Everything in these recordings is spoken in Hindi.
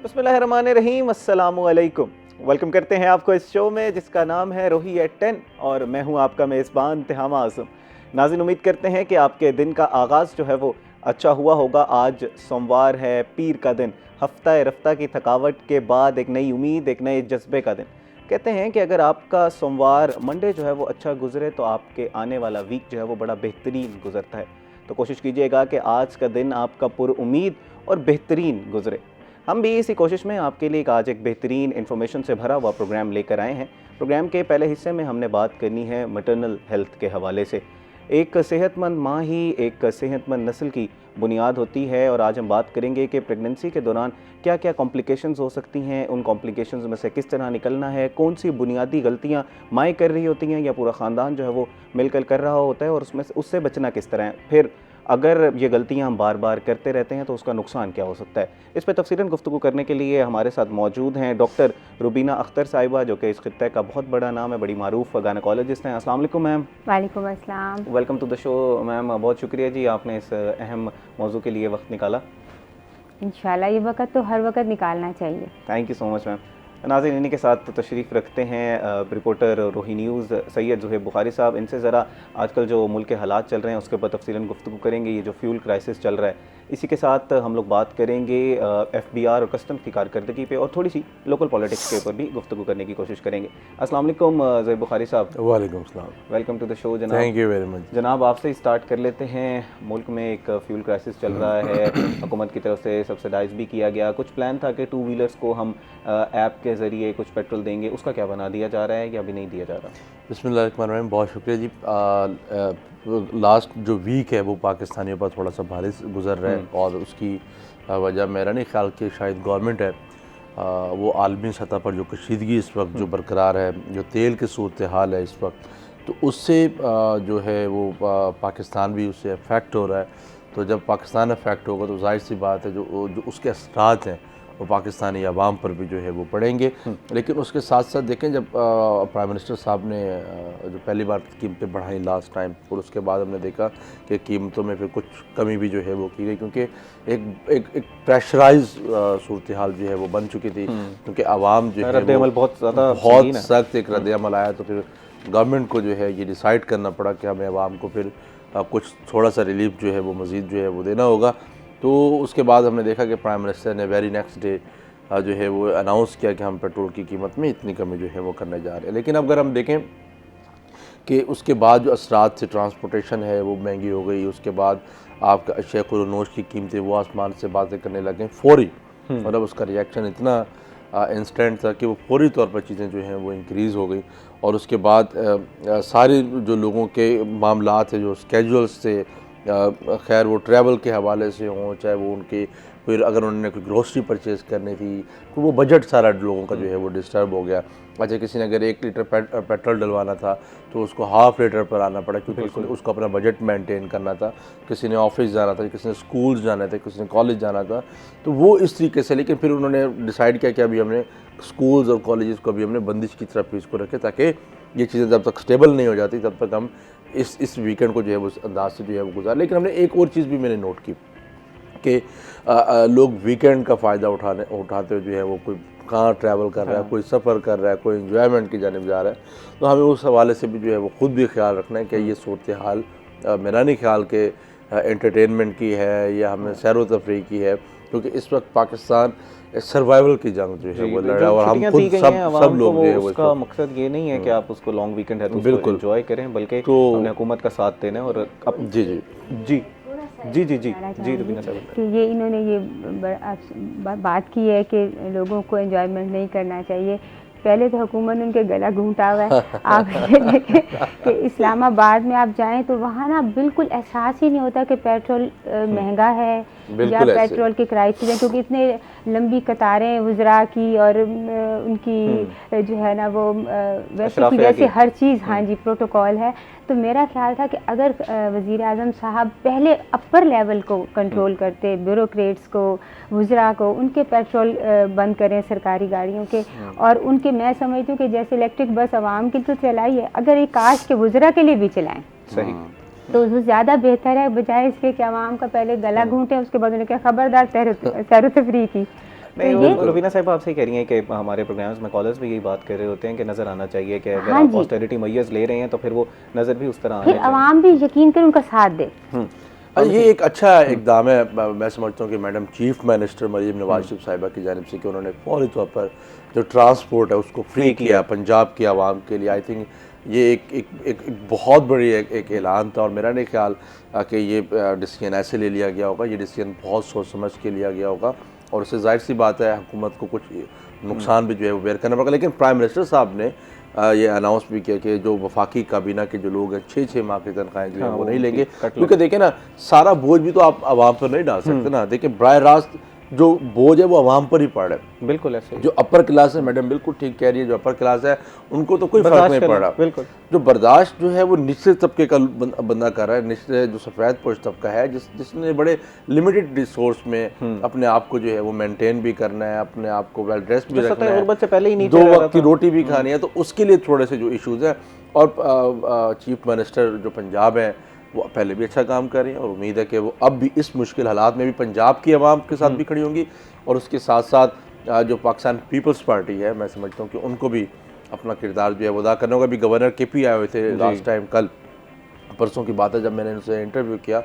बिस्मिल्लाहिर्रहमानिर्रहीम, अस्सलामुअलैकुम। वेलकम करते हैं आपको इस शो में जिसका नाम है रोही एट 10 और मैं हूं आपका मेज़बान तिहामा आज़म। नाज़रीन, उम्मीद करते हैं कि आपके दिन का आगाज़ जो है वो अच्छा हुआ होगा। आज सोमवार है, पीर का दिन, हफ्ता रफ्ता की थकावट के बाद एक नई उम्मीद, एक नए जज्बे का दिन। कहते हैं कि अगर आपका सोमवार मंडे जो है वो अच्छा गुजरे तो आपके आने वाला वीक जो है वो बड़ा बेहतरीन गुजरता है। तो कोशिश कीजिएगा कि आज का दिन आपका पुरुम्मीद और बेहतरीन गुजरे। हम भी इसी कोशिश में आपके लिए आज एक बेहतरीन इन्फॉर्मेशन से भरा हुआ प्रोग्राम लेकर आए हैं। प्रोग्राम के पहले हिस्से में हमने बात करनी है मैटरनल हेल्थ के हवाले से। एक सेहतमंद माँ ही एक सेहतमंद नस्ल की बुनियाद होती है और आज हम बात करेंगे कि प्रेगनेंसी के दौरान क्या क्या कॉम्प्लिकेशंस हो सकती हैं, उन कॉम्प्लिकेशंस में से किस तरह निकलना है, कौन सी बुनियादी गलतियाँ माएँ कर रही होती हैं या पूरा ख़ानदान जो है वो मिलकर कर रहा होता है और उससे बचना किस तरह है। फिर अगर ये गलतियां हम बार बार करते रहते हैं तो उसका नुकसान क्या हो सकता है। इस पर तफसीलन गुफ्तगू करने के लिए हमारे साथ मौजूद हैं डॉक्टर रुबीना अख्तर साहिबा, जो कि इस खित्ते का बहुत बड़ा नाम है, बड़ी मारूफ गायनेकोलॉजिस्ट हैं। अस्सलाम वालेकुम मैम। वालेकुम अस्सलाम। Welcome to the show ma'am. बहुत शुक्रिया जी, आपने इस अहम मौजू के लिए वक्त निकाला। इंशाल्लाह ये वक्त तो हर वक्त निकालना चाहिए। Thank you so much ma'am. नाज़रीन, इन्हीं के साथ तशरीफ़ रखते हैं रिपोर्टर रोही न्यूज़ सैयद ज़ुहैब बुखारी साहब। इनसे ज़रा आजकल जो मुल्क के हालात चल रहे हैं उसके ऊपर तफसीलन गुफ्तगू करेंगे। ये जो फ्यूल क्राइसिस चल रहा है, इसी के साथ हम लोग बात करेंगे FBR और कस्टम की कारकर्दगी पे और थोड़ी सी लोकल पॉलिटिक्स के ऊपर भी गुफ्तगू करने की कोशिश करेंगे। अस्सलाम वालेकुम ज़ुहैब बुखारी साहब। वालेकुम सलाम। वेलकम टू द शो जनाब। Thank you very much. जनाब, आपसे ही स्टार्ट कर लेते हैं। मुल्क में एक फ्यूल क्राइसिस चल रहा है, हुकूमत की तरफ से सब्सिडाइज़ भी किया गया। कुछ प्लान था कि 2 व्हीलर्स को हम ऐप के ज़रिए कुछ पेट्रोल देंगे, उसका क्या बना दिया जा रहा है या अभी नहीं दिया जा रहा? बिस्मिल्लाहिर्रहमानिर्रहीम, बहुत शुक्रिया जी। लास्ट जो वीक है वो पाकिस्तानियों पर थोड़ा सा भारी गुजर रहा है और उसकी वजह मेरा नहीं ख्याल कि शायद गवर्नमेंट है, वो आलमी सतह पर जो कशीदगी इस वक्त जो बरकरार है, जो तेल की सूरत हाल है इस वक्त, तो उससे जो है वो पाकिस्तान भी उससे अफेक्ट हो रहा है। तो जब पाकिस्तान अफेक्ट होगा तो जाहिर सी बात है जो उसके असरात हैं वो पाकिस्तानी अवाम पर भी जो है वो पड़ेंगे। लेकिन उसके साथ साथ देखें, जब प्राइम मिनिस्टर साहब ने जो पहली बार कीमतें बढ़ाई लास्ट टाइम, और उसके बाद हमने देखा कि कीमतों में फिर कुछ कमी भी जो है वो की गई, क्योंकि एक प्रेशराइज सूरत हाल जो है वो बन चुकी थी, क्योंकि आवाम जो है रद्द-ए-अमल बहुत सख्त एक रद्द-ए-अमल आया। तो फिर गवर्नमेंट को जो है ये डिसाइड करना पड़ा कि हमें आवाम को फिर कुछ थोड़ा सा रिलीफ जो है वो मज़ीद जो है वो देना होगा। तो उसके बाद हमने देखा कि प्राइम मिनिस्टर ने वेरी नेक्स्ट डे जो है वो अनाउंस किया कि हम पेट्रोल की कीमत में इतनी कमी जो है वो करने जा रहे हैं। लेकिन अगर हम देखें कि उसके बाद जो असरात से ट्रांसपोर्टेशन है वो महंगी हो गई, उसके बाद आपका शेख-उल-नोश की कीमतें वो आसमान से बातें करने लगे फौरी, मतलब उसका रिएक्शन इतना इंस्टेंट था कि वो फौरी तौर पर चीज़ें जो हैं वो इंक्रीज़ हो गई। और उसके बाद सारे जो लोगों के मामलात हैं, जो स्केजुअल्स थे, खैर वो ट्रैवल के हवाले से हों, चाहे वो उनके फिर अगर उन्होंने कोई ग्रोसरी परचेज़ करनी थी तो वो बजट सारा लोगों का जो है वो डिस्टर्ब हो गया। अच्छा, किसी ने अगर 1 लीटर पेट्रोल डलवाना था तो उसको हाफ़ लीटर पर आना पड़ा, क्योंकि उसको अपना बजट मेंटेन करना था। किसी ने ऑफिस जाना था, किसी ने स्कूल जाना था, किसी ने कॉलेज जाना था, तो वो इस तरीके से। लेकिन फिर उन्होंने डिसाइड किया कि अभी हमने स्कूल्स और कॉलेजेस को अभी हमने बंदिश की तरफ इसको रखे, ताकि ये चीज़ें जब तक स्टेबल नहीं हो जाती तब तक हम इस वीकेंड को जो है वो अंदाज से जो है वो गुजार। लेकिन हमने एक और चीज़ भी मैंने नोट की कि लोग वीकेंड का फ़ायदा उठाते हुए जो है वो कोई कहाँ ट्रैवल कर रहा है, कोई सफ़र कर रहा है, कोई एंजॉयमेंट की जानिब जा रहा है। तो हमें उस हवाले से भी जो है वो ख़ुद भी ख्याल रखना है कि ये सूरत हाल मेरा नहीं ख्याल के एंटरटेनमेंट की है या हमें सैर व तफरीह की है, क्योंकि इस वक्त पाकिस्तान सर्वाइवल की जंग जो है वो लड़ा, और हम खुद सब लोग जो है वो उसका मकसद ये नहीं है कि आप उसको लॉन्ग वीकेंड है तो उसको एंजॉय करें, बल्कि हमने हुकूमत का साथ देना है। और अब जी जी जी जी जी जी जी रुबीना साहब, कि ये इन्होंने ये बात की है कि लोगों को एंजॉयमेंट नहीं करना चाहिए। पहले तो हुकूमत ने उनके गला घूंटा हुआ है। आप ये देखें कि इस्लामाबाद में आप जाएं तो वहाँ ना बिल्कुल एहसास ही नहीं होता कि पेट्रोल महंगा है या पेट्रोल के किराए चीज़ें, क्योंकि इतने लंबी कतारें वज़रा की और उनकी जो है ना वो वैसे की जैसे हर चीज़, हाँ जी, प्रोटोकॉल है। तो मेरा ख्याल था कि अगर वज़ीर आज़म साहब पहले अपर लेवल को कंट्रोल करते, ब्यूरोक्रेट्स को, वज़रा को, उनके पेट्रोल बंद करें सरकारी गाड़ियों के, और उनके, मैं समझती हूँ कि जैसे इलेक्ट्रिक बस आवाम के तो चलाई है, अगर ये काश के वज़रा के लिए भी चलाएं सही, तो ज़्यादा बेहतर है, बजाय इसके कि आवाम का पहले गला घूंटे उसके बाद उन्हें क्या खबरदार सैर तफरीह की। नहीं, ये वो रुबीना साहिबा आपसे ही कह रही हैं कि हमारे प्रोग्राम्स में कॉलर्स भी यही बात कर रहे होते हैं कि नज़र आना चाहिए कि अगर हाँ आप जी। ऑस्टेरिटी मेजर्स ले रहे हैं तो फिर वो नज़र भी उस तरह आने फिर चाहिए। आवाम भी यकीन कर उनका साथ दे। ये एक अच्छा इकदाम है। मैं समझता हूँ कि madam chief minister Maryam Nawaz Sharif साहिबा की जानिब से कि उन्होंने फौरी तौर पर जो ट्रांसपोर्ट है उसको फ्री किया पंजाब की आवाम के लिए। आई थिंक ये एक बहुत बड़ी एक ऐलान था, और मेरा नहीं ख्याल कि ये डिसीजन ऐसे ले लिया गया होगा। ये डिसीजन बहुत सोच समझ के लिया गया होगा, और उससे जाहिर सी बात है हुकूमत को कुछ नुकसान भी जो है वो बेयर करना पड़ेगा। लेकिन प्राइम मिनिस्टर साहब ने ये अनाउंस भी किया कि जो वफाकी काबीना के जो लोग हैं 6-6 माह की तनख्वाहें जो है वो नहीं लेंगे, क्योंकि देखिए ना सारा बोझ भी तो आप आवाम पर नहीं डाल सकते ना। देखिए बराह रास्त जो बोझ है वो आवाम पर ही पड़ रहा है। बिल्कुल ऐसे ही। जो अपर क्लास है, मैडम बिल्कुल ठीक कह रही है, जो अपर क्लास है उनको तो कोई फर्क बर्दाश्त नहीं करना, पड़ रहा। बिल्कुल। जो बर्दाश्त जो है वो निचले तबके का बंदा कर रहा है, निचले जो सफ़ेद पोश तबका है जिसने बड़े लिमिटेड रिसोर्स में अपने आप को जो है वो मेंटेन भी करना है, अपने आप को वेल ड्रेस भी रखना है, गुर्बत से पहले ही नीचे 2 रह रहा वक्त की था। रोटी भी खानी है, तो उसके लिए थोड़े से जो इश्यूज़ हैं। और चीफ मिनिस्टर जो पंजाब है वो पहले भी अच्छा काम कर रही हैं, और उम्मीद है कि वो अब भी इस मुश्किल हालात में भी पंजाब की आवाम के साथ भी खड़ी होंगी। और उसके साथ साथ जो पाकिस्तान पीपल्स पार्टी है, मैं समझता हूँ कि उनको भी अपना किरदार जो है वो अदा करना होगा। अभी गवर्नर KP आए हुए थे लास्ट टाइम, कल परसों की बात है, जब मैंने उनसे इंटरव्यू किया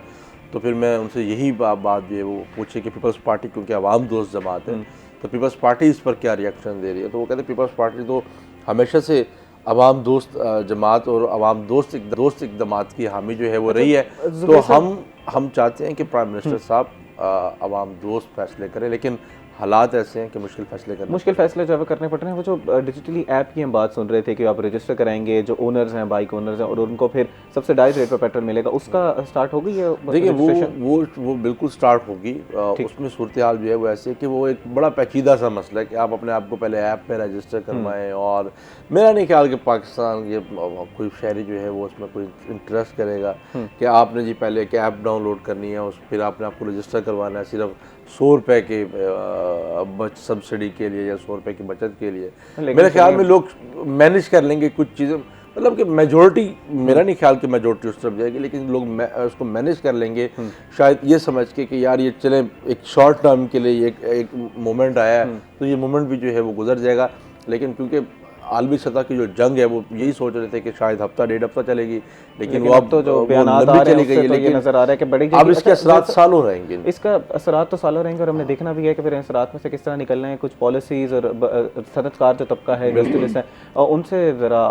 तो फिर मैं उनसे यही बात जो है वो पूछी कि पीपल्स पार्टी क्योंकि आवाम दोस्त जमात है, तो पीपल्स पार्टी इस पर क्या रिएक्शन दे रही है। तो वो कहते हैं पीपल्स पार्टी तो हमेशा से अवाम दोस्त जमात और अवाम दोस्त इक़दामात की हामी जो है वो रही है। तो हम चाहते हैं कि प्राइम मिनिस्टर साहब अवाम दोस्त फैसले करें, लेकिन हालात ऐसे हैं कि मुश्किल फैसले जो है करने पड़ रहे हैं। वो जो डिजिटली ऐप की हम बात सुन रहे थे कि आप रजिस्टर कराएंगे, जो ओनर्स हैं, बाइक ओनर्स हैं, और उनको फिर सब्सिडाइज रेट पर पेट्रोल मिलेगा, उसका स्टार्ट हो गई है? देखिए वो बिल्कुल स्टार्ट होगी। उसमें सूरत हाल जो है वो ऐसे कि वो एक बड़ा पेचीदा सा मसला है कि आप अपने आप को पहले ऐप पे रजिस्टर करवाएं, और मेरा नहीं ख्याल कि पाकिस्तान ये कोई शहरी जो है वो उसमें कोई इंटरेस्ट करेगा कि आपने जी पहले एक ऐप डाउनलोड करनी है, फिर आपने आपको रजिस्टर करवाना है सिर्फ 100 रुपये के सब्सिडी के लिए या 100 रुपये की बचत के लिए। मेरे ख्याल में लोग मैनेज कर लेंगे कुछ चीज़ें, मतलब कि मेजोरिटी, मेरा नहीं ख्याल कि मेजोरिटी उस तरफ जाएगी, लेकिन लोग उसको मैनेज कर लेंगे शायद ये समझ के कि यार ये चले एक शॉर्ट टर्म के लिए एक मोमेंट आया है, तो ये मोमेंट भी जो है वो गुजर जाएगा। लेकिन क्योंकि आलमी सतह की जो जंग है वो यही सोच रहे थे कि शायद हफ्ता 1.5 हफ्ता चलेगी, लेकिन वो अब तो जो बयानात आ रहे हैं उससे तो ये नजर आ रहा है कि बड़ी अब इसके असरात सालों रहेंगे। इसका असरात तो सालों रहेंगे, और हमने देखना भी है कि फिर असरात में से किस तरह निकलना है। कुछ पॉलिसीज़ और सनतकार जो तबका है, इंडस्ट्रियलिस्ट है, और उनसे ज़रा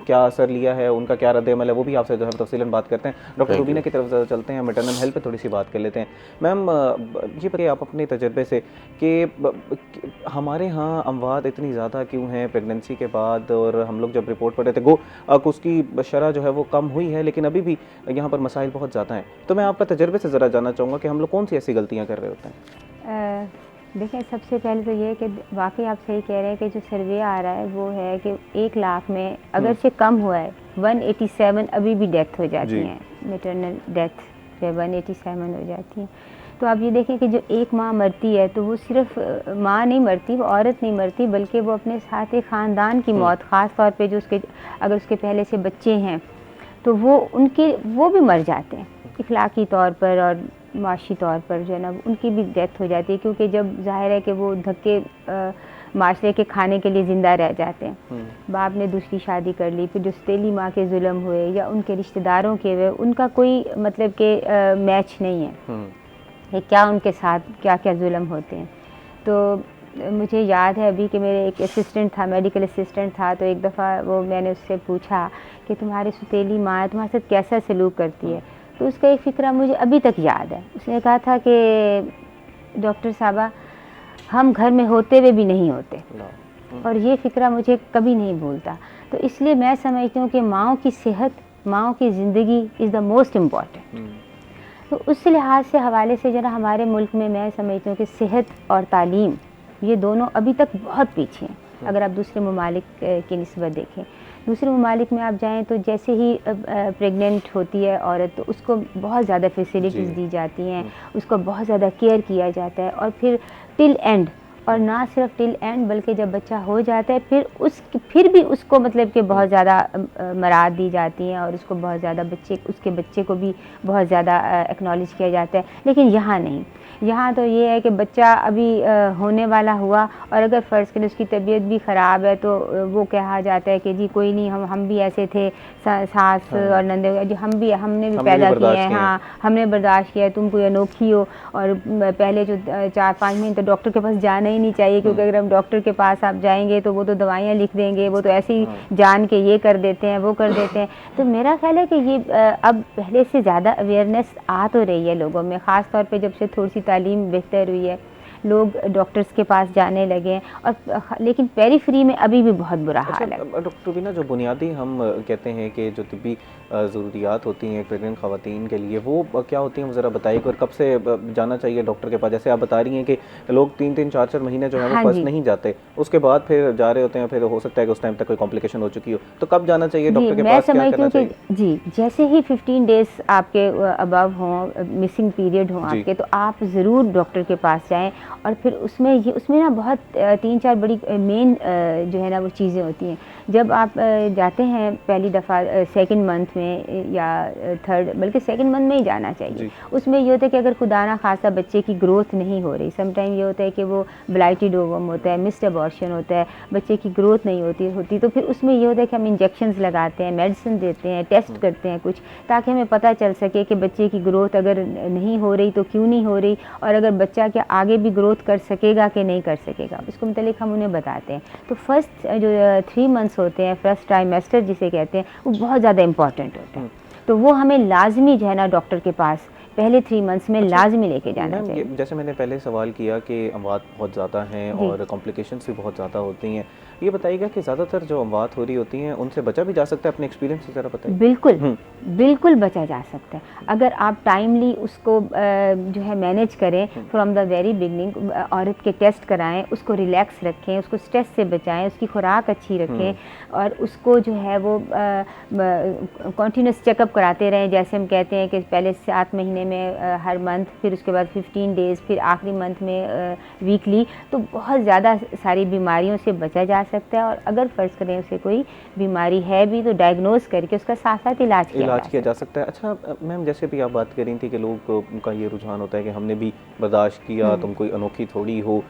क्या असर लिया है, उनका क्या रद्द-ए-अमल है, वो भी आपसे जो है तफसीलन बात करते हैं। डॉक्टर रुबीना की तरफ ज़्यादा चलते हैं, मैटरनल हेल्थ पे थोड़ी सी बात कर लेते हैं। मैम ये बताइए आप अपने तजर्बे से कि हमारे यहाँ अमवात इतनी ज़्यादा क्यों हैं प्रेगनेंसी के बाद, और हम लोग जब रिपोर्ट पढ़ रहे थे उसकी शरह जो है वो कम हुई है, लेकिन अभी भी यहाँ पर मसाइल बहुत ज़्यादा हैं। तो मैं आपका तजर्बे से ज़रा जानना चाहूँगा कि हम लोग कौन सी ऐसी गलतियाँ कर रहे होते हैं? देखिए, सबसे पहले तो ये है कि वाकई आप सही कह रहे हैं कि जो सर्वे आ रहा है वो है कि 1 लाख में अगर से कम हुआ है 187 अभी भी डेथ हो जाती हैं, मेटरनल डेथ जो 187 हो जाती है। तो आप ये देखें कि जो एक माँ मरती है तो वो सिर्फ माँ नहीं मरती, वो औरत नहीं मरती, बल्कि वो अपने साथ एक ख़ानदान की मौत, ख़ास तौर पे जो उसके अगर उसके पहले से बच्चे हैं तो वो भी मर जाते हैं इखलाकी तौर पर और माशी तौर पर, जो है ना उनकी भी डेथ हो जाती है, क्योंकि जब जाहिर है कि वो धक्के माशरे के खाने के लिए ज़िंदा रह जाते हैं। बाप ने दूसरी शादी कर ली, फिर जो सतीली माँ के जुल्म हुए या उनके रिश्तेदारों के हुए, उनका कोई मतलब कि मैच नहीं है कि क्या उनके साथ क्या क्या जुल्म होते हैं। तो मुझे याद है अभी कि मेरे एक असिस्टेंट था, मेडिकल असिस्टेंट था, तो एक दफ़ा वो मैंने उससे पूछा कि तुम्हारी सतीली माँ है, तुम्हारे साथ कैसा सलूक करती है, तो उसका एक फ़िक्रा मुझे अभी तक याद है। उसने कहा था कि डॉक्टर साहबा हम घर में होते हुए भी नहीं होते, और ये फ़िक्रा मुझे कभी नहीं भूलता। तो इसलिए मैं समझती हूँ कि माँओं की सेहत, माँओं की ज़िंदगी इज़ द मोस्ट इम्पॉर्टेंट। तो उस लिहाज से हवाले से जरा हमारे मुल्क में मैं समझती हूँ कि सेहत और तालीम ये दोनों अभी तक बहुत पीछे हैं। अगर आप दूसरे ममालिक की निस्बत देखें, दूसरे ममालिक में आप जाएं तो जैसे ही प्रेग्नेंट होती है औरत तो उसको बहुत ज़्यादा फैसिलिटीज़ दी जाती हैं, उसको बहुत ज़्यादा केयर किया जाता है, और फिर टिल एंड और ना सिर्फ टिल एंड, बल्कि जब बच्चा हो जाता है फिर भी उसको मतलब कि बहुत ज़्यादा मराद दी जाती हैं और उसको बहुत ज़्यादा उसके बच्चे को भी बहुत ज़्यादा एक्नॉलेज किया जाता है। लेकिन यहाँ नहीं, यहाँ तो ये है कि बच्चा अभी होने वाला हुआ और अगर फ़र्ज़ करें उसकी तबीयत भी ख़राब है तो वो कहा जाता है कि जी कोई नहीं, हम भी ऐसे थे, सास और नंदे जो हमने भी पैदा किए हैं, हाँ हमने बर्दाश्त किया है, तुम कोई अनोखी हो। और पहले जो 4-5 महीने तो डॉक्टर के पास जाना ही नहीं चाहिए, क्योंकि अगर हम डॉक्टर के पास आप जाएंगे तो वो तो दवाइयाँ लिख देंगे, वो तो ऐसे ही जान के ये कर देते हैं वो कर देते हैं। तो मेरा ख्याल है कि ये अब पहले से ज़्यादा अवेयरनेस आ तो रही है लोगों में, ख़ास तौर पे जब से थोड़ी सी तालीम बेहतर हुई है, लोग डॉक्टर्स के पास जाने लगे हैं। और लेकिन पेरीफ्री में अभी भी बहुत बुरा हाल है। डॉक्टर बीना, जो बुनियादी हम कहते हैं कि जो तिब्बी ज़रूरियात होती हैं प्रेग्नेंट ख़वातीन के लिए, वो क्या होती हैं, वो ज़रा बताइए। और कब से जाना चाहिए डॉक्टर के पास? जैसे आप बता रही हैं कि लोग 3-3 4-4 महीने जो है वो फर्स्ट नहीं जाते, उसके बाद फिर जा रहे होते हैं, फिर हो सकता है कि उस टाइम तक कोई कॉम्प्लिकेशन हो चुकी हो, तो कब जाना चाहिए डॉक्टर के पास? मैं समझती हूँ कि जी जैसे ही 15 डेज़ आपके अबव हों, मिसिंग पीरियड हों आपके, तो आप ज़रूर डॉक्टर के पास जाएँ। और फिर उसमें ना बहुत 3-4 बड़ी मेन जो है ना वो चीज़ें होती हैं। जब आप जाते हैं पहली दफ़ा सेकंड मंथ में या थर्ड, बल्कि सेकंड मंथ में ही जाना चाहिए। उसमें ये होता है कि अगर खुदा ना खासा बच्चे की ग्रोथ नहीं हो रही, समटाइम ये होता है कि वो ब्लाइटेड ओवम होता है, मिस्ड अबॉर्शन होता है, बच्चे की ग्रोथ नहीं होती, तो फिर उसमें ये होता है कि हम इंजेक्शंस लगाते हैं, मेडिसिन देते हैं, टेस्ट करते हैं कुछ, ताकि हमें पता चल सके कि बच्चे की ग्रोथ अगर नहीं हो रही तो क्यों नहीं हो रही, और अगर बच्चा क्या आगे भी ग्रोथ कर सकेगा कि नहीं कर सकेगा, उसको मतलब हम उन्हें बताते हैं। तो फर्स्ट जो 3 मंथ्स होते हैं, फर्स्ट ट्राइमेस्टर जिसे कहते हैं, वो बहुत ज़्यादा इंपॉर्टेंट होता है। तो वो हमें लाजमी जो है ना डॉक्टर के पास पहले 3 मंथ्स में लाजमी लेके जाना चाहिए। जैसे मैंने पहले सवाल किया कि अमवात बहुत ज़्यादा हैं और कॉम्प्लिकेशंस भी बहुत ज़्यादा होती हैं, ये बताइएगा कि ज़्यादातर जो अमवात हो रही होती हैं उनसे बचा भी जा सकता है? अपने एक्सपीरियंस से ज़रा बताइए। बिल्कुल बचा जा सकता है अगर आप टाइमली उसको जो है मैनेज करें फ्रॉम द वेरी बिगनिंग। औरत के टेस्ट कराएं, उसको रिलैक्स रखें, उसको स्ट्रेस से बचाएं, उसकी खुराक अच्छी रखें और उसको जो है वो कॉन्टीन्यूस चेकअप कराते रहें। जैसे हम कहते हैं कि पहले 7 महीने में हर मंथ, फिर उसके बाद 15 डेज़, फिर आखिरी मंथ में वीकली, तो बहुत ज़्यादा सारी बीमारियों से बचा जा सकता है। और अगर फ़र्ज़ करें उसे कोई बीमारी है भी तो डायग्नोज करके उसका साथ साथ इलाज किया जा सकता है। अच्छा मैम, जैसे भी आप बात कर रही थी कि लोग का ये रुझान होता है कि हमने भी बर्दाश्त किया, तुम कोई अनोखी थोड़ी हो,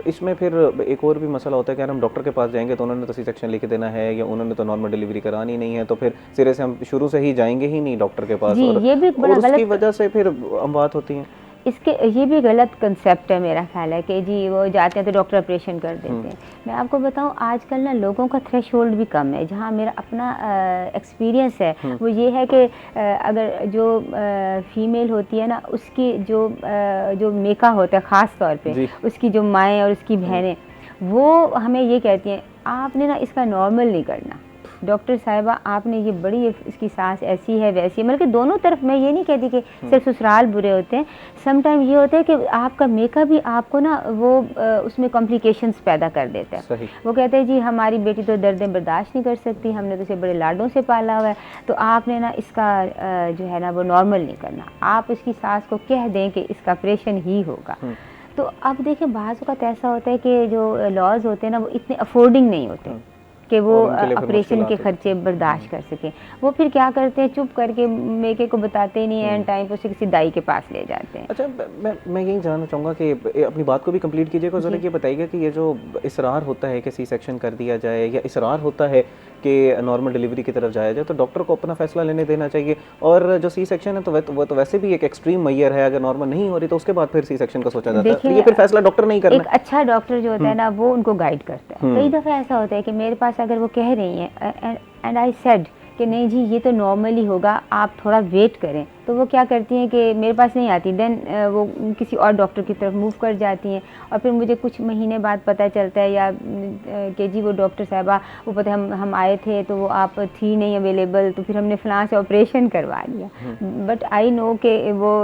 इसमें फिर एक और भी मसला होता है कि अगर हम डॉक्टर के पास जाएंगे तो उन्होंने तो सी सेक्शन लिख देना है या उन्होंने तो नॉर्मल डिलीवरी करानी नहीं है, तो फिर सिरे से हम शुरू से ही जाएंगे ही नहीं डॉक्टर के पास, और ये भी बड़ा उसकी वजह से फिर अमवात होती हैं। ये भी गलत कंसेप्ट है मेरा ख्याल है कि जी वो जाते हैं तो डॉक्टर ऑपरेशन कर देते हैं। मैं आपको बताऊं, आजकल ना लोगों का थ्रेशोल्ड भी कम है। जहां मेरा अपना एक्सपीरियंस है वो ये है कि अगर जो फीमेल होती है ना, उसकी जो मेका होता है ख़ास तौर पे, उसकी जो माएँ और उसकी बहनें, वो हमें ये कहती हैं आपने ना इसका नॉर्मल नहीं करना, डॉक्टर साहिबा आपने ये बड़ी इसकी सांस ऐसी है वैसी है। मतलब कि दोनों तरफ, मैं ये नहीं कहती कि सिर्फ ससुराल बुरे होते हैं, समटाइम ये होता है कि आपका मेकअप भी आपको ना वो उसमें कॉम्प्लिकेशंस पैदा कर देता है। वो कहते हैं जी हमारी बेटी तो दर्दें बर्दाश्त नहीं कर सकती, हमने तो उसे बड़े लाडों से पाला हुआ है, तो आपने ना इसका जो है ना वो नॉर्मल नहीं करना, आप इसकी सास को कह दें कि इसका ऑपरेशन ही होगा। तो अब देखिए बाज़ वक़्त ऐसा होता है कि जो लॉज होते हैं ना वो इतने अफोर्डिंग नहीं होते कि वो ऑपरेशन के खर्चे बर्दाश्त कर सकें। वो फिर क्या करते हैं, चुप करके मेके को बताते नहीं हैं, एंड टाइम पर उसे किसी दाई के पास ले जाते हैं। अच्छा मैं यही जानना चाहूँगा कि अपनी बात को भी कंप्लीट कीजिएगा, ज़रा ये बताइएगा कि ये जो इसरार होता है कि सी सेक्शन कर दिया जाए या इसरार होता है कि नॉर्मल डिलीवरी की तरफ जाया जाए, तो डॉक्टर को अपना फैसला लेने देना चाहिए। और जो सी सेक्शन है तो वो तो वैसे भी एक एक्सट्रीम मैयर है, अगर नॉर्मल नहीं हो रही तो उसके बाद फिर सी सेक्शन का सोचा जाता है, तो ये फिर फैसला डॉक्टर नहीं करना। एक अच्छा डॉक्टर जो होता है ना वो उनको गाइड करता है। कई दफ़ा ऐसा होता है कि मेरे पास अगर वो कह रही हैं एंड आई सेड कि नहीं जी ये तो नॉर्मली होगा, आप थोड़ा वेट करें, तो वो क्या करती हैं कि मेरे पास नहीं आती, देन वो किसी और डॉक्टर की तरफ मूव कर जाती हैं। और फिर मुझे कुछ महीने बाद पता चलता है या कि जी वो डॉक्टर साहबा वो पता हम आए थे तो वो आप थी नहीं अवेलेबल, तो फिर हमने फलां से ऑपरेशन करवा लिया। बट आई नो कि वो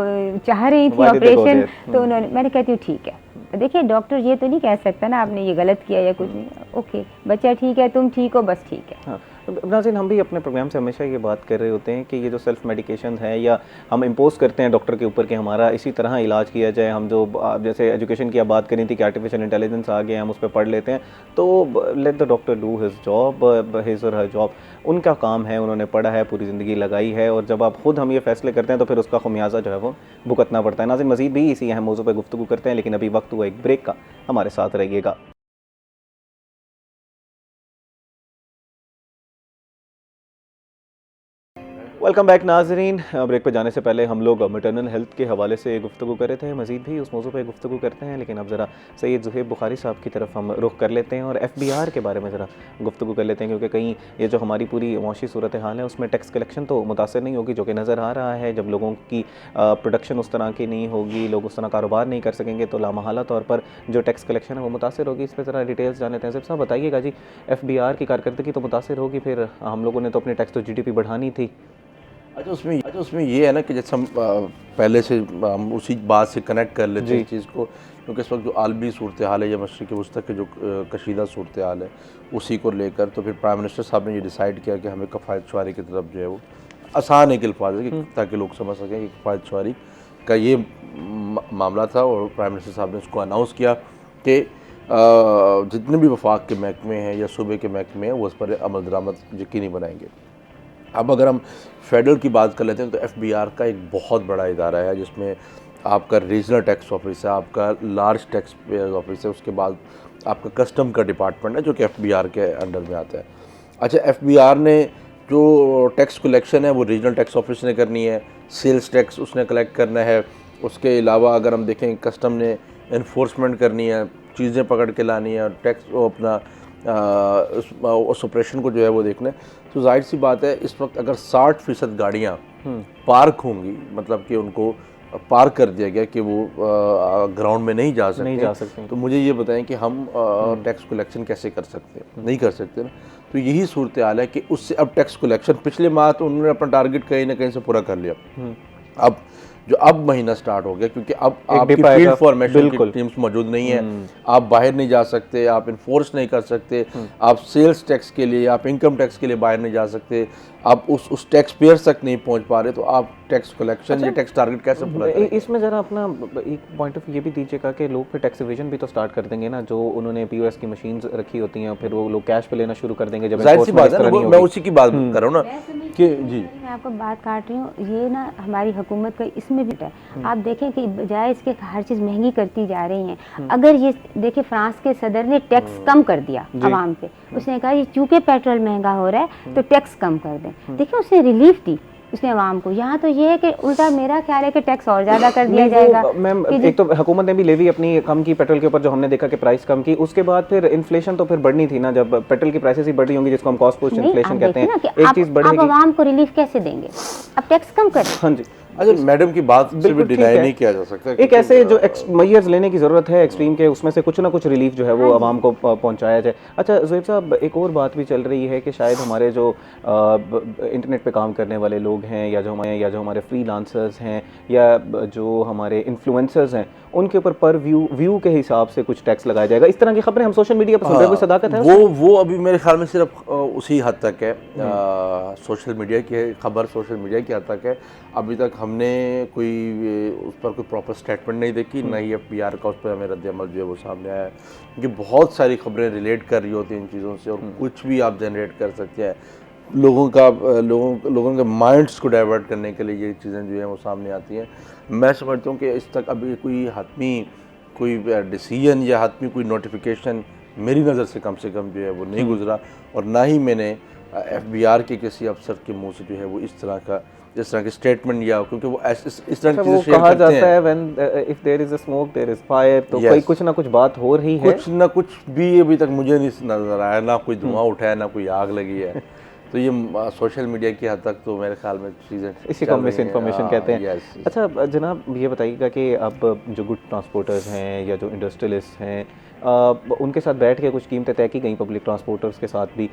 चाह रही थी ऑपरेशन, तो उन्होंने, मैंने कहती हूँ ठीक है, देखिए डॉक्टर ये तो नहीं कह सकता ना आपने ये गलत किया या कुछ नहीं, ओके बच्चा ठीक है, तुम ठीक हो, बस ठीक है। नाज़रीन, हम भी अपने प्रोग्राम से हमेशा ये बात कर रहे होते हैं कि ये जो सेल्फ मेडिकेशन है या हम इम्पोज करते हैं डॉक्टर के ऊपर कि हमारा इसी तरह इलाज किया जाए, हम जो जैसे एजुकेशन की आप बात करी थी कि आर्टिफिशियल इंटेलिजेंस आ गया, हम उस पर पढ़ लेते हैं, तो let the doctor do his job, his और हर जॉब। उनका काम है, उन्होंने पढ़ा है, पूरी ज़िंदगी लगाई है, और जब आप खुद हम ये फैसले करते हैं तो फिर उसका खुमियाजा जो है वो भुगतना पड़ता है। नाज़रीन, मज़ीद भी इसी अहम मौजू पर गुफ्तगू करते हैं, लेकिन अभी वक्त हुआ एक ब्रेक का, हमारे साथ रहिएगा। वेलकम बैक नाजरीन। ब्रेक पे जाने से पहले हम लोग मैटरनल हेल्थ के हवाले से गुफ्तगू कर रहे थे, मज़ीद भी उस मौजू पे गुफ्तगू करते हैं, लेकिन अब ज़रा सैयद ज़ुहैब बुखारी साहब की तरफ हम रुख कर लेते हैं और FBR के बारे में ज़रा गुफ्तगू कर लेते हैं, क्योंकि कहीं ये जो हमारी पूरी मुआशी सूरत हाल है उसमें टैक्स कलेक्शन तो मुतासर नहीं होगी, जो कि नज़र आ रहा है। जब लोगों की प्रोडक्शन उस तरह की नहीं होगी, लोग उस तरह कारोबार नहीं कर सकेंगे, तो लामहला तौर पर जो टैक्स कलेक्शन है वो मुतासर होगी। इस पर ज़रा डिटेल्स जान लेते हैं। ज़ुहैब साहब बताइएगा जी, FBR की कारकर्दगी तो मुतासर होगी, फिर हम लोगों ने तो अपनी टैक्स तो GDP बढ़ानी थी। अच्छा, उसमें ये है ना कि जैसे हम पहले से हम उसी बात से कनेक्ट कर लेते हैं इस चीज़ को, क्योंकि इस वक्त जो आलमी सूरत हाल है या मशरिक़ वस्ती की जो कशीदा सूरत हाल है उसी को लेकर, तो फिर प्राइम मिनिस्टर साहब ने ये डिसाइड किया कि हमें कफ़ायत शुमारी की तरफ जो है वो आसान एक अल्फाज है कि ताकि लोग समझ सकें कि कफ़ायत शुमारी का ये मामला था, और प्राइम मिनिस्टर साहब ने उसको अनाउंस किया कि जितने भी वफाक के महकमे हैं या सूबे के महकमे हैं वो उस पर अमल दरामद यकीनी बनाएंगे। अब अगर हम फेडरल की बात कर लेते हैं तो FBR का एक बहुत बड़ा इदारा है, जिसमें आपका रीजनल टैक्स ऑफिस है, आपका लार्ज टैक्स पेयर ऑफिस है, उसके बाद आपका कस्टम का डिपार्टमेंट है जो कि FBR के अंडर में आता है। अच्छा, FBR ने जो टैक्स कलेक्शन है वो रीजनल टैक्स ऑफिस ने करनी है, सेल्स टैक्स उसने कलेक्ट करना है, उसके अलावा अगर हम देखें कस्टम ने इन्फोर्समेंट करनी है, चीज़ें पकड़ के लानी है, और टैक्स वो अपना उस ऑपरेशन को जो है वो देखना है। तो जाहिर सी बात है, इस वक्त अगर 60% गाड़ियाँ पार्क होंगी, मतलब कि उनको पार्क कर दिया गया कि वो ग्राउंड में नहीं जा सकते, तो मुझे ये बताएं कि हम टैक्स कलेक्शन कैसे कर सकते हैं? नहीं कर सकते ना। तो यही सूरत हाल है कि उससे अब टैक्स कलेक्शन पिछले माह तो उन्होंने अपना टारगेट कहीं ना कहीं से पूरा कर लिया, अब महीना स्टार्ट हो गया, क्योंकि अब आपकी फील्ड फॉर्मेशन की टीम्स मौजूद नहीं है, आप बाहर नहीं जा सकते, आप इन्फोर्स नहीं कर सकते, आप सेल्स टैक्स के लिए, आप इनकम टैक्स के लिए बाहर नहीं जा सकते, आप उस टैक्स पेयर तक नहीं पहुंच पा रहे, तो आप टैक्स कलेक्शन या टैक्स टारगेट कैसे पूरा करें? इसमें ज़रा अपना एक पॉइंट ऑफ ये भी दीजिएगा कि लोग फिर टैक्स इवेजन भी तो स्टार्ट कर देंगे ना, जो उन्होंने POS की मशीन रखी होती हैं, फिर वो लोग कैश पे लेना शुरू कर देंगे। जब जाहिर सी बात है ना, मैं उसी की बात कर रहा हूँ ना कि जी मैं आपको बात काट रही हूँ, ये ना हमारी हुकूमत का इसमें भी है। आप देखें कि बजाय इसके हर चीज़ महंगी करती जा रही हैं। अगर ये देखिए, फ्रांस के सदर ने टैक्स कम कर दिया आवाम पे, उसने कहा ये चूंकि पेट्रोल महंगा हो रहा है तो टैक्स कम कर दें। देखिए, उसने रिलीफ दी उसने आवाम को। यहाँ तो ये है कि उल्टा मेरा ख्याल है कि टैक्स और ज़्यादा कर दिया जाएगा। मैम, एक तो हुकूमत ने भी लेवी अपनी कम की पेट्रोल के ऊपर, जो हमने देखा कि प्राइस कम की, उसके बाद फिर इन्फ्लेशन तो फिर बढ़नी थी ना, जब पेट्रोल की प्राइसेस ही बढ़ रही होंगी, जिसको हम कॉस्ट पुश इन्फ्लेशन कहते हैं, एक चीज़ बढ़ेगी। आप आवाम को रिलीफ कैसे देंगे? अब टैक्स कम करें। हाँ जी। अच्छा, मैडम की बात से भी डिनाई नहीं किया जा सकता। एक ऐसे जो मेजर्स लेने की ज़रूरत है एक्सट्रीम के, उसमें से कुछ ना कुछ रिलीफ जो है वो आवाम को पहुंचाया जाए। अच्छा ज़ुहैब साहब, एक और बात भी चल रही है कि शायद हमारे जो इंटरनेट पे काम करने वाले लोग हैं, या जो हमारे फ्रीलांसर्स हैं, या जो हमारे इन्फ्लुएंसर्स हैं, उनके ऊपर पर व्यू के हिसाब से कुछ टैक्स लगाया जाएगा। इस तरह की खबरें हम सोशल मीडिया पर सुन रहे हैं, कोई सदाकत है? वो अभी मेरे ख्याल में सिर्फ उसी हद तक है, सोशल मीडिया की खबर सोशल मीडिया की हद तक है। अभी तक हमने कोई उस पर कोई प्रॉपर स्टेटमेंट नहीं देखी, ना ही FBR का उस पर हमें रद्द-ए-अमल जो है वो सामने आया है, क्योंकि बहुत सारी खबरें रिलेट कर रही होती हैं इन चीज़ों से, और कुछ भी आप जनरेट कर सकते हैं। लोगों के माइंड्स को डाइवर्ट करने के लिए ये चीज़ें जो हैं वो सामने आती हैं। मैं समझता हूँ कि इस तक अभी कोई डिसीजन या हतमी कोई नोटिफिकेशन मेरी नज़र से कम जो है वो नहीं गुजरा, और ना ही मैंने FBR के किसी अफसर के मुंह से जो है वो इस तरह के स्टेटमेंट या, क्योंकि वो इस तरह की चीज़ें कहा जाता है when if there is a smoke there is fire, तो कोई कुछ ना कुछ बात हो रही है। कुछ ना कुछ भी अभी तक मुझे नहीं नजर आया, ना कोई धुआं उठा है, ना कोई आग लगी है। तो ये सोशल मीडिया की हद तक तो मेरे ख्याल में चीज़ें इसी को मिस इन्फॉर्मेशन कहते हैं। अच्छा जनाब, ये बताइएगा कि अब जो गुड ट्रांसपोर्टर्स हैं या जो इंडस्ट्रियलिस्ट हैं, उनके साथ बैठ के कुछ कीमतें तय की गई पब्लिक ट्रांसपोर्टर्स के साथ भी।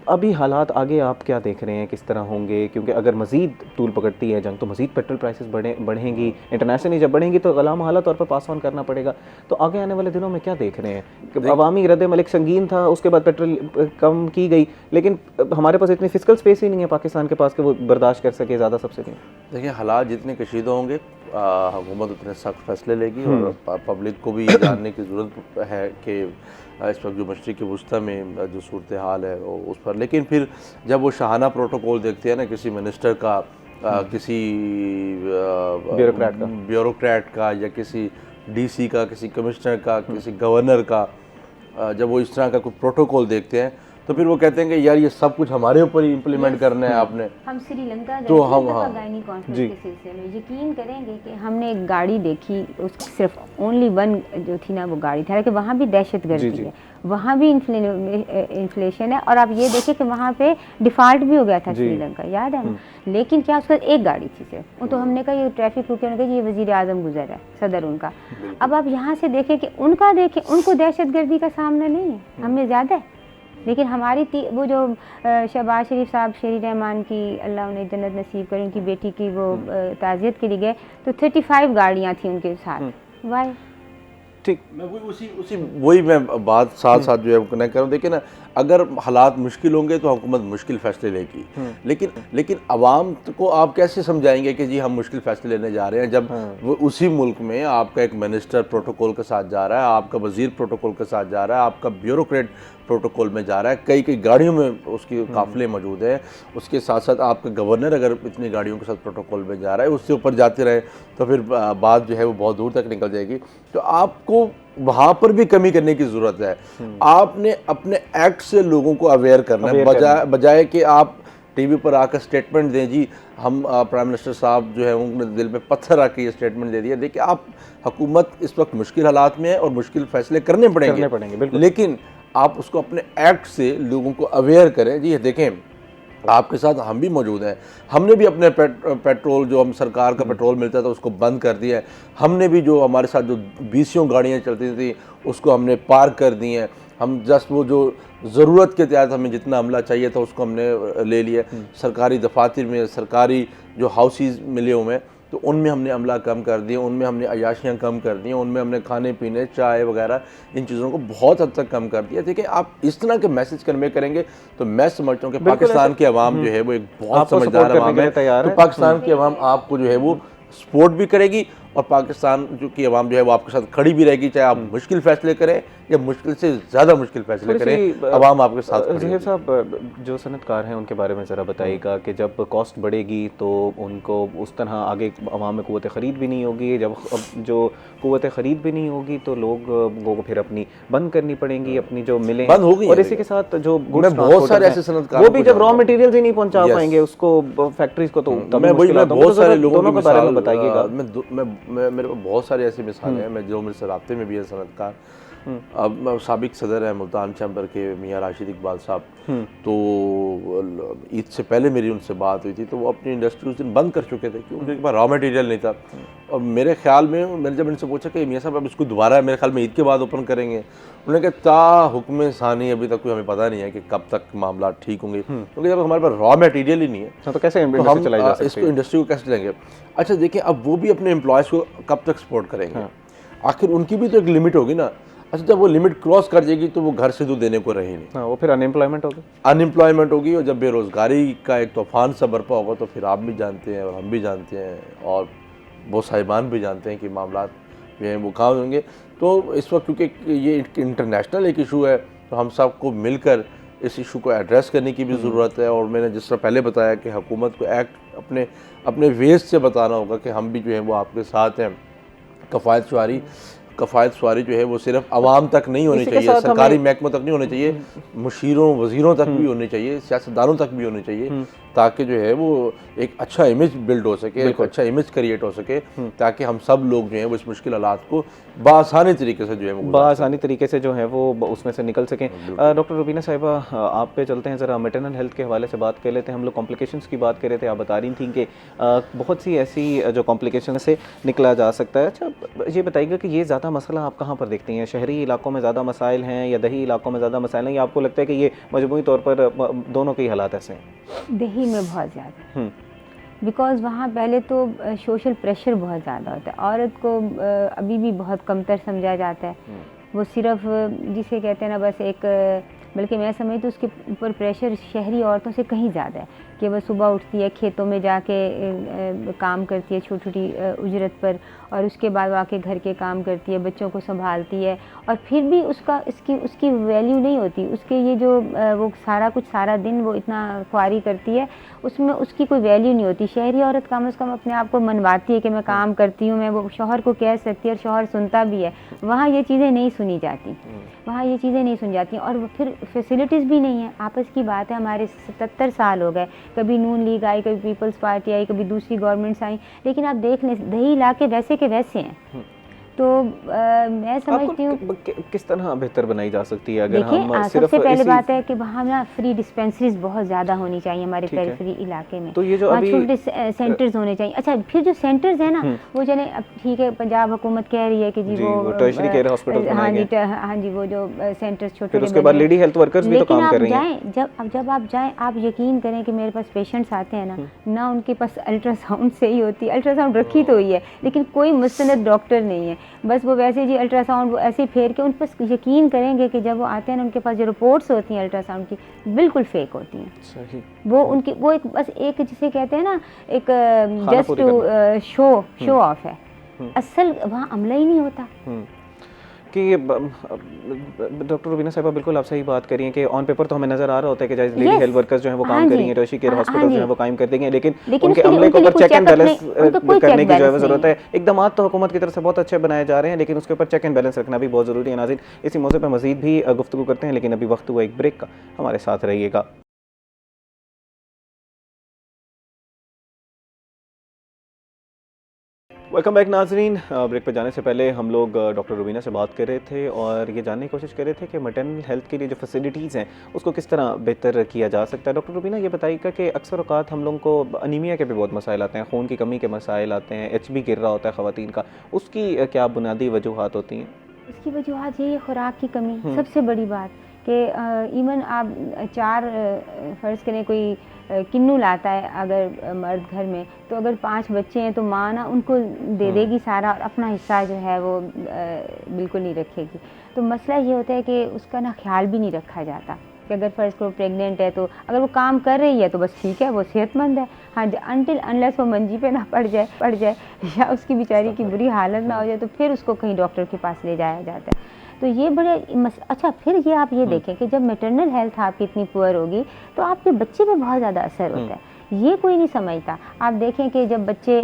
अभी हालात आगे आप क्या देख रहे हैं, किस तरह होंगे? क्योंकि अगर मज़ीद तूल पकड़ती है जंग तो मज़ीद पेट्रोल प्राइसेस बढ़ेंगी, इंटरनेशनली जब बढ़ेंगी तो ग़लाम हालत तौर पर पास ऑन करना पड़ेगा। तो आगे आने वाले दिनों में क्या देख रहे हैं कि अवामी रद्द-ए-अमल एक संगीन था, उसके बाद पेट्रोल कम की गई, लेकिन हमारे पास इतनी फिस्कल स्पेस ही नहीं है पाकिस्तान के पास कि वो बर्दाश्त कर सके ज़्यादा सब्सिडी। देखिए, हालात जितने कशीदा होंगे हुकूमत उतने सख्त फैसले लेगी और पब्लिक को भी ये जानने की ज़रूरत है कि इस वक्त जो मशरिक़ वस्ती में जो सूरत हाल है उस पर। लेकिन फिर जब वो शाहाना प्रोटोकॉल देखते हैं ना किसी मिनिस्टर का, किसी ब्यूरोक्रेट का या किसी डीसी का, किसी कमिश्नर का, किसी गवर्नर का, जब वो इस तरह का कोई प्रोटोकॉल देखते हैं तो फिर वो कहते हैं कि यार ये सब कुछ हमारे ऊपर ही इम्प्लीमेंट करना है आपने। हम श्रीलंका तो हम गायनी कॉन्फ्रेंस के सिलसिले में यकीन करेंगे कि हमने एक गाड़ी देखी, उसकी सिर्फ ओनली वन जो थी ना वो गाड़ी थी, हालांकि वहाँ भी दहशतगर्दी है, वहाँ भी इन्फ्लेशन है, और आप ये देखिए कि वहाँ पे डिफ़ॉल्ट भी हो गया था श्रीलंका, याद है ना। लेकिन क्या उसका एक गाड़ी थी सिर्फ, तो हमने कहा ये ट्रैफिक रुके, उन्होंने कहा ये वज़ीर आज़म गुजर है, सदर उनका। अब आप यहाँ से देखें कि उनका देखें, उनको दहशतगर्दी का सामना नहीं है, हमें ज़्यादा है। लेकिन हमारी वो जो शहबाज शरीफ साहब शेरी रहमान की अल्लाह उन्हें जन्नत नसीब करे, उनकी बेटी की वो ताज़ियत के लिए गए तो 35 गाड़ियाँ थी उनके साथ। वाई ठीक, मैं वही मैं बात साथ साथ जो है कनेक्ट करूँ। देखिए ना, अगर हालात मुश्किल होंगे तो हुकूमत मुश्किल फैसले लेगी, लेकिन आवाम को आप कैसे समझाएंगे कि जी हम मुश्किल फैसले लेने जा रहे हैं, जब वो उसी मुल्क में आपका एक मिनिस्टर प्रोटोकॉल के साथ जा रहा है, आपका वजीर प्रोटोकॉल के साथ जा रहा है, आपका ब्यूरोक्रेट प्रोटोकॉल में जा रहा है, कई गाड़ियों में उसकी काफ़िले मौजूद हैं, उसके साथ साथ आपका गवर्नर अगर इतनी गाड़ियों के साथ प्रोटोकॉल में जा रहा है, उससे ऊपर जाते रहे तो फिर बात जो है वो बहुत दूर तक निकल जाएगी। तो आपको वहाँ पर भी कमी करने की ज़रूरत है। आपने अपने एक्ट से लोगों को अवेयर करना है, बजाय कि आप टीवी पर आकर स्टेटमेंट दें जी हम प्राइम मिनिस्टर साहब जो है उनके दिल पे पत्थर आके ये स्टेटमेंट दे दिया। देखिए, आप हुकूमत इस वक्त मुश्किल हालात में है और मुश्किल फैसले करने पड़ेंगे, लेकिन आप उसको अपने एक्ट से लोगों को अवेयर करें। जी देखें, आपके साथ हम भी मौजूद हैं, हमने भी अपने पेट्रोल जो हम सरकार का पेट्रोल मिलता था उसको बंद कर दिया है, हमने भी जो हमारे साथ जो 20 गाड़ियाँ चलती थी उसको हमने पार्क कर दी हैं। हम जस्ट वो जो ज़रूरत के तहत हमें जितना अमला चाहिए था उसको हमने ले लिया। सरकारी दफातर में सरकारी जो हाउसेस मिले हुए हैं तो उनमें हमने अमला कम कर दिया, उनमें हमने अयाशियाँ कम कर दी, उनमें हमने खाने पीने चाय वगैरह इन चीज़ों को बहुत हद तक कम कर दिया। देखिए, आप इस तरह के मैसेज कन्वे करेंगे तो मैं समझता हूँ कि पाकिस्तान की आवाम जो है वो एक बहुत समझदार आवाम है, तो पाकिस्तान की आवाम आपको जो है वो सपोर्ट भी करेगी और पाकिस्तान जो की आवाम जो है वो आपके साथ खड़ी भी रहेगी, चाहे आप मुश्किल फैसले करें या मुश्किल से ज़्यादा मुश्किल फैसले करें, आवाम आपके साथ। ज़हीर साहब, जो सनतकार हैं उनके बारे में ज़रा बताइएगा कि जब कॉस्ट बढ़ेगी तो उनको उस तरह आगे आवाम में क़ुव्वत ख़रीद भी नहीं होगी, जब जो क़ुव्वत ख़रीद भी नहीं होगी तो लोगों को फिर अपनी बंद करनी पड़ेंगी, अपनी जो मिलें बंद होगी, और इसी के साथ जो बहुत सारे ऐसे सनतकार वो भी जब रॉ मटेरियल ही नहीं पहुँचा पाएंगे उसको फैक्ट्रीज को, तो बहुत सारे लोगों के बारे में बताइएगा। मेरे पास बहुत सारे ऐसे मिसाल हैं, मैं जो मेरे से राब्ते में भी है सनतकार। अब साबिक सदर है मुल्तान चैम्बर के मियाँ राशिद इकबाल साहब, तो ईद से पहले मेरी उनसे बात हुई थी तो वो अपनी इंडस्ट्री उस दिन बंद कर चुके थे क्योंकि उनके पास रॉ मटेरियल नहीं था। और मेरे ख्याल में मैंने जब इनसे पूछा कि मियाँ साहब अब इसको दोबारा मेरे ख्याल में ईद के बाद ओपन करेंगे, उन्होंने कहा ता हुक्म सानी अभी तक कोई हमें पता नहीं है कि कब तक मामला ठीक होंगे, क्योंकि जब हमारे पास रॉ मटेरियल ही नहीं है तो कैसे हम इसको इंडस्ट्री को कैसे चलाएंगे। अच्छा देखिए, अब वो भी अपने एम्प्लॉयज़ को कब तक सपोर्ट करेंगे, आखिर उनकी भी तो एक लिमिट होगी ना। अच्छा, जब वो लिमिट क्रॉस कर जाएगी तो वो घर से दूध देने को रही नहीं, वो फिर अनएम्प्लॉयमेंट होगी और जब बेरोज़गारी का एक तूफान सा बरपा होगा तो फिर आप भी जानते हैं और हम भी जानते हैं और वो साहिबान भी जानते हैं कि मामला जो हैं वो कहाँ होंगे। तो इस वक्त क्योंकि ये इंटरनेशनल एक इशू है तो हम सबको मिलकर इस इशू को एड्रेस करने की भी ज़रूरत है। और मैंने जिस तरह पहले बताया कि हुकूमत को एक्ट अपने वेस्ट से बताना होगा कि हम भी जो है वो आपके साथ हैं। कफ़ायत शुआरी जो है वो सिर्फ आवाम तक नहीं होनी चाहिए, सरकारी महकमों तक नहीं होनी चाहिए, मुशीरों वज़ीरों तक भी होनी चाहिए, सियासतदानों तक भी होनी चाहिए, ताकि जो है वो एक अच्छा इमेज बिल्ड हो सके, एक अच्छा इमेज क्रिएट हो सके, ताकि हम सब लोग जो है वो इस मुश्किल हालात को बआसानी तरीके से जो है वो बआसानी तरीके से जो है वो उसमें से निकल सकें। डॉक्टर रुबीना साहिबा, आप पे चलते हैं, ज़रा मैटरनल हेल्थ के हवाले से बात कर लेते हैं। हम लोग कॉम्प्लिकेशंस की बात कर रहे थे, आप बता रही थी कि बहुत सी ऐसी जो कॉम्प्लिकेशन से निकला जा सकता है। अच्छा, ये बताइएगा कि ये ज़्यादा मसला आप कहाँ पर देखती हैं? शहरी इलाकों में ज़्यादा मसाइल हैं या दही इलाकों में ज़्यादा मसाइल हैं, या आपको लगता है कि ये मजमूई तौर पर दोनों के ही हालात ऐसे हैं? दही में बहुत ज़्यादा, बिकॉज़ वहाँ पहले तो सोशल प्रेशर बहुत ज़्यादा होता है। औरत को अभी भी बहुत कमतर समझा जाता है। वो सिर्फ जिसे कहते हैं ना, बस एक, बल्कि मैं समझती हूँ उसके ऊपर प्रेशर शहरी औरतों से कहीं ज़्यादा है कि वह सुबह उठती है, खेतों में जाके काम करती है छोटी छोटी उजरत पर, और उसके बाद वो आके घर के काम करती है, बच्चों को संभालती है, और फिर भी उसकी वैल्यू नहीं होती। उसके ये जो वो सारा कुछ सारा दिन वो इतना ख्वारी करती है, उसमें उसकी कोई वैल्यू नहीं होती। शहरी औरत कम से कम अपने आप को मनवाती है कि मैं काम करती हूँ, मैं वो शौहर को कह सकती है, और शौहर सुनता भी है। वहाँ ये चीज़ें नहीं सुनी जाती, वहाँ ये चीज़ें नहीं सुनी जाती। और फिर फैसिलिटीज़ भी नहीं है। आपस की बात है, हमारे 77 साल हो गए, कभी नून लीग आई, कभी पीपल्स पार्टी आई, कभी दूसरी गवर्नमेंट्स आई, लेकिन आप देख लें दही इलाके वैसे के वैसे हैं। तो मैं समझती हूँ किस तरह बेहतर बनाई जा सकती है? अगर हम देखिए, सबसे पहले बात है कि वहाँ ना फ्री डिस्पेंसरीज बहुत ज़्यादा होनी चाहिए हमारे पेरिफेरी इलाके में। तो ये जो अभी छोटे सेंटर्स होने चाहिए। अच्छा, फिर जो सेंटर्स है ना, वो चले, अब ठीक है, पंजाब हुकूमत कह रही है कि जी वो टर्शरी केयर हॉस्पिटल, हाँ जी, वो जो सेंटर्स छोटे, उसके बाद लेडी हेल्थ वर्कर्स भी तो काम कर रही हैं। जब आप जाएँ, आप यकीन करें कि मेरे पास पेशेंट्स आते हैं ना उनके पास अल्ट्रासाउंड सही होती है, अल्ट्रासाउंड रखी तो हुई है, लेकिन कोई मुस्तनद डॉक्टर नहीं है। बस वो वैसे जी अल्ट्रासाउंड वो ऐसे फेर के, उन पर यकीन करेंगे कि जब वो आते हैं ना, उनके पास जो रिपोर्ट्स होती हैं अल्ट्रासाउंड की, बिल्कुल फेक होती हैं। सही। वो एक बस एक जिसे कहते हैं ना, एक जस्ट शो ऑफ है। असल वहाँ अमला ही नहीं होता। कि डॉक्टर रुबीना साहिबा, बिल्कुल आप सही बात करिए कि ऑन पेपर तो हमें नज़र आ रहा होता है कि जैसे लेडी हेल्थ वर्कर्स जो हैं वो काम करेंगे, टर्शरी केयर हॉस्पिटल जो है वो काम कर देंगे, लेकिन उनके अमले के ऊपर चेक एंड बैलेंस करने की जो है ज़रूरत है। इकदाम तो हुकूमत की तरफ से बहुत अच्छे बनाए जा रहे हैं, लेकिन उसके ऊपर चेक एंड बैलेंस रखना भी बहुत ज़रूरी है। नाज़रीन, इसी मौके पर मज़ीद भी गुफ्तगू करते हैं, लेकिन अभी वक्त हुआ एक ब्रेक का, हमारे साथ रहिएगा। वेलकम बैक नाजरीन। ब्रेक पर जाने से पहले हम लोग डॉक्टर रुबीना से बात कर रहे थे और ये जानने की कोशिश कर रहे थे कि मैटरनल हेल्थ के लिए जो फैसिलिटीज़ हैं उसको किस तरह बेहतर किया जा सकता है। डॉक्टर रुबीना, ये बताइएगा कि अक्सर औक़ात हम लोगों को अनीमिया के भी बहुत मसाइल आते हैं, खून की कमी के मसाइल आते हैं, HB गिर रहा होता है ख़वातीन का, उसकी क्या बुनियादी वजूहात होती हैं? इसकी वजूहात यही है, खुराक की कमी सबसे बड़ी बात, कि इवन आप 4 फ़र्ज़ करें कोई किन्नू लाता है अगर मर्द घर में, तो अगर 5 बच्चे हैं तो माँ ना उनको दे देगी सारा, और अपना हिस्सा जो है वो बिल्कुल नहीं रखेगी। तो मसला ये होता है कि उसका ना ख्याल भी नहीं रखा जाता कि अगर फ़र्ज़ करो प्रेग्नेंट है, तो अगर वो काम कर रही है तो बस ठीक है, वो सेहतमंद है। हाँ, अनटिल अनलेस वो मंजी पे ना पड़ जाए या उसकी बेचारी की बुरी हालत ना हो जाए, तो फिर उसको कहीं डॉक्टर के पास ले जाया जाता है। तो ये बड़े अच्छा, फिर ये आप ये देखें कि जब मैटरनल हेल्थ आपकी इतनी पुअर होगी तो आपके बच्चे पे बहुत ज़्यादा असर होता है। ये कोई नहीं समझता। आप देखें कि जब बच्चे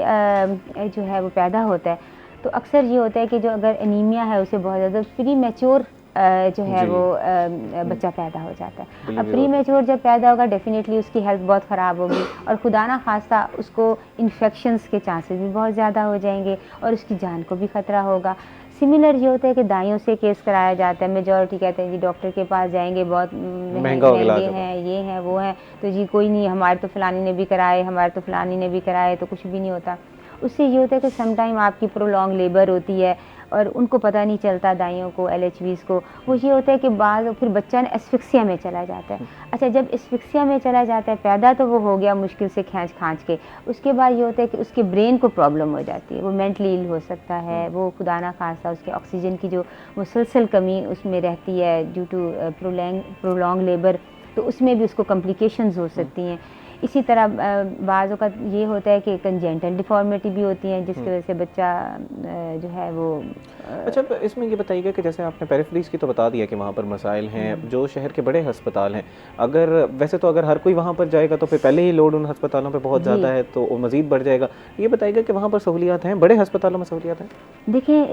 जो है वो पैदा होता है, तो अक्सर ये होता है कि जो अगर एनीमिया है उसे बहुत ज़्यादा प्री मैच्योर जो है वो बच्चा पैदा हो जाता है। अब प्री मैच्योर जब पैदा होगा, डेफिनेटली उसकी हेल्थ बहुत ख़राब होगी, और खुदा ना खास्ता उसको इन्फेक्शंस के चांसेस भी बहुत ज़्यादा हो जाएंगे, और उसकी जान को भी ख़तरा होगा। सिमिलर ये होता है कि दाइयों से केस कराया जाता है। मेजॉरिटी कहते हैं जी डॉक्टर के पास जाएंगे, बहुत महंगे हैं, ये हैं, वो हैं, तो जी कोई नहीं, हमारे तो फ़लानी ने भी कराए, हमारे तो फ़लानी ने भी कराए, तो कुछ भी नहीं होता। उससे ये होता है कि समटाइम आपकी प्रोलॉन्ग लेबर होती है और उनको पता नहीं चलता, दाइयों को, LHVs को। वो ये होता है कि बाद फिर बच्चा ना एस्फिक्सिया में चला जाता है। अच्छा, जब एस्फिक्सिया में चला जाता है, पैदा तो वो हो गया मुश्किल से खींच के, उसके बाद ये होता है कि उसके ब्रेन को प्रॉब्लम हो जाती है, वो मेंटली इल हो सकता है, वो खुदा ना खास्ता उसके ऑक्सीजन की जो मुसलसल कमी उसमें रहती है ड्यू टू प्रोलॉन्ग लेबर, तो उसमें भी उसको कॉम्प्लिकेशंस हो सकती हैं। इसी तरह बाज़ों का ये होता है कि कंजेंटल डिफॉर्मिटी भी होती है, जिसकी वजह से बच्चा जो है वो अच्छा, इसमें ये बताइएगा कि जैसे आपने पेरिफेरीज की तो बता दिया कि वहाँ पर मसाइल हैं, जो शहर के बड़े अस्पताल हैं, अगर वैसे तो अगर हर कोई वहाँ पर जाएगा तो फिर पहले ही लोड उन अस्पतालों पे बहुत ज़्यादा है, तो वो मज़ीद बढ़ जाएगा। ये बताइएगा कि वहाँ पर सहूलियात हैं, बड़े अस्पतालों में सहूलियात हैं? देखिए,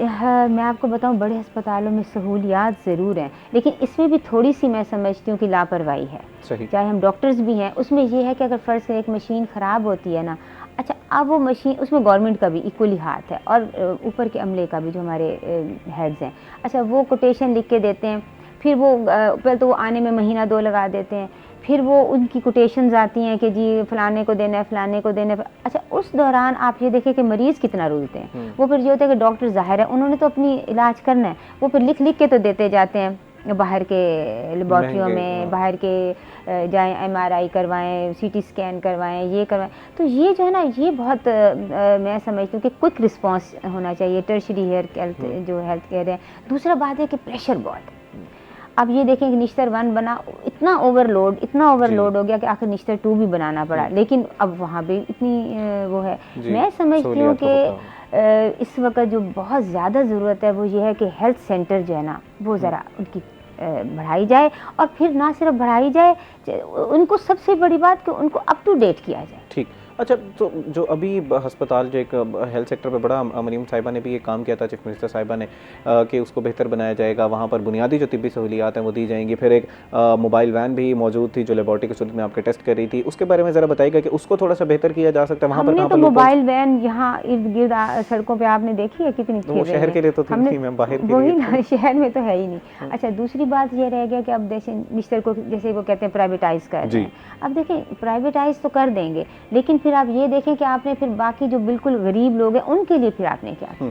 मैं आपको बताऊँ, बड़े अस्पतालों में सहूलियात ज़रूर हैं, लेकिन इसमें भी थोड़ी सी मैं समझती हूँ कि लापरवाही है। सही। चाहे हम डॉक्टर्स भी हैं, उसमें ये है कि अगर फ़र्ज़ से एक मशीन ख़राब होती है ना, अच्छा अब वो मशीन उसमें गवर्नमेंट का भी इक्वली हाथ है और ऊपर के अमले का भी जो हमारे हेड्स हैं, अच्छा वो कोटेशन लिख के देते हैं, फिर वो पहले तो वो आने में महीना 2 लगा देते हैं, फिर वो उनकी कोटेशंस आती हैं कि जी फ़लाने को देना है, फ़लाने को देना है। अच्छा उस दौरान आप ये देखें कि मरीज़ कितना रुलते हैं। वो फिर ये होता है कि डॉक्टर ज़ाहिर है उन्होंने तो अपनी इलाज करना है, वो फिर लिख के तो देते जाते हैं बाहर के लेबॉर्ट्रियों में, बाहर के जाएँ MRI करवाएँ, CT स्कैन करवाएँ, ये करवाएँ। तो ये जो है ना, ये बहुत मैं समझती हूँ कि क्विक रिस्पॉन्स होना चाहिए टर्शियरी हेल्थ केयर है। दूसरा बात है कि प्रेशर बहुत है। अब ये देखें कि निश्तर 1 बना, इतना ओवरलोड हो गया कि आखिर निश्तर 2 भी बनाना पड़ा, लेकिन अब वहाँ भी इतनी वो है। मैं समझती हूँ कि इस वक्त जो बहुत ज़्यादा ज़रूरत है वो ये है कि हेल्थ सेंटर जो है ना वो ज़रा उनकी बढ़ाई जाए, और फिर ना सिर्फ बढ़ाई जाए, उनको सबसे बड़ी बात कि उनको अप टू डेट किया जाए। ठीक। अच्छा, तो जो अभी अस्पताल जो एक हेल्थ सेक्टर पे बड़ा, मरीम साहिबा ने भी ये काम किया था, चीफ मिनिस्टर साहिबा ने, कि उसको बेहतर बनाया जाएगा, वहाँ पर बुनियादी जो तिब्बी सहूलियात हैं वो दी जाएंगी। फिर एक मोबाइल वैन भी मौजूद थी जो लेबॉर्ट्री की सूरत में आपके टेस्ट कर रही थी, उसके बारे में ज़रा बताइएगा कि उसको थोड़ा सा बेहतर किया जा सकता है वहाँ पर। हमने तो मोबाइल वैन यहाँ इर्द गिर्द सड़कों पे आपने देखी है कितनी थी? शहर के लिए तो थी मैम, बाहर के वही लिए ना, शहर में तो है ही नहीं। अच्छा दूसरी बात ये रह गया कि अब जैसे निश्तर को जैसे वो कहते हैं प्राइवेटाइज कर रहे हैं। अब देखें प्राइवेटाइज तो कर देंगे, लेकिन फिर आप ये देखें कि आपने फिर बाकी जो बिल्कुल गरीब लोग हैं उनके लिए फिर आपने क्या किया?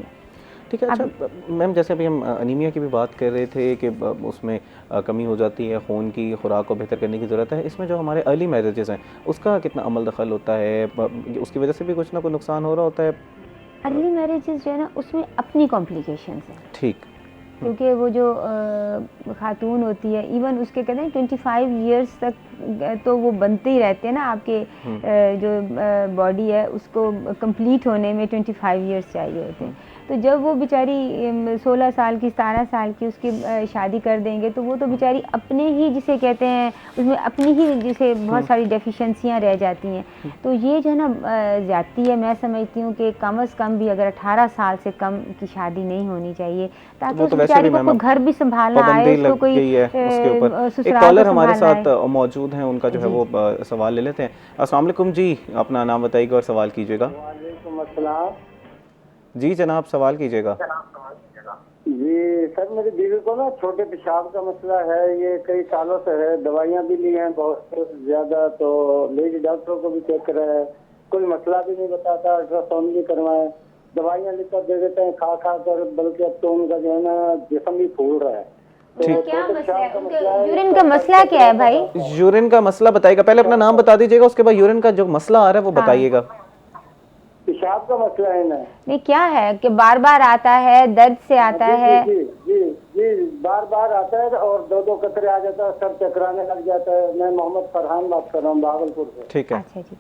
ठीक है। अच्छा मैम, जैसे अभी हम अनीमिया की भी बात कर रहे थे कि उसमें कमी हो जाती है, खून की खुराक को बेहतर करने की ज़रूरत है, इसमें जो हमारे अर्ली मैरिजेस हैं उसका कितना अमल दखल होता है, उसकी वजह से भी कुछ ना कुछ नुकसान हो रहा होता है? अर्ली मैरिजेस जो है ना उसमें अपनी कॉम्प्लिकेशंस हैं। ठीक। क्योंकि वो जो खातून होती है, इवन उसके कहते हैं 25 इयर्स तक तो वो बनते ही रहते हैं ना, आपके जो बॉडी है उसको कंप्लीट होने में 25 इयर्स चाहिए होते हैं। तो जब वो बेचारी 16 साल की 17 साल की उसकी शादी कर देंगे तो वो तो बेचारी अपने ही जिसे कहते हैं उसमें अपनी ही जिसे बहुत सारी डेफिशिएंसियां रह जाती हैं। तो ये जो है ना ज़्यादती है। मैं समझती हूँ कि कम से कम भी अगर 18 साल से कम की शादी नहीं होनी चाहिए, ताकि उस बेचारी को घर भी संभालना आए, उसको कोई उसके ऊपर। एक कॉलर हमारे साथ मौजूद हैं, उनका जो है वो सवाल ले लेते हैं। अस्सलाम वालेकुम जी, अपना नाम बताइएगा और सवाल कीजिएगा। जी जनाब, सवाल कीजिएगा। जी सर, मेरी बीवी को ना छोटे पेशाब का मसला है, ये कई सालों से है, दवाइयाँ भी ली हैं बहुत ज़्यादा, तो लेडी डॉक्टरों को भी चेक कराया है, कोई मसला भी नहीं बताता, अल्ट्रासाउंड भी करवाए, दवाइयाँ लिखकर दे देते हैं खा कर, बल्कि अब तो उनका जो है ना जिस्म भी फूल रहा है। तो क्या मसला है? यूरिन का मसला क्या है भाई? यूरिन का मसला बताइएगा, पहले अपना नाम बता दीजिएगा, उसके बाद यूरिन का जो मसला आ रहा है वो बताइएगा। पेशाब का मसला है ना? नहीं, क्या है कि बार बार आता है, दर्द से आता है? जी जी जी, बार बार आता है और 2-2 कतरे आ जाता है, सर चकराने लग जाता है। मैं मोहम्मद फरहान बात कर रहा हूँ भागलपुर से। ठीक है। अच्छा जी।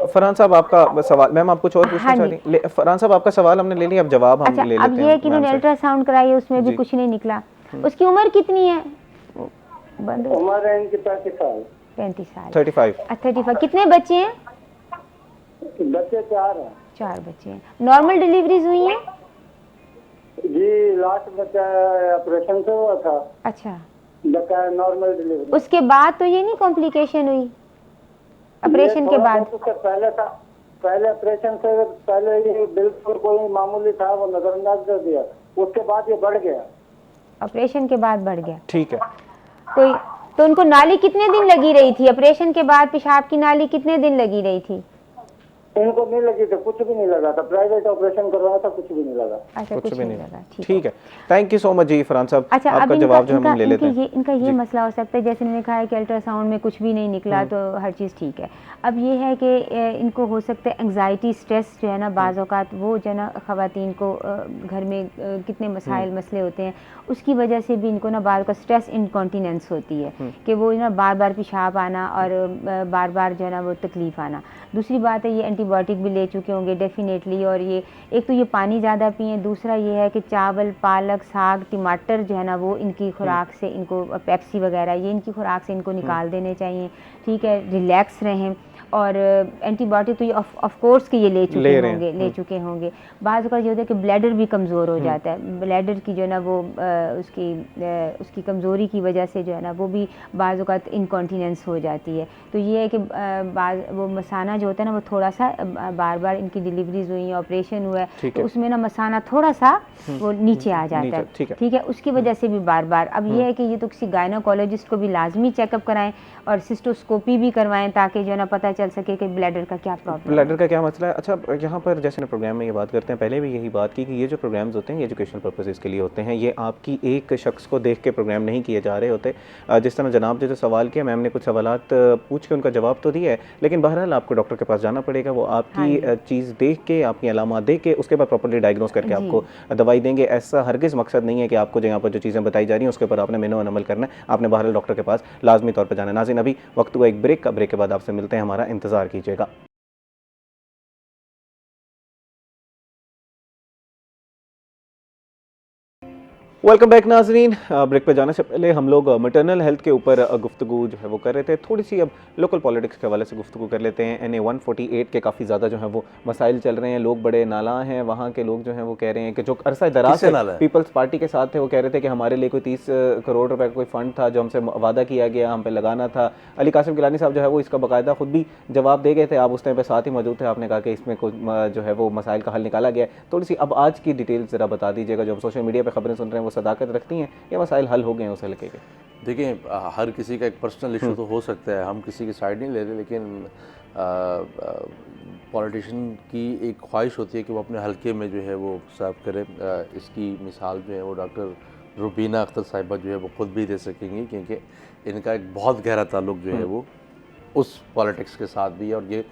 फरहान साहब आपका सवाल, मैम आप कुछ और पूछना चाह रही हैं? फरहान साहब आपका सवाल हमने ले लिया, अब जवाब हम ले लेते हैं। अब ये कि उन्होंने अल्ट्रासाउंड कराई, उसमें भी कुछ नहीं निकला। उसकी उम्र कितनी है? उम्र है इनकी 35 साल। 35 साल। 35। कितने बच्चे हैं? बच्चे 4 हैं। 4 बच्चे हैं। नॉर्मल डिलीवरीज हुई हैं? जी, लास्ट बच्चा ऑपरेशन से हुआ था। अच्छा, बच्चा नॉर्मल डिलीवरी। उसके बाद तो ये नहीं कॉम्प्लिकेशन हुई ऑपरेशन के बाद? पहले था, पहले ऑपरेशन से पहले ये बिल्कुल कोई मामूली था, वो नजरअंदाज कर दिया, उसके बाद ये बढ़ गया। ऑपरेशन के बाद बढ़ गया। ठीक है। कोई तो उनको नाली कितने दिन लगी रही थी ऑपरेशन के बाद? पेशाब की नाली कितने दिन लगी रही थी? इनको नहीं लगी थी, कुछ भी नहीं लगा था, प्राइवेट ऑपरेशन करवाया था, कुछ भी नहीं लगा। अच्छा, कुछ भी नहीं लगा। ठीक है, थैंक यू सो मच जी फरहान साहब। अच्छा, आपका जवाब जो हम ले लेते हैं। इनका ये मसला हो सकता है, जैसे मैंने कहा है कि अल्ट्रासाउंड में कुछ भी नहीं निकला तो हर चीज़ ठीक है। अब ये है कि इनको हो सकता है एंग्जाइटी, स्ट्रेस जो है ना, बाज़ औक़ात वो जो है ना ख़वातीन को घर में कितने मसले होते हैं, उसकी वजह से भी इनको ना बार का स्ट्रेस इनकॉन्टीनेंस होती है कि वो ना बार बार पेशाब आना और बार बार जो है ना वो तकलीफ़ आना। दूसरी बात है ये एंटीबायोटिक भी ले चुके होंगे डेफिनेटली, और ये एक तो ये पानी ज़्यादा पिए, दूसरा ये है कि चावल, पालक, साग, टमाटर जो है ना वो इनकी खुराक से, इनको पेप्सी वगैरह ये इनकी खुराक से इनको निकाल देने चाहिए। ठीक है, रिलैक्स रहें। और एंटीबायोटिक तो ये ऑफ कोर्स कि ये ले चुके होंगे। बाज़ औक़ात ये होता है कि ब्लैडर भी कमज़ोर हो जाता है, ब्लैडर की जो है ना वो उसकी कमज़ोरी की वजह से जो है ना वो भी बाज़ औक़ात इनकॉन्टीनेंस हो जाती है। तो ये है कि वो मसाना जो होता है ना वो थोड़ा सा बार बार इनकी डिलीवरीज हुई, ऑपरेशन हुआ है तो उसमें ना मसाना थोड़ा सा वो नीचे आ जाता है, ठीक है, उसकी वजह से भी बार बार। अब ये है कि ये तो किसी गायनोकोलॉजिस्ट को भी लाजमी चेकअप कराएं और सिस्टोस्कोपी भी करवाएं ताकि जो है ना पता चल सके कि ब्लैडर का क्या प्रॉब्लम है, ब्लैडर का क्या मसला है। अच्छा, यहाँ पर जैसे ना प्रोग्राम में ये बात करते हैं, पहले भी यही बात की कि ये जो प्रोग्राम्स होते हैं ये एजुकेशनल पर्पसेस के लिए होते हैं, ये आपकी एक शख्स को देख के प्रोग्राम नहीं किए जा रहे होते। जिस तरह जनाब ने जो सवाल किया, मैम ने कुछ सवालात पूछ के उनका जवाब तो दिया है, लेकिन बहरहाल आपको डॉक्टर के पास जाना पड़ेगा, वो आपकी चीज़ देख के, आपकी अलामत देख के, उसके बाद प्रॉपर्ली डायग्नोस करके आपको दवाई देंगे। ऐसा हरगिज़ मकसद नहीं है कि आपको जो यहाँ पर जो चीज़ें बताई जा रही हैं उसके ऊपर आपने मेनू अमल करना है, आपने बहरहाल डॉक्टर के पास लाजमी तौर पर जाना है। नाज़रीन, अभी वक्त हुआ एक ब्रेक का, ब्रेक के बाद आपसे मिलते हैं, हमारा इंतज़ार कीजिएगा। वेलकम बैक नाजरीन। ब्रेक पे जाने से पहले हम लोग मैटरनल हेल्थ के ऊपर गुफ्तगू जो है वो कर रहे थे। थोड़ी सी अब लोकल पॉलिटिक्स के हवाले से गुफ्तगू कर लेते हैं। NA 148 के काफ़ी ज़्यादा जो है वो मसाइल चल रहे हैं, लोग बड़े नाला हैं, वहाँ के लोग जो हैं वो कह रहे हैं कि जो अरसा दराज से पीपल्स पार्टी के साथ थे वो कह रहे थे कि हमारे लिए कोई 30 करोड़ रुपए का कोई फ़ंड था जो हमसे वादा किया गया, हम पे लगाना था। अली कासिम गिलानी साहब जो है वो इसका बाकायदा खुद भी जवाब दे गए थे, आप उस टाइम पर साथ ही मौजूद थे, आपने कहा कि इसमें कुछ जो है वो मसाइल का हल निकाला गया। थोड़ी सी अब आज की डिटेल्स ज़रा बता दीजिएगा, जो सोशल मीडिया पर खबरें सुन रहे हैं वो सदाकत रखती हैं, ये मसाइल हल हो गए हैं उस हल्के के? देखिए, हर किसी का एक पर्सनल इशू तो हो सकता है, हम किसी की साइड नहीं ले रहे, लेकिन पॉलिटिशियन की एक ख्वाहिश होती है कि वो अपने हल्के में जो है वो सर्व करे। इसकी मिसाल जो है वो डॉक्टर रुबीना अख्तर साहिबा जो है वो खुद भी दे सकेंगी, क्योंकि इनका एक बहुत गहरा ताल्लुक जो है वो उस पॉलिटिक्स के साथ भी है, और ये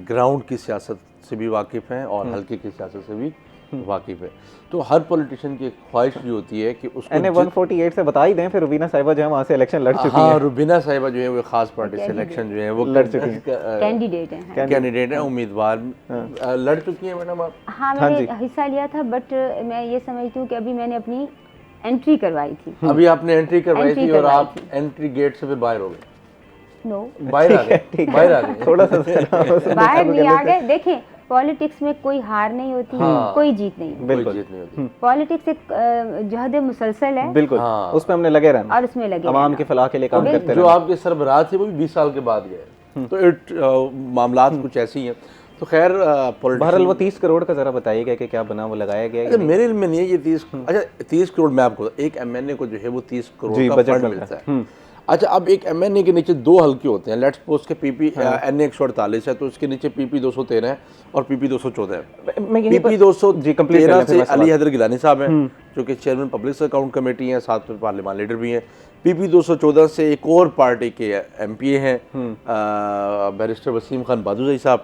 ग्राउंड की सियासत से भी वाकिफ़ हैं और हल्के की सियासत से भी वाकिफ़ है। तो हर पॉलिटिशियन की ख्वाहिश भी होती है कि उसको NA 148 से बता ही दें, फिर रुबीना साहिबा जो है वहाँ से इलेक्शन लड़ चुकी हैं। रुबीना साहिबा जो है वो खास पार्टी से इलेक्शन जो है वो लड़ चुकी हैं, कैंडिडेट है, उम्मीदवार लड़ चुकी है। मैडम आप? हाँ, मैंने हिस्सा लिया था, बट मैं ये समझती हूँ कि अभी मैंने अपनी एंट्री करवाई थी। अभी आपने एंट्री करवाई थी और आप एंट्री गेट से फिर बाहर हो गए? नो, बाहर आ गए, थोड़ा सा बाहर नहीं आ गए। देखें, पॉलिटिक्स में कोई हार नहीं होती, कोई जीत नहीं होती, बिल्कुल जीत नहीं होती। पॉलिटिक्स एक जहद मुसलसल है, बिल्कुल, उसमें हमने लगे रहना और उसमें लगे अवाम के फलाह के लिए काम करते हैं। जो आपके सरबराह थे वो भी 20 साल के बाद गए, तो मामलात कुछ ऐसी हैं। तो खैर, बहरहाल वो 30 करोड़ का जरा बताइएगा कि क्या बना, वो लगाया गया है? मेरे इल्म में नहीं है ये 30 करोड़। मैं आपको एक MNA को जो है वो 30 करोड़ का फंड मिलता है। अच्छा, अब एक MNA के नीचे 2 हल्के होते हैं, लेट्स सपोज के NA 148 है तो उसके नीचे PP 213 है और PP 214 है। PP 213 से अली हैदर गिलानी साहब हैं जो कि चेयरमैन पब्लिक अकाउंट कमेटी हैं, साथ में पार्लियामान लीडर भी हैं। PP 214 से एक और पार्टी के MPA हैं, बैरिस्टर वसीम खान बादुज़ई साहब,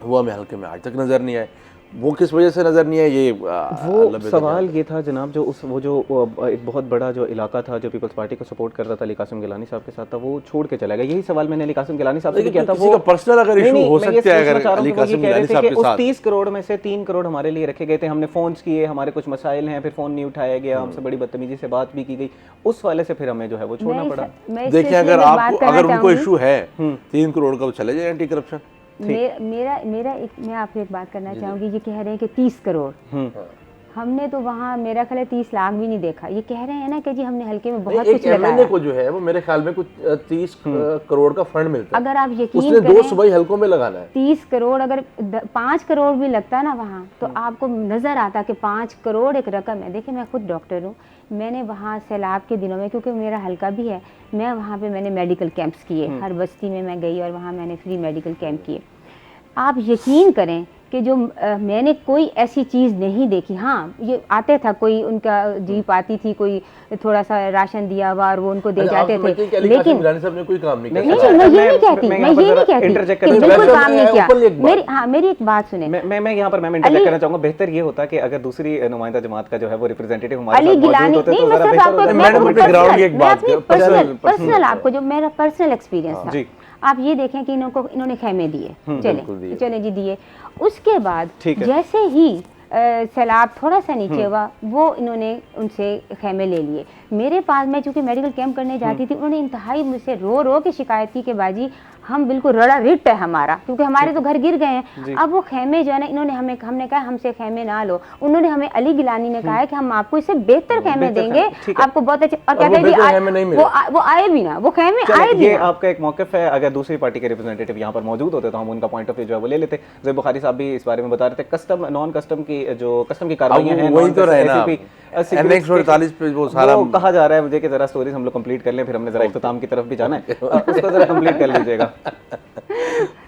वो हमें हल्के में आज तक नज़र नहीं आए। वो किस वजह से नज़र नहीं आए, ये वो सवाल ये था जनाब, जो एक बहुत बड़ा जो इलाका था जो पीपल्स पार्टी को सपोर्ट कर रहा था अली कासिम गिलानी साहब के साथ था, वो छोड़ के चला गया। यही सवाल मैंने अली कासिम गिलानी साहब से भी किया था। वो पर्सनल अगर इशू हो सकता है, अगर अली कासिम गिलानी साहब के साथ 30 करोड़ में से 3 करोड़ हमारे लिए रखे गए थे, हमने फ़ोन्स किए, हमारे कुछ मसाइल हैं, फिर फ़ोन नहीं उठाया गया, हमसे बड़ी बदतमीजी से बात भी की गई, उस वाले से फिर हमें जो है वो छोड़ना पड़ा। देखिए, अगर उनको इशू है 3 करोड़ का, चले जाए एंटी करप्शन। मैं आपसे एक बात करना चाहूँगी। ये कह रहे हैं कि 30 करोड़, हमने तो वहाँ मेरा ख्याल है 30 लाख भी नहीं देखा। ये कह रहे हैं ना कि जी हमने हल्के में बहुत कुछ लगाया। MNA को जो है वो मेरे ख्याल में कुछ 30 करोड़ का फंड मिलता है। अगर आप यकीन उसने करें, 2 सूबाई हल्कों में लगाना है। 30 करोड़ अगर 5 करोड़ भी लगता ना वहाँ, तो आपको नजर आता कि 5 करोड़ एक रकम है। देखिए, मैं खुद डॉक्टर हूँ, मैंने वहाँ सैलाब के दिनों में, क्योंकि मेरा हल्का भी है, मैं वहाँ पे मैंने मेडिकल कैंप्स किए, हर बस्ती में मैं गई और वहाँ मैंने फ्री मेडिकल कैंप किए। आप यकीन करें कि जो मैंने कोई ऐसी चीज़ नहीं देखी। हाँ, ये आते था, कोई उनका जीप आती थी, कोई थोड़ा सा राशन दिया हुआ और वो उनको दे जाते थे, लेकिन ने कोई काम नहीं किया। मैं ये नहीं कहती कि बिल्कुल काम नहीं किया। मेरी एक बात सुने, मैं यहाँ पर इंटरजेक्ट करना चाहूँगा। बेहतर ये होता कि अगर दूसरी नुमाइंदा जमात का जो है वो रिप्रेजेंटेटिव हमारे साथ मौजूद होते तो ज़रा बेहतर होता। पर्सनल आपको जो मेरा पर्सनल एक्सपीरियंस था, आप ये देखें कि इन्होंने खेमे दिए, चले जी दिए। उसके बाद जैसे ही सैलाब थोड़ा सा नीचे हुआ, वो इन्होंने उनसे खेमे ले लिए। मेरे पास, मैं चूंकि मेडिकल कैंप करने जाती थी, उन्होंने इंतहाई मुझसे रो रो के शिकायत की कि बाजी हम बिल्कुल रड़ा रिट है हमारा, क्योंकि हमारे तो घर गिर गए हैं। अब वो खेमे जो है ना, इन्होंने हमने कहा हमसे खेमे ना लो, उन्होंने हमें, अली गिलानी ने कहा है कि हम आपको इससे बेहतर खेमे देंगे, आपको बहुत अच्छे, और कहते हैं वो आए भी ना, वो खेमे आए भी ये ना। आपका एक मौक़िफ़ है, अगर दूसरी पार्टी के रिप्रेजेंटेटिव यहाँ पर मौजूद होते तो हम उनका पॉइंट ऑफ व्यू जो है वो ले लेते। ज़ुहैब बुखारी साहब भी इस बारे में बता रहे थे, कस्टम नॉन कस्टम की कार्रवाइयाँ हैं, वही तो रहे ना NX 48 पे वो सारा कहा जा रहा है मुझे कि जरा स्टोरीज हम लोग कंप्लीट कर लें, फिर हमने जरा इख्तिताम की तरफ भी जाना है, उसको जरा कंप्लीट कर लीजिएगा।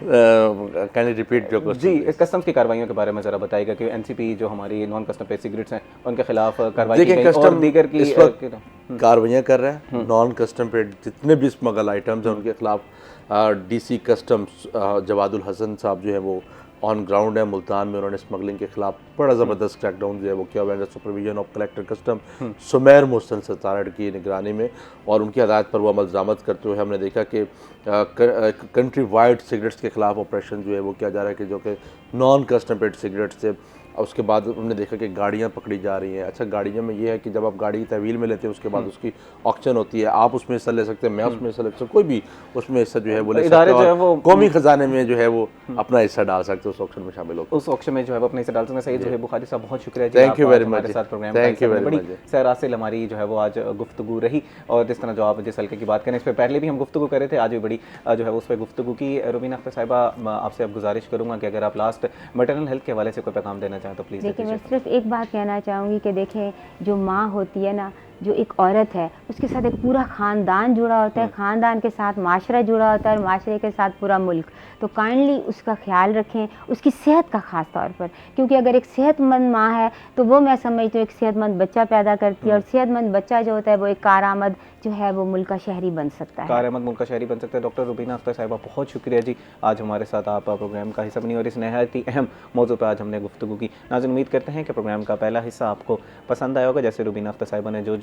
कैन यू रिपीट जो जी, कस्टम्स की कार्रवाइयों के बारे में जरा बताइएगा कि एनसीपी जो हमारी नॉन कस्टम पेड सिगरेट्स हैं उनके खिलाफ कार्रवाई की गई और दीगर की कार्रवाइयाँ कर रहे हैं। नॉन कस्टम पेड जितने भी स्मगल आइटम्स हैं उनके खिलाफ डीसी कस्टम्स जवादुल हसन साहब जो है वो ऑन ग्राउंड है मुल्तान में। उन्होंने स्मगलिंग के खिलाफ बड़ा ज़बरदस्त क्रैकडाउन जो है वो किया हुआ है supervision of collector custom Sumer Mohsin सतारड़ की निगरानी में, और उनकी हदायत पर वो अमल दरामद करते हुए हमने देखा कि कंट्री वाइड सिगरेट्स के खिलाफ ऑपरेशन जो है वो किया जा रहा है कि जो कि नॉन कस्टम पेड सिगरेट्स थे। उसके बाद हमने देखा कि गाड़ियाँ पकड़ी जा रही हैं। अच्छा, गाड़ियों में ये है कि जब आप गाड़ी तहवील में लेते हैं उसके बाद उसकी ऑक्शन होती है, आप उसमें हिस्सा ले सकते हैं, मैं उसमें हिस्सा ले सकता हूँ, कोई भी उसमें हिस्सा जो है वो ले सकता है, और कौमी खजाने में जो है वो अपना हिस्सा डाल सकते हैं, उस ऑक्शन में शामिल होकर उस ऑक्शन में जो है वो अपने हिस्सा डाल सकते हैं। सही ज़ुहैब बुखारी साहब बहुत शुक्रिया, थैंक यू वेरी मच, हमारे साथ programme thank you very much. Sir Asil हमारी जो है वो आज गुफ्तगू रही, और जिस तरह जो आप जिस हल्के की बात करें, इस पर पहले भी हम गुफ्तगू कर रहे थे, आज भी बड़ी जो है उस पर गुफ्तगू की। रुबीना अख्तर साहिबा, आपसे अब गुजारिश करूँगा कि अगर आप लास्ट मैटरनल हेल्थ के हवाले से कोई पैगाम देना चाहें तो प्लीज़। देखिए, मैं सिर्फ एक बात कहना चाहूँगी कि देखें, जो माँ होती है ना, जो एक औरत है, उसके साथ एक पूरा ख़ानदान जुड़ा होता है, ख़ानदान के साथ माशरा जुड़ा होता है, और माशरे के साथ पूरा मुल्क। तो काइंडली उसका ख्याल रखें, उसकी सेहत का ख़ास तौर पर, क्योंकि अगर एक सेहतमंद माँ है तो वो, मैं समझती हूँ, एक सेहतमंद बच्चा पैदा करती है, और सेहतमंद बच्चा जो होता है वो एक कारआमद जो है वो मुल्क का शहरी बन सकता है, कारआमद मुल्क का शहरी बन सकता है। डॉक्टर रुबीना अख्तर साहिबा, बहुत शुक्रिया जी, आज हमारे साथ आप प्रोग्राम का हिस्सा बनी और इस नहायत ही अहम मौजू पर आज हमने गुफ्तगू की। नाज़रीन, उम्मीद करते हैं कि प्रोग्राम का पहला हिस्सा आपको पसंद आया होगा। जैसे रुबीना अख्तर साहिबा ने जो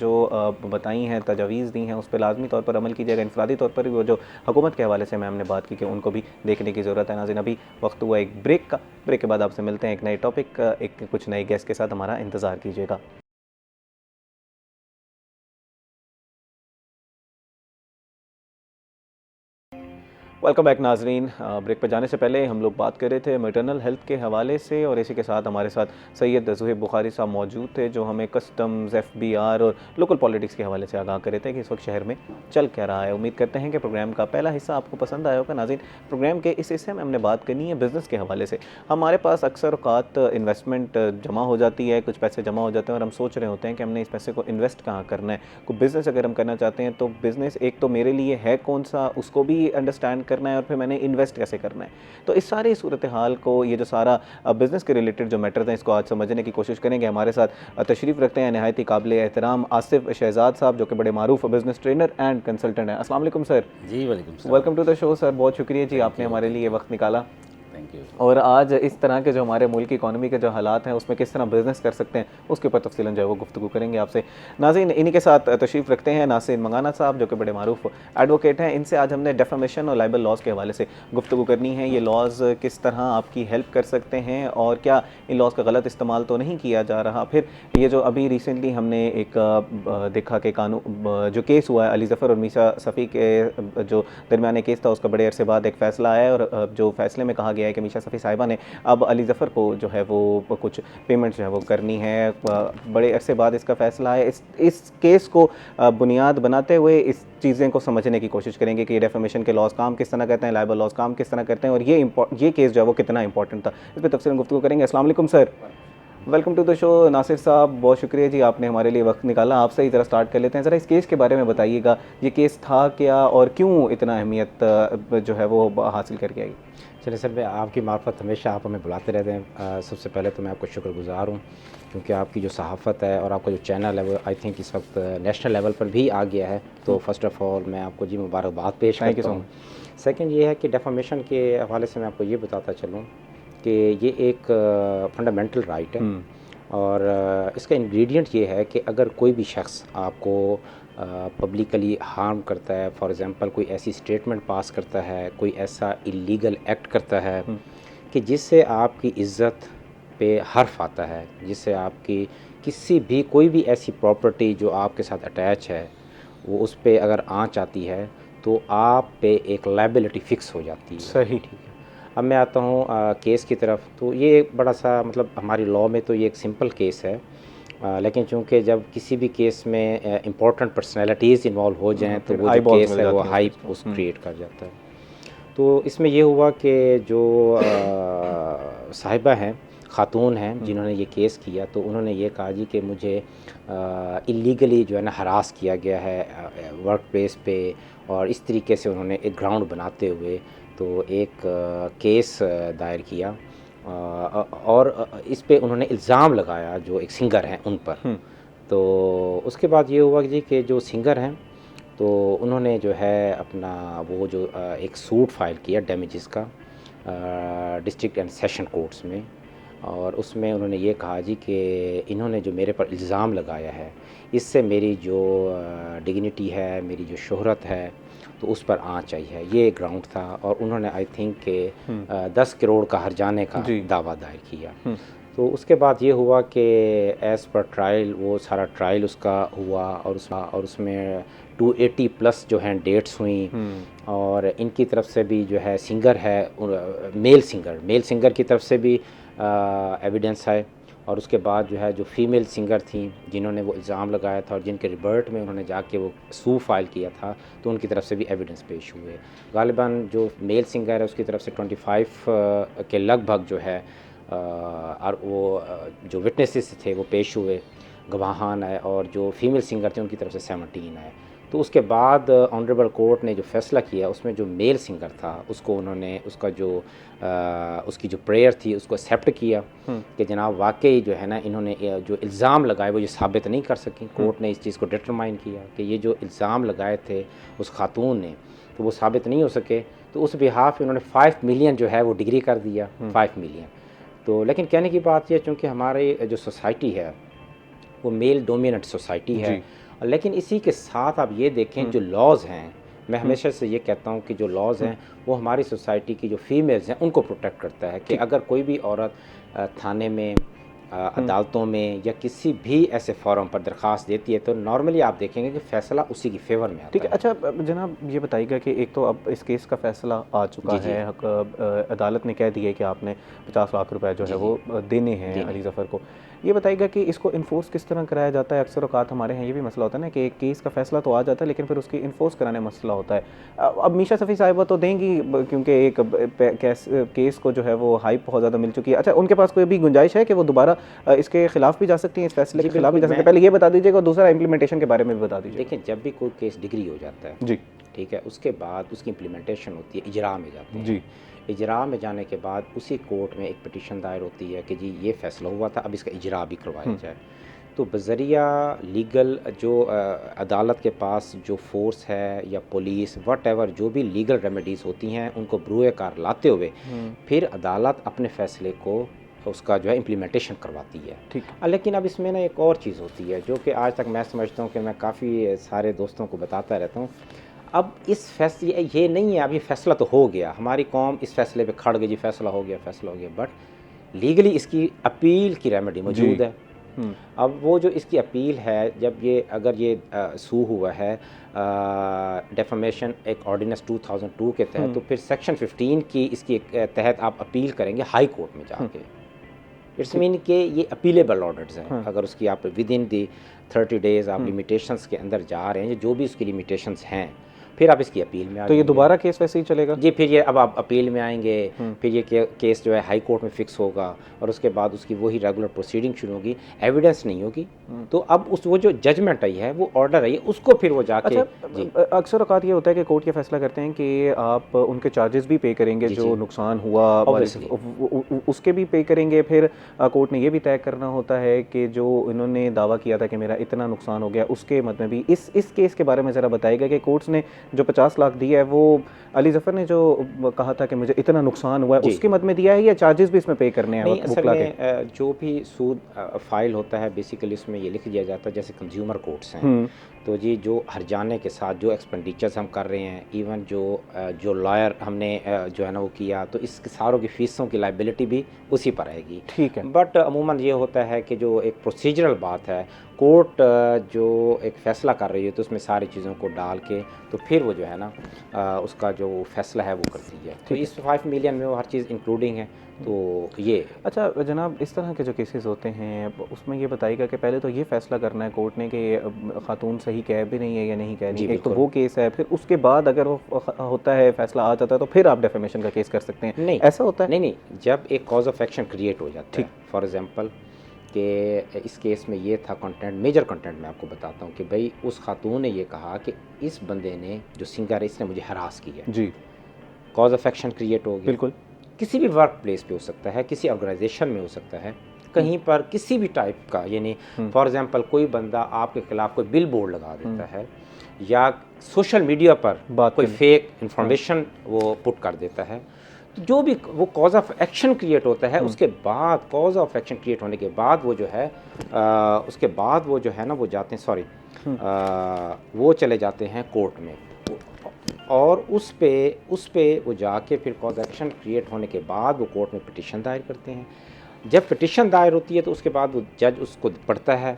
बताई हैं, तजावीज़ दी हैं, उस पर लाजमी तौर पर अमल कीजिएगा। इंफरादी तौर पर वो जो हुकूमत के हवाले से मैम ने बात की कि उनको भी देखने की ज़रूरत है। नाज़रीन, अभी वक्त हुआ एक ब्रेक का, ब्रेक के बाद आपसे मिलते हैं एक नए टॉपिक, एक कुछ नए गेस्ट के साथ, हमारा इंतज़ार कीजिएगा। वेलकम बैक नाजरीन। ब्रेक पर जाने से पहले हम लोग बात कर रहे थे मैटरनल हेल्थ के हवाले से, और इसी के साथ हमारे साथ सैयद ज़ुहैब बुखारी साहब मौजूद थे जो हमें कस्टम्स, FBR और लोकल पॉलिटिक्स के हवाले से आगाह कर रहे थे कि इस वक्त शहर में चल क्या रहा है। उम्मीद करते हैं कि प्रोग्राम का पहला हिस्सा आपको पसंद आया होगा। नाज़रीन, प्रोग्राम के इस हिस्से में हमने बात करनी है बिज़नेस के हवाले से। हमारे पास अक्सर औक़ात इन्वेस्टमेंट जमा हो जाती है, कुछ पैसे जमा हो जाते हैं और हम सोच रहे होते हैं कि हमने इस पैसे को इन्वेस्ट कहाँ करना है। कोई बिज़नेस अगर हम करना चाहते हैं तो बिज़नेस एक तो मेरे लिए है कौन सा, उसको भी अंडरस्टैंड करना है, और फिर मैंने इन्वेस्ट कैसे करना है। तो इस सारी सूरत हाल को, ये जो सारा बिज़नेस के रिलेटेड जो मैटर्स हैं, इसको आज समझने की कोशिश करेंगे। हमारे साथ तशरीफ़ रखते हैं नहायत ही काबिल एहतराम आसिफ शहजाद साहब, जो कि बड़े मारूफ बिज़नेस ट्रेनर एंड कंसल्टेंट हैं। अस्सलाम वालेकुम सर। जी वालेकुम, welcome to the show sir, बहुत शुक्रिया जी, आपने हमारे लिए वक्त निकाला। Thank you. और आज इस तरह के जो हमारे मुल्क की इकॉनमी के जो हालात हैं उसमें किस तरह बिज़नेस कर सकते हैं उसके ऊपर तफसीलन जो है वो गुफ्तगू करेंगे आपसे। नाज़रीन, इन्हीं के साथ तशरीफ़ रखते हैं नासिर मंगाना साहब, जो कि बड़े मारूफ एडवोकेट हैं। इनसे आज हमने डेफेमेशन और लाइबल लॉज के हवाले से गुफ्तगू करनी है। ये लॉज किस तरह आपकी हेल्प कर सकते हैं और क्या इन लॉज का गलत इस्तेमाल तो नहीं किया जा रहा। फिर ये जो अभी रिसेंटली हमने एक देखा कि कानून जो केस हुआ है अली ज़फ़र और मीशा सफ़ी के जो दरमियान केस था, उसका बड़े अरसे बाद एक फ़ैसला आया है, और जो फ़ैसले में कहा गया है कि मीशा सफ़ी साहिबा ने अब अली ज़फ़र को जो है वो कुछ पेमेंट जो है वो करनी है। बड़े अरसे बाद इसका फ़ैसला है। इस केस को बुनियाद बनाते हुए इस चीज़ें को समझने की कोशिश करेंगे कि डेफेमेशन के लॉज काम किस तरह करते हैं, लाइबल लॉज काम किस तरह करते हैं, और ये केस जो है वो कितना इंपॉर्टेंट था, इस पर तफसीलन गुफ्तगू करेंगे। अस्सलाम वालेकुम sir, welcome to the show. Nasir साहब, बहुत शुक्रिया जी, आपने हमारे लिए वक्त निकाला। आपसे ही ज़रा स्टार्ट कर लेते हैं, ज़रा इस केस के बारे में बताइएगा, ये केस था क्या और क्यों इतना अहमियत जो है वो हासिल करके आई। चलिए सर, मैं आपकी मार्फत हमेशा आप हमें बुलाते रहते हैं। सबसे पहले तो मैं आपको शुक्रगुज़ार हूँ, क्योंकि आपकी जो सहाफ़त है और आपका जो चैनल है वो आई थिंक इस वक्त नेशनल लेवल पर भी आ गया है। तो फ़र्स्ट ऑफ़ ऑल मैं आपको जी मुबारकबाद पेश करता हूँ। सेकंड ये है कि डेफामेशन के हवाले से मैं आपको ये बताता चलूँ कि ये एक फंडामेंटल राइट है, और इसका इंग्रेडिएंट ये है कि अगर कोई भी शख्स आपको पब्लिकली हार्म करता है, फॉर एग्ज़ाम्पल कोई ऐसी स्टेटमेंट पास करता है, कोई ऐसा इलीगल एक्ट करता है कि जिससे आपकी इज़्ज़त पे हर्फ आता है, जिससे आपकी किसी भी कोई भी ऐसी प्रॉपर्टी जो आपके साथ अटैच है वो उस पर अगर आँच आती है, तो आप पे एक लायबिलिटी फ़िक्स हो जाती है। सही। ठीक है। अब मैं आता हूँ केस की तरफ। तो ये एक बड़ा सा मतलब हमारी लॉ में तो ये एक सिंपल केस है, लेकिन चूँकि जब किसी भी केस में इम्पोर्टेंट पर्सनैलिटीज़ इन्वॉल्व हो जाएँ तो फिर वो जो eyeballs केस मिल है वो जाती हैं हाइप उसको। उस क्रिएट कर जाता है। तो इसमें ये हुआ कि जो साहिबा हैं, ख़ातून हैं जिन्होंने ये केस किया, तो उन्होंने ये कहा जी कि मुझे इलीगली जो है ना हरास किया गया है वर्क प्लेस पे, और इस तरीके से उन्होंने एक ग्राउंड बनाते हुए तो एक केस दायर किया, और इस पे उन्होंने इल्ज़ाम लगाया जो एक सिंगर हैं उन पर। तो उसके बाद ये हुआ कि जी कि जो सिंगर हैं तो उन्होंने जो है अपना वो जो एक सूट फाइल किया डैमेजेस का डिस्ट्रिक्ट एंड सेशन कोर्ट्स में, और उसमें उन्होंने ये कहा जी कि इन्होंने जो मेरे पर इल्ज़ाम लगाया है इससे मेरी जो डिग्निटी है, मेरी जो शोहरत है, तो उस पर आँच आई है। ये ग्राउंड था, और उन्होंने आई थिंक के 10 करोड़ का हर्जाने का दावा दायर किया। तो उसके बाद ये हुआ कि एज़ पर ट्रायल वो सारा ट्रायल उसका हुआ, और उसमें 280 प्लस जो हैं डेट्स हुई, और इनकी तरफ से भी जो है सिंगर है मेल सिंगर की तरफ से भी एविडेंस है, और उसके बाद जो है जो फीमेल सिंगर थी जिन्होंने वो इल्ज़ाम लगाया था और जिनके रिबर्ट में उन्होंने जाके वो सू फाइल किया था, तो उनकी तरफ से भी एविडेंस पेश हुए। गालिबन जो मेल सिंगर है उसकी तरफ से 25 के लगभग जो है और वो जो विटनेसेस थे वो पेश हुए, गवाहान है, और जो फीमेल सिंगर थे उनकी तरफ से 17 है। तो उसके बाद ऑनरेबल कोर्ट ने जो फ़ैसला किया उसमें जो मेल सिंगर था उसको उन्होंने उसका जो उसकी जो प्रेयर थी उसको एक्सेप्ट किया कि जनाब वाकई जो है ना इन्होंने जो इल्ज़ाम लगाए वो ये साबित नहीं कर सकी। कोर्ट ने इस चीज़ को डिटरमाइन किया कि ये जो इल्ज़ाम लगाए थे उस खातून ने तो वो साबित नहीं हो सके, तो उस बिहाफ उन्होंने 5 मिलियन जो है वो डिग्री कर दिया, 5 मिलियन। तो लेकिन कहने की बात यह, चूँकि हमारे जो सोसाइटी है वो मेल डोमिनेंट सोसाइटी है, लेकिन इसी के साथ आप ये देखें जो लॉज़ हैं, मैं हमेशा से ये कहता हूँ कि जो लॉज़ हैं वो हमारी सोसाइटी की जो फीमेल्स हैं उनको प्रोटेक्ट करता है कि अगर कोई भी औरत थाने में, अदालतों में या किसी भी ऐसे फोरम पर दरख्वास्त देती है तो नॉर्मली आप देखेंगे कि फ़ैसला उसी की फेवर में आता है। ठीक है। अच्छा जनाब ये बताइएगा कि एक तो अब इस केस का फैसला आ चुका है, अदालत ने कह दिया है कि आपने 50 लाख रुपए जो है वो देने हैं अली ज़फ़र को। ये बताइएगा कि इसको इन्फोर्स किस तरह कराया जाता है? अक्सर औक़ात हमारे यहाँ ये भी मसला होता है ना कि एक केस का फ़ैसला तो आ जाता है लेकिन फिर उसकी इन्फोर्स कराने में मसला होता है। अब मीशा सफ़ी साहिबा तो देंगी क्योंकि एक केस को जो है वो हाइप बहुत ज़्यादा मिल चुकी है। अच्छा, उनके पास कोई भी गुंजाइश है कि वो दोबारा इसके खिलाफ भी जा सकती हैं, इस फैसले के खिलाफ भी जा सकती हैं? पहले ये बता दीजिएगा, और दूसरा इम्प्लीमेंटेशन के बारे में भी बता दीजिए। देखिए, जब भी कोई केस डिग्री हो जाता है जी, ठीक है, उसके बाद उसकी इम्प्लीमेंटेशन होती है, इजरा में जाते हैं जी। इजरा में जाने के बाद उसी कोर्ट में एक पिटीशन दायर होती है कि जी ये फ़ैसला हुआ था, अब इसका इजरा भी करवाया जाए। तो बज़रिया लीगल जो अदालत के पास जो फोर्स है या पुलिस वट जो भी लीगल रेमेडीज़ होती हैं उनको ब्रूए कार लाते हुए फिर अदालत अपने फ़ैसले को उसका जो है इम्प्लीमेंटेशन करवाती है। ठीक। लेकिन अब इसमें ना एक और चीज़ होती है जो कि आज तक मैं समझता हूँ कि मैं काफ़ी सारे दोस्तों को बताता रहता हूँ। अब इस फैसले ये नहीं है, अभी फ़ैसला तो हो गया, हमारी कौम इस फैसले पे खड़ गई, जी फ़ैसला हो गया, बट लीगली इसकी अपील की रेमेडी मौजूद है। अब वो जो इसकी अपील है, जब ये अगर ये सू हुआ है डेफमेशन एक ऑर्डिनेंस 2002 के तहत, तो फिर सेक्शन 15 की इसकी तहत आप अपील करेंगे हाई कोर्ट में जाके। इट्स मीन कि ये अपीलेबल ऑर्डर्स हैं। अगर उसकी आप विद इन दी 30 डेज़ आप लिमिटेशंस के अंदर जा रहे हैं, जो भी उसकी लिमिटेशंस हैं, फिर आप इसकी अपील में आ तो ये दोबारा केस वैसे ही चलेगा? जी, फिर ये अब आप अपील में आएंगे, फिर ये केस जो है हाई कोर्ट में फिक्स होगा और उसके बाद उसकी वही रेगुलर प्रोसीडिंग शुरू होगी, एविडेंस नहीं होगी, तो अब उस वो जो जजमेंट आई है, वो ऑर्डर आई है, उसको फिर वो जाके। अच्छा, अक्सर औक़ात ये होता है कि कोर्ट ये फैसला करते हैं कि आप उनके चार्जेस भी पे करेंगे, जो नुकसान हुआ उसके भी पे करेंगे। फिर कोर्ट ने ये भी तय करना होता है कि जो इन्होंने दावा किया था कि मेरा इतना नुकसान हो गया, उसके मद में भी इस केस के बारे में ज़रा बताइएगा कि कोर्ट्स ने जो 50 लाख दिया है वो अली ज़फ़र ने जो कहा था कि मुझे इतना नुकसान हुआ है उसके मद में दिया है या चार्जेस भी इसमें पे करने हैं? नहीं, असल में जो भी सूद फाइल होता है बेसिकली उसमें ये लिख दिया जाता है, जैसे कंज्यूमर कोर्ट्स हैं तो जी जो हर्जाने के साथ जो एक्सपेंडिचर्स हम कर रहे हैं, इवन जो लॉयर हमने जो है ना वो किया, तो इस सारों की फ़ीसों की लाइबिलिटी भी उसी पर आएगी। ठीक है। बट अमूमन ये होता है कि जो एक प्रोसीजरल बात है कोर्ट जो एक फ़ैसला कर रही है तो उसमें सारी चीज़ों को डाल के तो फिर वो जो है ना उसका जो फ़ैसला है वो करती है। तो इस 5 मिलियन में वो हर चीज़ इंक्लूडिंग है। तो ये अच्छा जनाब, इस तरह के जो केसेस होते हैं उसमें ये बताइएगा कि पहले तो ये फैसला करना है कोर्ट ने कि खातून सही कह भी नहीं है या नहीं कह रही है, एक तो वो केस है, फिर उसके बाद अगर वो होता है फैसला आ जाता है तो फिर आप डेफेमेशन का केस कर सकते हैं। नहीं ऐसा होता है? नहीं, जब एक कॉज ऑफ एक्शन क्रिएट हो जाता है, फॉर एग्जांपल कि इस केस में ये था कंटेंट, मेजर कंटेंट मैं आपको बताता हूँ कि भाई उस खातून ने ये कहा कि इस बंदे ने जो सिंगर है इसने मुझे हरास किया जी, कॉज ऑफ एक्शन क्रिएट हो गया। बिल्कुल। किसी भी वर्क प्लेस पे हो सकता है, किसी ऑर्गेनाइजेशन में हो सकता है, कहीं पर किसी भी टाइप का, यानी फॉर एग्जांपल कोई बंदा आपके खिलाफ कोई बिल बोर्ड लगा देता है या सोशल मीडिया पर कोई फेक इंफॉर्मेशन वो पुट कर देता है, तो जो भी वो कॉज ऑफ एक्शन क्रिएट होता है उसके बाद, कॉज ऑफ एक्शन क्रिएट होने के बाद वो जो है उसके बाद वो जो है ना वो जाते हैं वो चले जाते हैं कोर्ट में और उस पे वो जाके फिर कॉज एक्शन क्रिएट होने के बाद वो कोर्ट में पिटीशन दायर करते हैं। जब पिटीशन दायर होती है तो उसके बाद वो जज उसको पढ़ता है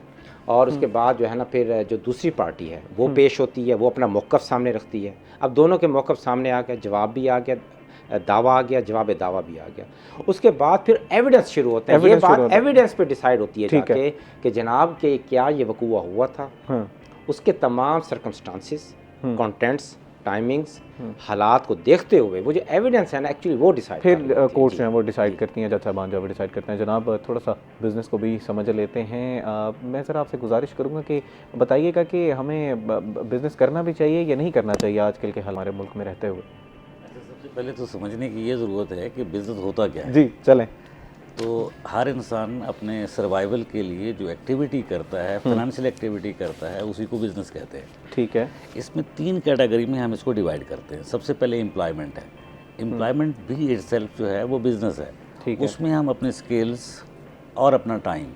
और उसके बाद जो है ना फिर जो दूसरी पार्टी है वो पेश होती है, वो अपना मौक़िफ़ सामने रखती है। अब दोनों के मौक़िफ़ सामने आ गया, जवाब भी आ गया, दावा आ गया, जवाब दावा भी आ गया। उसके बाद फिर एविडेंस शुरू होता है। ये बात एविडेंस पे डिसाइड होती है जाके कि जनाब के क्या ये वक़ूआ हुआ था, उसके तमाम सर्कमस्टांसिस, कंटेंट्स, टाइमिंग्स, हालात को देखते हुए वो जो एविडेंस है ना एक्चुअली वो डिसाइड फिर कोर्ट जो है वो डिसाइड करती हैं, जज साहबान जो डिसाइड करते हैं। जनाब थोड़ा सा बिज़नेस को भी समझ लेते हैं। मैं ज़रा आपसे गुजारिश करूँगा कि बताइएगा कि हमें बिज़नेस करना भी चाहिए या नहीं करना चाहिए आजकल के हमारे मुल्क में रहते हुए। सबसे पहले तो समझने की ये ज़रूरत है कि बिज़नेस होता क्या है। जी चलें। तो हर इंसान अपने सर्वाइवल के लिए जो एक्टिविटी करता है, फाइनेंशियल एक्टिविटी करता है, उसी को बिज़नेस कहते हैं। ठीक है। इसमें 3 कैटेगरी में हम इसको डिवाइड करते हैं। सबसे पहले एम्प्लॉयमेंट है। एम्प्लॉयमेंट भी इटसेल्फ जो है वो बिज़नेस है। ठीक है। उसमें हम अपने स्किल्स और अपना टाइम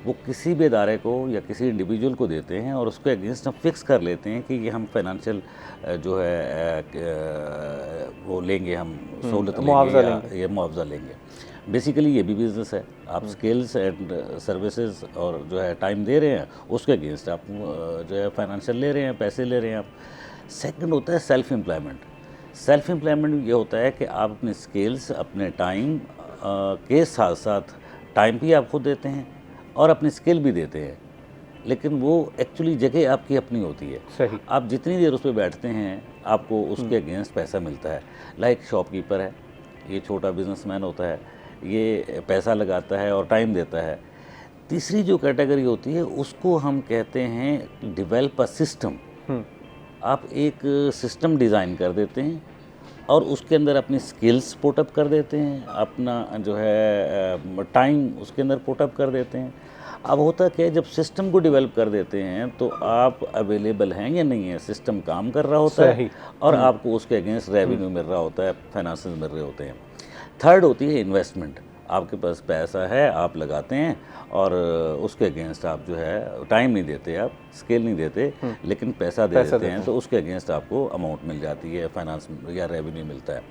वो किसी भी इदारे को या किसी इंडिविजुअल को देते हैं और उसको अगेंस्ट हम फिक्स कर लेते हैं कि ये हम फाइनेंशियल जो है वो लेंगे, हम सहूलत लेंगे या मुआवजा लेंगे। बेसिकली ये भी बिज़नेस है। आप स्किल्स एंड सर्विसेज और जो है टाइम दे रहे हैं, उसके अगेंस्ट आप जो है फाइनेंशियल ले रहे हैं, पैसे ले रहे हैं आप। सेकंड होता है सेल्फ एम्प्लॉयमेंट। सेल्फ एम्प्लॉयमेंट ये होता है कि आप अपने स्किल्स, अपने टाइम के साथ साथ टाइम भी आप खुद देते हैं और अपनी स्किल भी देते हैं, लेकिन वो एक्चुअली जगह आपकी अपनी होती है। सही। आप जितनी देर उस पर बैठते हैं आपको उसके अगेंस्ट पैसा मिलता है। लाइक शॉपकीपर है, ये छोटा बिजनेसमैन होता है, ये पैसा लगाता है और टाइम देता है। तीसरी जो कैटेगरी होती है उसको हम कहते हैं डिवेल्प अ सिस्टम। आप एक सिस्टम डिज़ाइन कर देते हैं और उसके अंदर अपनी स्किल्स पुटअप कर देते हैं, अपना जो है टाइम उसके अंदर पुटअप कर देते हैं। अब होता क्या है, जब सिस्टम को डेवलप कर देते हैं तो आप अवेलेबल हैं या नहीं है, सिस्टम काम कर रहा होता है और आपको उसके अगेंस्ट रेवेन्यू मिल रहा होता है, फाइनेंसेस मिल रहे होते हैं। थर्ड होती है इन्वेस्टमेंट। आपके पास पैसा है, आप लगाते हैं और उसके अगेंस्ट आप जो है टाइम नहीं देते, आप स्किल नहीं देते, लेकिन पैसा दे देते हैं, तो उसके अगेंस्ट आपको अमाउंट मिल जाती है, फाइनेंस या रेवेन्यू मिलता है।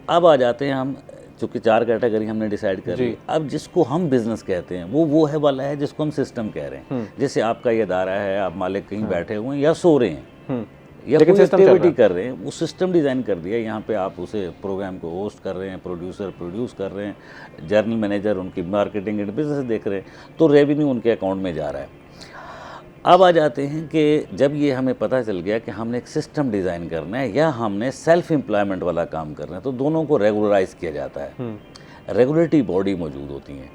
अब आ जाते हैं हम, चूँकि 4 कैटेगरी हमने डिसाइड कर ली। अब जिसको हम बिज़नेस कहते हैं वो है वाला है जिसको हम सिस्टम कह रहे हैं। जैसे आपका ये दायरा है, आप मालिक कहीं बैठे हुए हैं या सो रहे हैं या कोई एक्टिविटी कर रहे हैं, वो सिस्टम डिज़ाइन कर दिया। यहाँ पे आप उसे प्रोग्राम को होस्ट कर रहे हैं, प्रोड्यूसर प्रोड्यूस कर रहे हैं, जर्नल मैनेजर उनकी मार्केटिंग एंड बिजनेस देख रहे हैं, तो रेवेन्यू उनके अकाउंट में जा रहा है। अब आ जाते हैं कि जब ये हमें पता चल गया कि हमने एक सिस्टम डिज़ाइन करना है या हमने सेल्फ एम्प्लॉयमेंट वाला काम करना है, तो दोनों को रेगुलराइज किया जाता है। रेगुलेटरी बॉडी मौजूद होती हैं।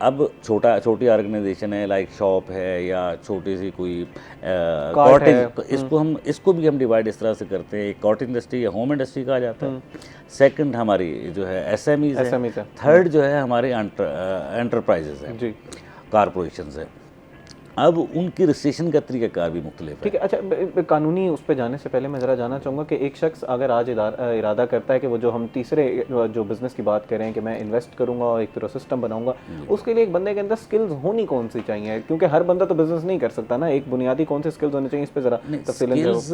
अब छोटी ऑर्गेनाइजेशन है, लाइक शॉप है या छोटी सी कोई कॉटेज, तो इसको भी हम डिवाइड इस तरह से करते हैं। एक कॉट इंडस्ट्री या होम इंडस्ट्री कहा जाता है। सेकंड हमारी जो है एसएमईज है। थर्ड जो है हमारे एंटरप्राइजेज हैं, कारपोरेशन है। अब उनकी रजिस्ट्रेशन का तरीक़ाकार भी मुख्तलिफ है। ठीक है। अच्छा, कानूनी उस पर जाने से पहले मैं ज़रा जानना चाहूँगा कि एक शख्स अगर आज इरादा करता है कि वो जो हम तीसरे जो बिज़नेस की बात करें कि मैं इन्वेस्ट करूँगा और एक पूरा सिस्टम बनाऊँगा, उसके लिए एक बंदे के अंदर स्किल्स होनी कौन सी चाहिए? क्योंकि हर बंदा तो बिज़नेस नहीं कर सकता ना, एक बुनियादी कौन से स्किल्स होने चाहिए, इस पर ज़रा तफसीलन स्किल्स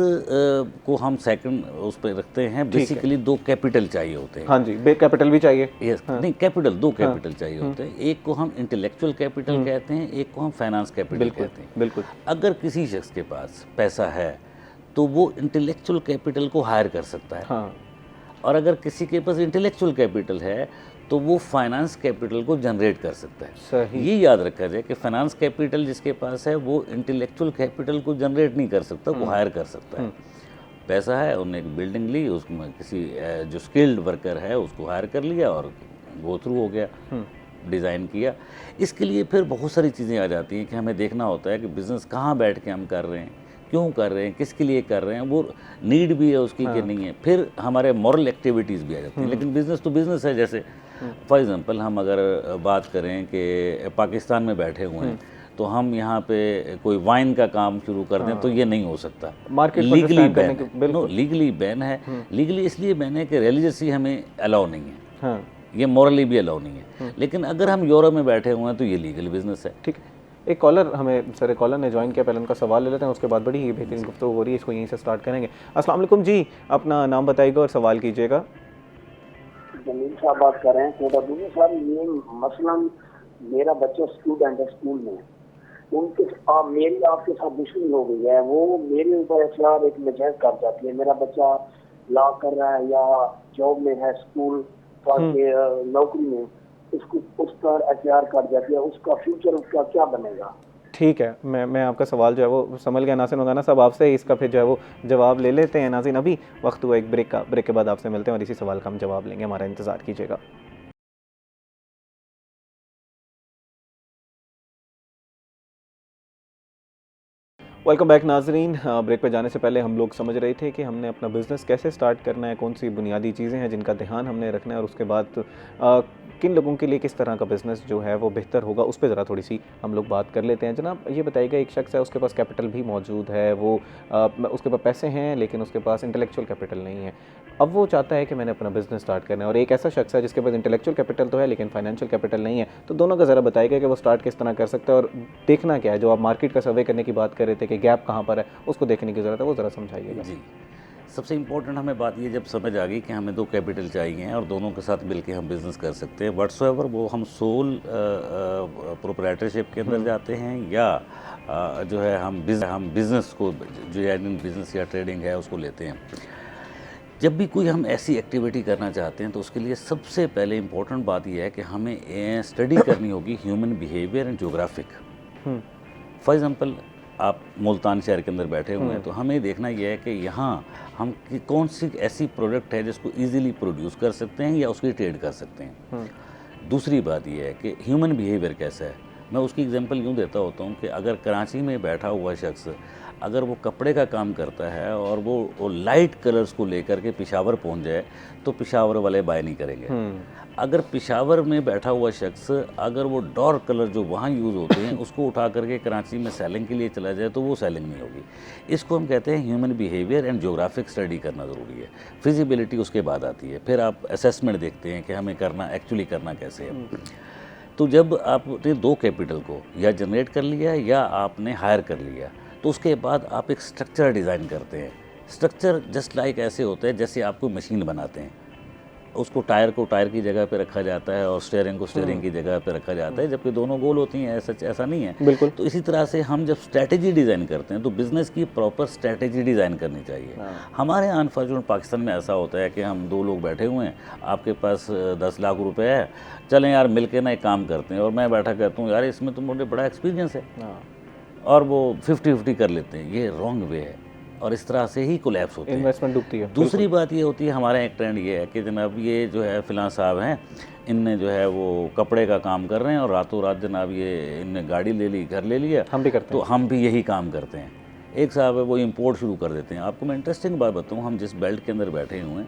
को हम सेकंड उस पर रखते हैं। बेसिकली 2 कैपिटल चाहिए होते हैं। हाँ जी, कैपिटल भी चाहिए। यस, नहीं कैपिटल 2 कैपिटल चाहिए होते हैं। एक को हम इंटेलेक्चुअल कैपिटल कहते हैं, एक को हम फाइनेंस कैपिटल कहते हैं। बिल्कुल। अगर किसी शख्स के पास पैसा है तो वो इंटेलेक्चुअल कैपिटल को हायर कर सकता है। हाँ। और अगर किसी के पास इंटेलेक्चुअल कैपिटल है तो वो फाइनेंस कैपिटल को जनरेट कर सकता है। सही। ये याद रखा जाए कि फाइनेंस कैपिटल जिसके पास है वो इंटेलेक्चुअल कैपिटल को जनरेट नहीं कर सकता, वो हायर कर सकता है। पैसा है, उन्होंने एक बिल्डिंग ली, उसमें किसी जो स्किल्ड वर्कर है उसको हायर कर लिया और गो थ्रू हो गया, डिज़ाइन किया। इसके लिए फिर बहुत सारी चीज़ें आ जाती हैं कि हमें देखना होता है कि बिज़नेस कहाँ बैठ के हम कर रहे हैं, क्यों कर रहे हैं, किसके लिए कर रहे हैं, वो नीड भी है उसकी कि नहीं है। फिर हमारे मॉरल एक्टिविटीज़ भी आ जाती हैं। लेकिन बिज़नेस तो बिज़नेस है। जैसे फॉर एग्ज़ाम्पल हम अगर बात करें कि पाकिस्तान में बैठे हुए हैं तो हम यहाँ पे कोई वाइन का काम शुरू कर दें तो ये नहीं हो सकता। मार्केट लीगली बैन है। नो, लीगली बैन है। लीगली इसलिए बैन है कि रिलीजियसली हमें अलाउ नहीं है। हाँ। ये मॉरली भी अलाउ नहीं है। लेकिन अगर हम यूरोप में बैठे हुए हैं तो ये लीगल बिजनेस है। ठीक है। एक कॉलर हमें सर कॉलर ने ज्वाइन किया, पहले उनका सवाल ले लेते हैं, उसके बाद बड़ी ही बेहतरीन गुफ्तगू हो रही है, इसको यहीं से स्टार्ट करेंगे। अस्सलाम वालेकुम जी, अपना नाम बताइएगा और सवाल कीजिएगा। जमील साहब बात कर रहे हैं। कोटाबूनी साहब, ये मसलन मेरा बच्चा स्टूडेंट है, स्कूल में, उनके मेरी आपके साथ दुश्मनी हो गई है। वो मेरे ऊपर एफआईआर एक नजायज कर जाती है। मेरा बच्चा लॉ कर रहा है या जॉब में है, स्कूल नौकरी में, उसको उस पर एफआईआर कर जाती है। उसका फ्यूचर उसका क्या बनेगा? ठीक है, मैं आपका सवाल जो है वो समझ गया नाज़रीन वगाना साहब, आपसे इसका फिर जो है वो जवाब ले लेते हैं। नाज़रीन अभी वक्त हुआ एक ब्रेक का, ब्रेक के बाद आपसे मिलते हैं और इसी सवाल का हम जवाब लेंगे, हमारा इंतज़ार कीजिएगा। वेलकम बैक नाजरीन। ब्रेक पे जाने से पहले हम लोग समझ रहे थे कि हमने अपना बिज़नेस कैसे स्टार्ट करना है, कौन सी बुनियादी चीज़ें हैं जिनका ध्यान हमने रखना है और उसके बाद किन लोगों के लिए किस तरह का बिज़नेस जो है वो बेहतर होगा, उस पर ज़रा थोड़ी सी हम लोग बात कर लेते हैं। जनाब ये बताइएगा, एक शख्स है उसके पास कैपिटल भी मौजूद है, वो उसके पास पैसे हैं लेकिन उसके पास इंटेलेक्चुअल कैपिटल नहीं है। अब वो चाहता है कि मैंने अपना बिज़नेस स्टार्ट करना है, और एक ऐसा शख्स है जिसके पास इंटेलेक्चुअल कैपिटल तो है लेकिन फाइनेंशियल कैपिटल नहीं है। तो दोनों का ज़रा बताइएगा कि वो स्टार्ट किस तरह कर सकता है और देखना क्या है। जो आप मार्केट का सर्वे करने की बात कर रहे थे कि गैप कहाँ पर है, उसको देखने की ज़रूरत है, वो ज़रा समझाइएगा। जी, सबसे इम्पोर्टेंट हमें बात ये जब समझ आ गई कि हमें 2 कैपिटल चाहिए और दोनों के साथ मिलके हम बिज़नेस कर सकते हैं, व्हाट्सएवर वो हम सोल प्रोप्राइटरशिप के अंदर जाते हैं या जो है हम बिज़नेस को, जो बिज़नेस या ट्रेडिंग है उसको लेते हैं। जब भी कोई हम ऐसी एक्टिविटी करना चाहते हैं तो उसके लिए सबसे पहले इम्पोर्टेंट बात यह है कि हमें स्टडी करनी होगी human behaviour and geographic. For example आप मुल्तान शहर के अंदर बैठे हुए हैं तो हमें देखना यह है कि यहाँ हम कौन सी ऐसी प्रोडक्ट है जिसको इजीली प्रोड्यूस कर सकते हैं या उसकी ट्रेड कर सकते हैं। दूसरी बात यह है कि ह्यूमन बिहेवियर कैसा है। मैं उसकी एग्जांपल यूँ देता होता हूँ कि अगर कराची में बैठा हुआ शख्स अगर वो कपड़े का काम करता है और वो लाइट कलर्स को लेकर के पेशावर पहुँच जाए तो पेशावर वाले बाय नहीं करेंगे। अगर पेशावर में बैठा हुआ शख्स अगर वो डार्क कलर जो वहाँ यूज़ होते हैं उसको उठा करके कराची में सेलिंग के लिए चला जाए तो वो सेलिंग नहीं होगी। इसको हम कहते हैं human behaviour and geographic study करना ज़रूरी है। फिजिबिलिटी उसके बाद आती है, फिर आप असेसमेंट देखते हैं कि हमें करना एक्चुअली करना कैसे है। तो जब आपने 2 कैपिटल को या जनरेट कर लिया या आपने हायर कर लिया तो उसके बाद आप एक स्ट्रक्चर डिज़ाइन करते हैं। स्ट्रक्चर जस्ट लाइक ऐसे होते हैं जैसे आप कोई मशीन बनाते हैं, उसको टायर को टायर की जगह पे रखा जाता है और स्टीयरिंग को स्टीयरिंग की जगह पे रखा जाता है, जबकि दोनों गोल होती हैं। ऐसा नहीं है। बिल्कुल। तो इसी तरह से हम जब स्ट्रैटेजी डिज़ाइन करते हैं तो बिज़नेस की प्रॉपर स्ट्रैटेजी डिज़ाइन करनी चाहिए। हमारे यहाँ अनफॉर्चुनेट पाकिस्तान में ऐसा होता है कि हम 2 लोग बैठे हुए हैं, आपके पास 10 लाख रुपए है, चलें यार मिल के ना एक काम करते हैं, और मैं बैठा कहता हूँ यार इसमें तो मुझे बड़ा एक्सपीरियंस है, और वो 50-50 कर लेते हैं। ये रॉन्ग वे है और इस तरह से ही कोलैप्स होते हैं, इन्वेस्टमेंट डूबती है। दूसरी बात ये होती है, हमारे एक ट्रेंड ये है कि जनाब ये जो है फ़िलां साहब हैं, इनने जो है वो कपड़े का काम कर रहे हैं और रातों रात जनाब ये इनने गाड़ी ले ली, घर ले लिया, हम भी करते तो हम भी यही काम करते हैं। एक साहब है वो इंपोर्ट शुरू कर देते हैं। आपको मैं इंटरेस्टिंग बात बताऊँ, हम जिस बेल्ट के अंदर बैठे हुए हैं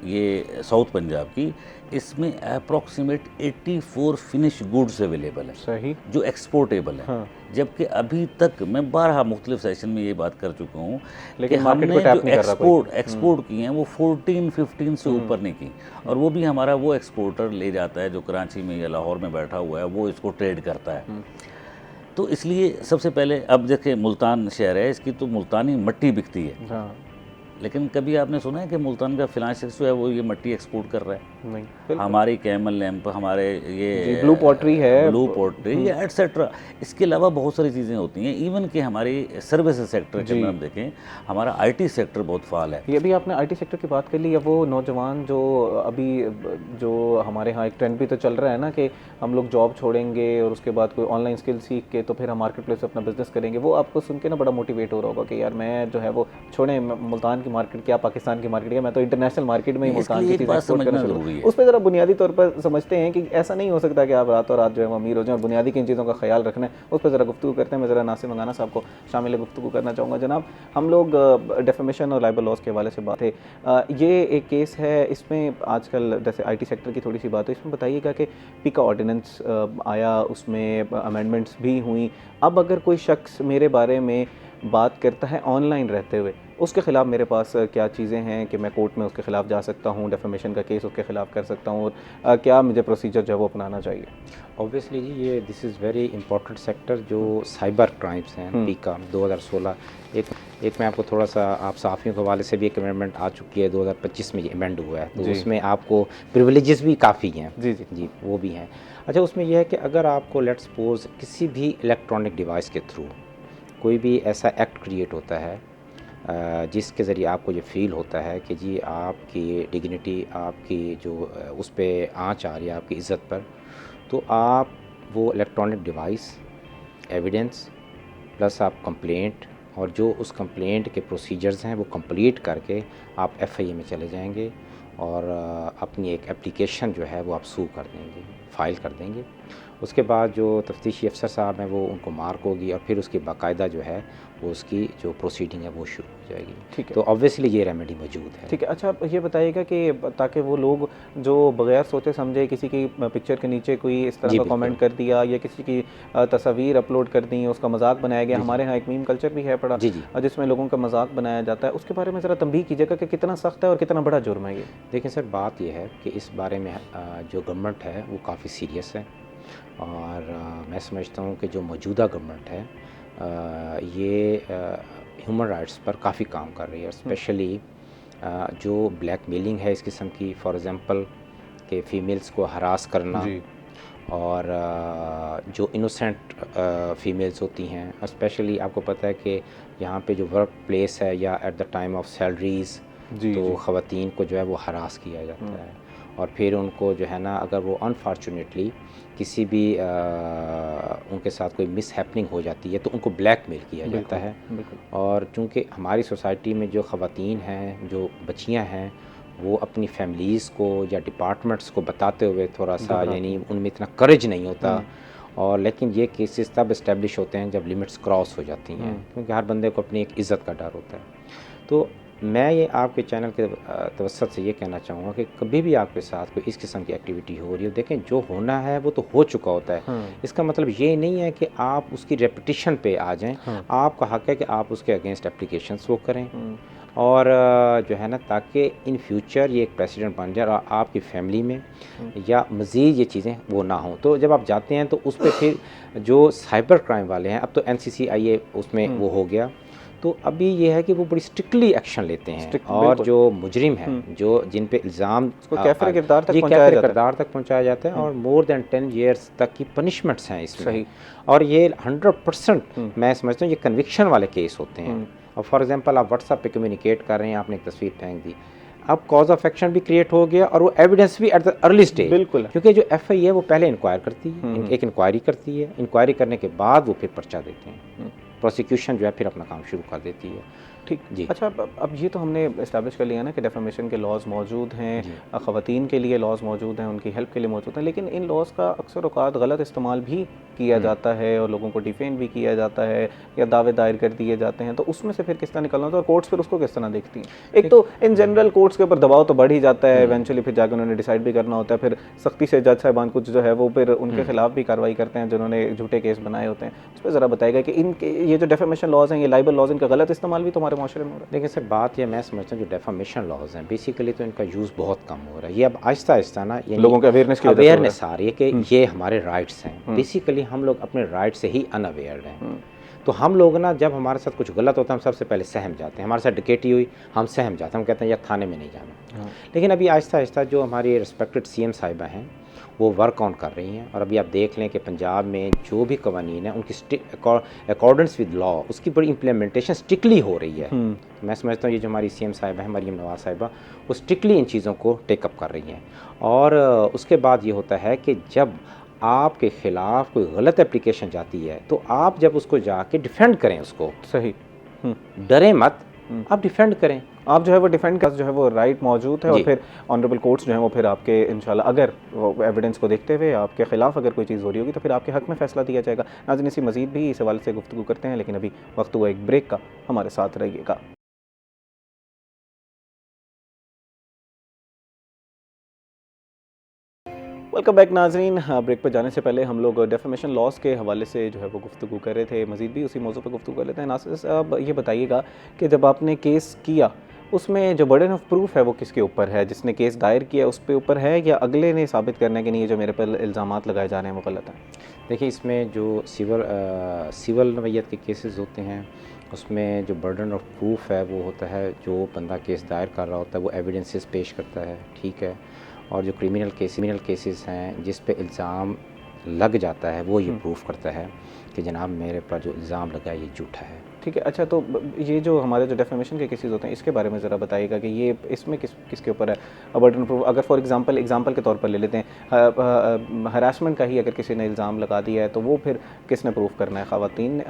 ये साउथ पंजाब की, इसमें अप्रॉक्सीमेट 84 फिनिश गुड्स अवेलेबल है सही। जो एक्सपोर्टेबल है। हाँ। जबकि अभी तक मैं 12 मुख्तलिफ सेशन में ये बात कर चुका हूँ कि लेकिन मार्केट हमने को टैप जो नहीं कर रहा कोई। एक्सपोर्ट किए हैं वो 14-15 से ऊपर नहीं की, और वो भी हमारा वो एक्सपोर्टर ले जाता है जो कराची में या लाहौर में बैठा हुआ है, वो इसको ट्रेड करता है। तो इसलिए सबसे पहले अब देखिए मुल्तान शहर है, इसकी तो मुल्तानी मट्टी बिकती है, हाँ। लेकिन कभी आपने सुना है कि मुल्तान का फिलान शख्स जो है वो ये मट्टी एक्सपोर्ट कर रहा है? नहीं, बिल्कुल। हमारी कैमल लैंप, हमारे ये ब्लू पॉटरी है, ब्लू पॉटरी एटसेट्रा, इसके अलावा बहुत सारी चीज़ें होती हैं। इवन कि हमारी सर्विसेज सेक्टर के अंदर हम देखें, हमारा आईटी सेक्टर बहुत फाल है। ये भी आपने आईटी सेक्टर की बात कर ली, या वो नौजवान जो अभी जो हमारे यहाँ एक ट्रेंड भी तो चल रहा है ना कि हम लोग जॉब छोड़ेंगे और उसके बाद कोई ऑनलाइन स्किल सीख के तो फिर हम मार्केट प्लेस अपना बिजनेस करेंगे। वो आपको सुन के ना बड़ा मोटिवेट हो रहा होगा कि यार मैं जो है वो छोड़े मुल्तान की मार्केट क्या पाकिस्तान की मार्केट क्या, मैं तो इंटरनेशनल मार्केट में ही मुल्तान की चीज़ें एक्सपोर्ट करना शुरू। उस पर ज़रा बुनियादी तौर पर समझते हैं कि ऐसा नहीं हो सकता कि आप रातों रात जो है वो अमीर हो जाएं, और बुनियादी किन चीज़ों का ख्याल रखना है उस पर ज़रा गुफ्तगू करते हैं। मैं ज़रा नासिर मंगाना साहब को शामिल गुफ्तगू करना चाहूँगा। जनाब, हम लोग डेफेमेशन और लाइबर लॉस के हवाले से बात है, ये एक केस है, इसमें आजकल जैसे आईटी सेक्टर की थोड़ी सी बात है, इसमें बताइएगा कि पीका ऑर्डिनेंस आया, उसमें अमेंडमेंट्स भी हुई। अब अगर कोई शख्स मेरे बारे में बात करता है ऑनलाइन रहते हुए, उसके ख़िलाफ़ मेरे पास क्या चीज़ें हैं कि मैं कोर्ट में उसके ख़िलाफ़ जा सकता हूँ, डेफेमेशन का केस उसके ख़िलाफ़ कर सकता हूँ, और क्या मुझे प्रोसीजर जो है वो अपनाना चाहिए? ऑब्वियसली जी, ये this is very important sector जो साइबर क्राइम्स हैं। पीका 2016 एक मैं आपको थोड़ा सा, आप सहाफ़ियों के हवाले से भी एक अमेंडमेंट आ चुकी है, 2025 में ये अमेंड हुआ है, तो उसमें आपको प्रिविलेजेस भी काफ़ी हैं। जी जी जी, वो भी हैं। अच्छा, उसमें यह है कि अगर आपको लेट्स सपोज किसी भी इलेक्ट्रॉनिक डिवाइस के थ्रू कोई भी ऐसा एक्ट क्रिएट होता है जिसके ज़रिए आपको ये फ़ील होता है कि जी आपकी डिग्निटी, आपकी जो उस पर आँच आ रही है आपकी इज़्ज़त पर, तो आप वो इलेक्ट्रॉनिक डिवाइस एविडेंस प्लस आप कंप्लेंट और जो उस कंप्लेंट के प्रोसीजर्स हैं वो कंप्लीट करके आप एफआईए में चले जाएंगे और अपनी एक एप्लीकेशन जो है वो आप सू कर देंगे, फ़ाइल कर देंगे। उसके बाद जो तफ्तीशी अफसर साहब हैं वो उनको मार्क होगी और फिर उसकी बाकायदा जो है वो उसकी जो प्रोसीडिंग है वो शुरू हो जाएगी। ठीक है, तो ऑब्वियसली ये रेमेडी मौजूद है। ठीक है। अच्छा, ये बताइएगा कि ताकि वो लोग जो बगैर सोचे समझे किसी की पिक्चर के नीचे कोई इस तरह का कमेंट कर दिया या किसी की तस्वीर अपलोड कर दी, उसका मजाक बनाया गया, हमारे यहाँ एक मीम कल्चर भी है पड़ा जिसमें लोगों का मजाक बनाया जाता है, उसके बारे में ज़रा तंबीह कीजिएगा कि कितना सख्त है और कितना बड़ा जुर्म है ये? देखिए सर, बात यह है कि इस बारे में जो गवर्नमेंट है वो काफ़ी सीरियस है, और मैं समझता हूँ कि जो मौजूदा गवर्नमेंट है ये ह्यूमन राइट्स पर काफ़ी काम कर रही है, स्पेशली जो ब्लैकमेलिंग है इस किस्म की, फॉर एग्ज़ाम्पल कि फ़ीमेल्स को हरास करना और जो इनोसेंट फ़ीमेल्स होती हैं, स्पेशली आपको पता है कि यहाँ पे जो वर्क प्लेस है या at the time of salaries तो ख़वातीन को जो है वो हरास किया जाता है, और फिर उनको जो है ना, अगर वो अनफॉर्चुनेटली किसी भी उनके साथ कोई मिस हैपनिंग हो जाती है तो उनको ब्लैकमेल किया जाता है। और चूँकि हमारी सोसाइटी में जो ख़वातीन हैं, जो बच्चियां हैं, वो अपनी फैमिलीज़ को या डिपार्टमेंट्स को बताते हुए थोड़ा सा, यानी उनमें इतना करेज नहीं होता, और लेकिन ये केसेस तब इस्टेब्लिश होते हैं जब लिमिट्स क्रॉस हो जाती हैं, क्योंकि हर बंदे को अपनी एक इज़्ज़त का डर होता है। तो मैं ये आपके चैनल के तवस्सुत से ये कहना चाहूँगा कि कभी भी आपके साथ कोई इस किस्म की एक्टिविटी हो रही हो, देखें जो होना है वो तो हो चुका होता है। इसका मतलब ये नहीं है कि आप उसकी रेपिटिशन पे आ जाएं। आपका हक़ है कि आप उसके अगेंस्ट एप्लीकेशंस वो करें, और जो है ना, ताकि इन फ्यूचर ये एक प्रेसिडेंट बन जाए और आपकी फैमिली में या मज़ीद ये चीज़ें वो ना हों। तो जब आप जाते हैं तो उस पर फिर जो साइबर क्राइम वाले हैं, अब तो NCCIA उसमें वो हो गया, तो अभी ये है कि वो बड़ी स्ट्रिक्टली एक्शन लेते हैं, और जो मुजरिम हैं, जो जिन पे इल्ज़ाम कैफ़िर किरदार तक पहुंचाया जाता है, और मोर देन 10 ईयर्स तक की पनिशमेंट्स हैं इसमें। और ये 100% मैं समझता हूँ ये कन्विक्शन वाले केस होते हैं। और फॉर एग्जांपल आप व्हाट्सएप पे कम्युनिकेट कर रहे हैं, आपने एक तस्वीर फेंक दी, अब कॉज ऑफ एक्शन भी क्रिएट हो गया और वो एविडेंस भी एट द अर्ली स्टेज, बिल्कुल, क्योंकि जो FI है वो पहले इंक्वायर करती है, एक इंक्वायरी करती है, इंक्वायरी करने के बाद वो फिर पर्चा देते हैं, प्रोसिक्यूशन जो है फिर अपना काम शुरू कर देती है। ठीक जी। अच्छा, अब ये तो हमने इस्टेब्लिश कर लिया ना कि डेफेमेशन के लॉज मौजूद हैं, जी। ख़वातीन के लिए लॉज मौजूद हैं, उनकी हेल्प के लिए मौजूद हैं, लेकिन इन लॉज का अक्सर औक़ात गलत इस्तेमाल भी किया जाता है और लोगों को डिफेम भी किया जाता है या दावे दायर कर दिए जाते हैं, तो उसमें से फिर किस तरह निकलना होता है और कोर्ट्स फिर उसको किस तरह देखती हैं? एक तो इन जनरल कोर्ट्स के ऊपर दबाव तो बढ़ ही जाता है, इवेंचुअली फिर जाकर उन्होंने डिसाइड भी करना होता है, फिर सख्ती से जज साहिबान कुछ जो है वो फिर उनके खिलाफ भी कार्रवाई करते हैं जिन्होंने झूठे केस बनाए होते हैं। उस पर ज़रा बताएगा कि इनके ये जो डेफेमेशन लॉज हैं, ये लाइबल लॉज, इनका गलत इस्तेमाल भी तो हमारे माशरे में हो रहा है। देखिए सर, बात ये मैं समझता हूँ जो डेफामेशन लॉज हैं बेसिकली तो इनका यूज़ बहुत कम हो रहा है। ये अब आहिस्ता आहिस्ता ना लोगों के अवेयरनेस की वजह से हो रहा है। अवेयरनेस आ रही है कि ये हमारे राइट्स हैं। बेसिकली हम लोग अपने राइट से ही अनअवेयर हैं। तो हम लोग ना जब हमारे साथ कुछ गलत होता है हम सबसे पहले सहम जाते हैं। हमारे साथ डकैती हुई हम सहम जाते हैं, हम कहते हैं यार थाने में नहीं जाना। लेकिन अभी आहिस्ता आहिस्ता जो हमारी रिस्पेक्टेड CM साहिबा हैं वो वर्क ऑन कर रही हैं, और अभी आप देख लें कि पंजाब में जो भी कवानीन है उनकी अकॉर्डेंस विद लॉ उसकी बड़ी इम्प्लीमेंटेशन स्ट्रिक्टली हो रही है। मैं समझता हूँ ये जो हमारी CM साहिबा हैं, मरीम नवाज साहिबा, वो स्ट्रिक्टली इन चीज़ों को टेकअप कर रही हैं। और उसके बाद ये होता है कि जब आपके ख़िलाफ़ कोई गलत एप्लीकेशन जाती है तो आप जब उसको जाके डिफेंड करें उसको, सही, डरे मत, आप डिफेंड करें। आप जो है वो डिफेंड का जो है वो राइट मौजूद है, और जी। फिर ऑनरेबल कोर्ट्स जो है वो फिर आपके इंशाल्लाह अगर वो एविडेंस को देखते हुए आपके खिलाफ अगर कोई चीज़ हो रही होगी तो फिर आपके हक में फ़ैसला दिया जाएगा। नाज़रीन, इसी मज़ीद भी इस हवाले से गुफ्तगू करते हैं, लेकिन अभी वक्त हुआ एक ब्रेक का, हमारे साथ रहिएगा। वेलकम बैक नाजरीन। ब्रेक पर जाने से पहले हम लोग डेफेमेशन लॉस के हवाले से जो है वो गुफ्तगू कर रहे थे, मज़ीद भी उसी मौजू पर गुफ्तगू कर लेते हैं। नासिर साहब, ये बताइएगा कि जब आपने केस किया उसमें जो बर्डन ऑफ प्रूफ है वो किसके ऊपर है? जिसने केस दायर किया उस पे ऊपर है या अगले ने साबित करना है कि नहीं ये जो मेरे पर इल्ज़ामात लगाए जा रहे हैं वो गलत हैं? देखिए, इसमें जो सिविल नवैयत के केसेस होते हैं उसमें जो बर्डन ऑफ प्रूफ है वो होता है जो बंदा केस दायर कर रहा होता है वो एविडेंसेस पेश करता है, ठीक है। और जो क्रिमिनल केसेस हैं जिस पे इल्ज़ाम लग जाता है वो ये प्रूफ करता है कि जनाब मेरे पर जो इल्ज़ाम लगा है ये झूठा है। ठीक है। अच्छा, तो ये जो हमारे जो डेफेमेशन के केसेस होते हैं इसके बारे में ज़रा बताइएगा कि ये इसमें किसके ऊपर है बर्डन प्रूफ? अगर फॉर एग्जांपल के तौर पर ले लेते हैं, हरासमेंट का ही अगर किसी ने इल्ज़ाम लगा दिया है तो वो फिर किसने प्रूफ करना है?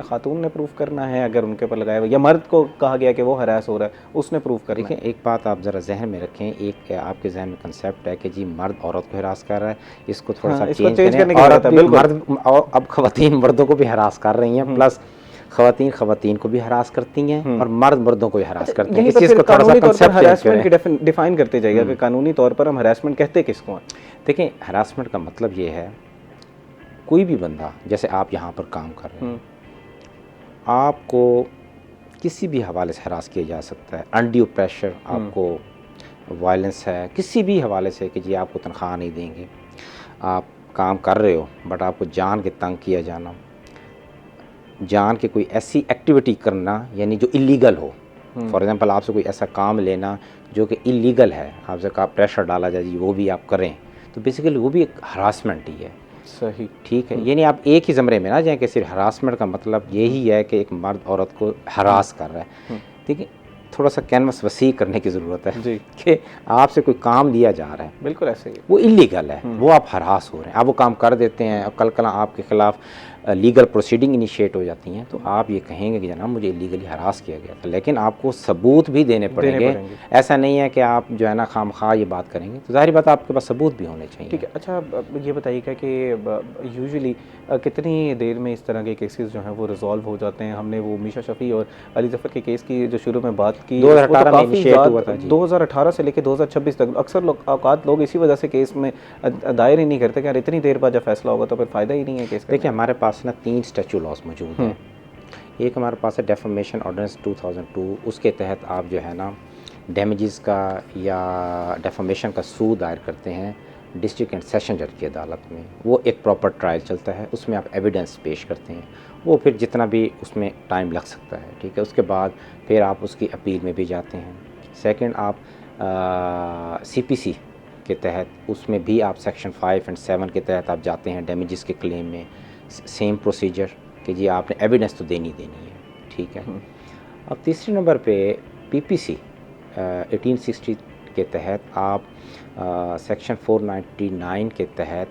खातून ने प्रूफ करना है अगर उनके ऊपर लगाया हुआ, या मर्द को कहा गया कि वो हरास हो रहा है उसने प्रूफ करना है? देखिए, एक बात आप ज़रा जहन में रखें, एक आपके जहन में कंसेप्ट है कि जी मर्द औरत को हरास कर रहा है, इसको थोड़ा सा इसको चेंज चेंज करने करें। की और ज़रूरत है, बिल्कुल। मर्द और अब ख़वातीन मर्दों को भी हरास कर रही हैं, प्लस ख़वातीन को भी हरास करती हैं और मर्द मर्दों को भी हरास करते हैं। यहीं इस पर चीज़ फिर को थोड़ा सा कानूनी तौर पर कंसेप्ट चेंज हरासमेंट करें। की डिफाइन करते जाइएगा कि कानूनी तौर पर हम हरासमेंट कहते किसको हैं? देखें, हरासमेंट का मतलब ये है कोई भी बंदा, जैसे आप यहाँ पर काम कर रहे हैं, आपको किसी भी हवाले से हरास किया जा सकता है। अनड्यू प्रेशर, आपको वायलेंस है किसी भी हवाले से कि जी आपको तनख्वाह नहीं देंगे, आप काम कर रहे हो बट आपको जान के तंग किया जाना, जान के कोई ऐसी एक्टिविटी करना यानी जो इलीगल हो। फॉर एग्जांपल आपसे कोई ऐसा काम लेना जो कि इलीगल है, आपसे कहा प्रेशर डाला जाए जी वो भी आप करें, तो बेसिकली वो भी एक हरासमेंट ही है। सही, ठीक है। यानी आप एक ही ज़मरे में ना जाएं कि सिर्फ हरासमेंट का मतलब यही है कि एक मर्द औरत को हरास कर रहा है। ठीक है, थोड़ा सा कैनवस वसी करने की ज़रूरत है जी। कि आपसे कोई काम लिया जा रहा है, बिल्कुल ऐसे ही। वो इलीगल है, वो आप हरास हो रहे हैं, आप वो काम कर देते हैं और कल आपके ख़िलाफ़ लीगल प्रोसीडिंग इनिशिएट हो जाती हैं, तो आप ये कहेंगे कि जनाब मुझे इलीगली हरास किया गया था, लेकिन आपको सबूत भी देने पड़ेंगे। ऐसा नहीं है कि आप जो है ना खामखा ये बात करेंगे, तो ज़ाहिर बात आपके पास सबूत भी होने चाहिए। ठीक है। अच्छा, ये बताइएगा कि यूजुअली कितनी देर में इस तरह के केसेस जो हैं वो रिजॉल्व हो जाते हैं? हमने वो मीशा शफ़ी और अली ज़फ़र के केस की जो शुरू में बात की, 2018 में इनिशिएट हुआ था जी। 2018 से लेकर 2026 तक अक्सर लोग इसी वजह से केस में दायर ही नहीं करते कि यार इतनी देर बाद जब फैसला होगा तो फिर फ़ायदा ही नहीं है केस का। देखिए, हमारे पास ना 3 स्टैच्यू लॉज मौजूद हैं। एक हमारे पास है डेफेमेशन ऑर्डिनेंस 2002, उसके तहत आप जो है ना डैमेजेस का या डेफेमेशन का सूद दायर करते हैं डिस्ट्रिक्ट एंड सेशन जज की अदालत में। वो एक प्रॉपर ट्रायल चलता है, उसमें आप एविडेंस पेश करते हैं, वो फिर जितना भी उसमें टाइम लग सकता है। ठीक है, उसके बाद फिर आप उसकी अपील में भी जाते हैं। सेकंड, आप CPC के तहत उसमें भी आप सेक्शन 5 और 7 के तहत आप जाते हैं डैमेजेस के क्लेम में। सेम प्रोसीजर कि जी आपने एविडेंस तो देनी है। ठीक है। अब तीसरे नंबर पे PPC 1860 के तहत आप सेक्शन 499 के तहत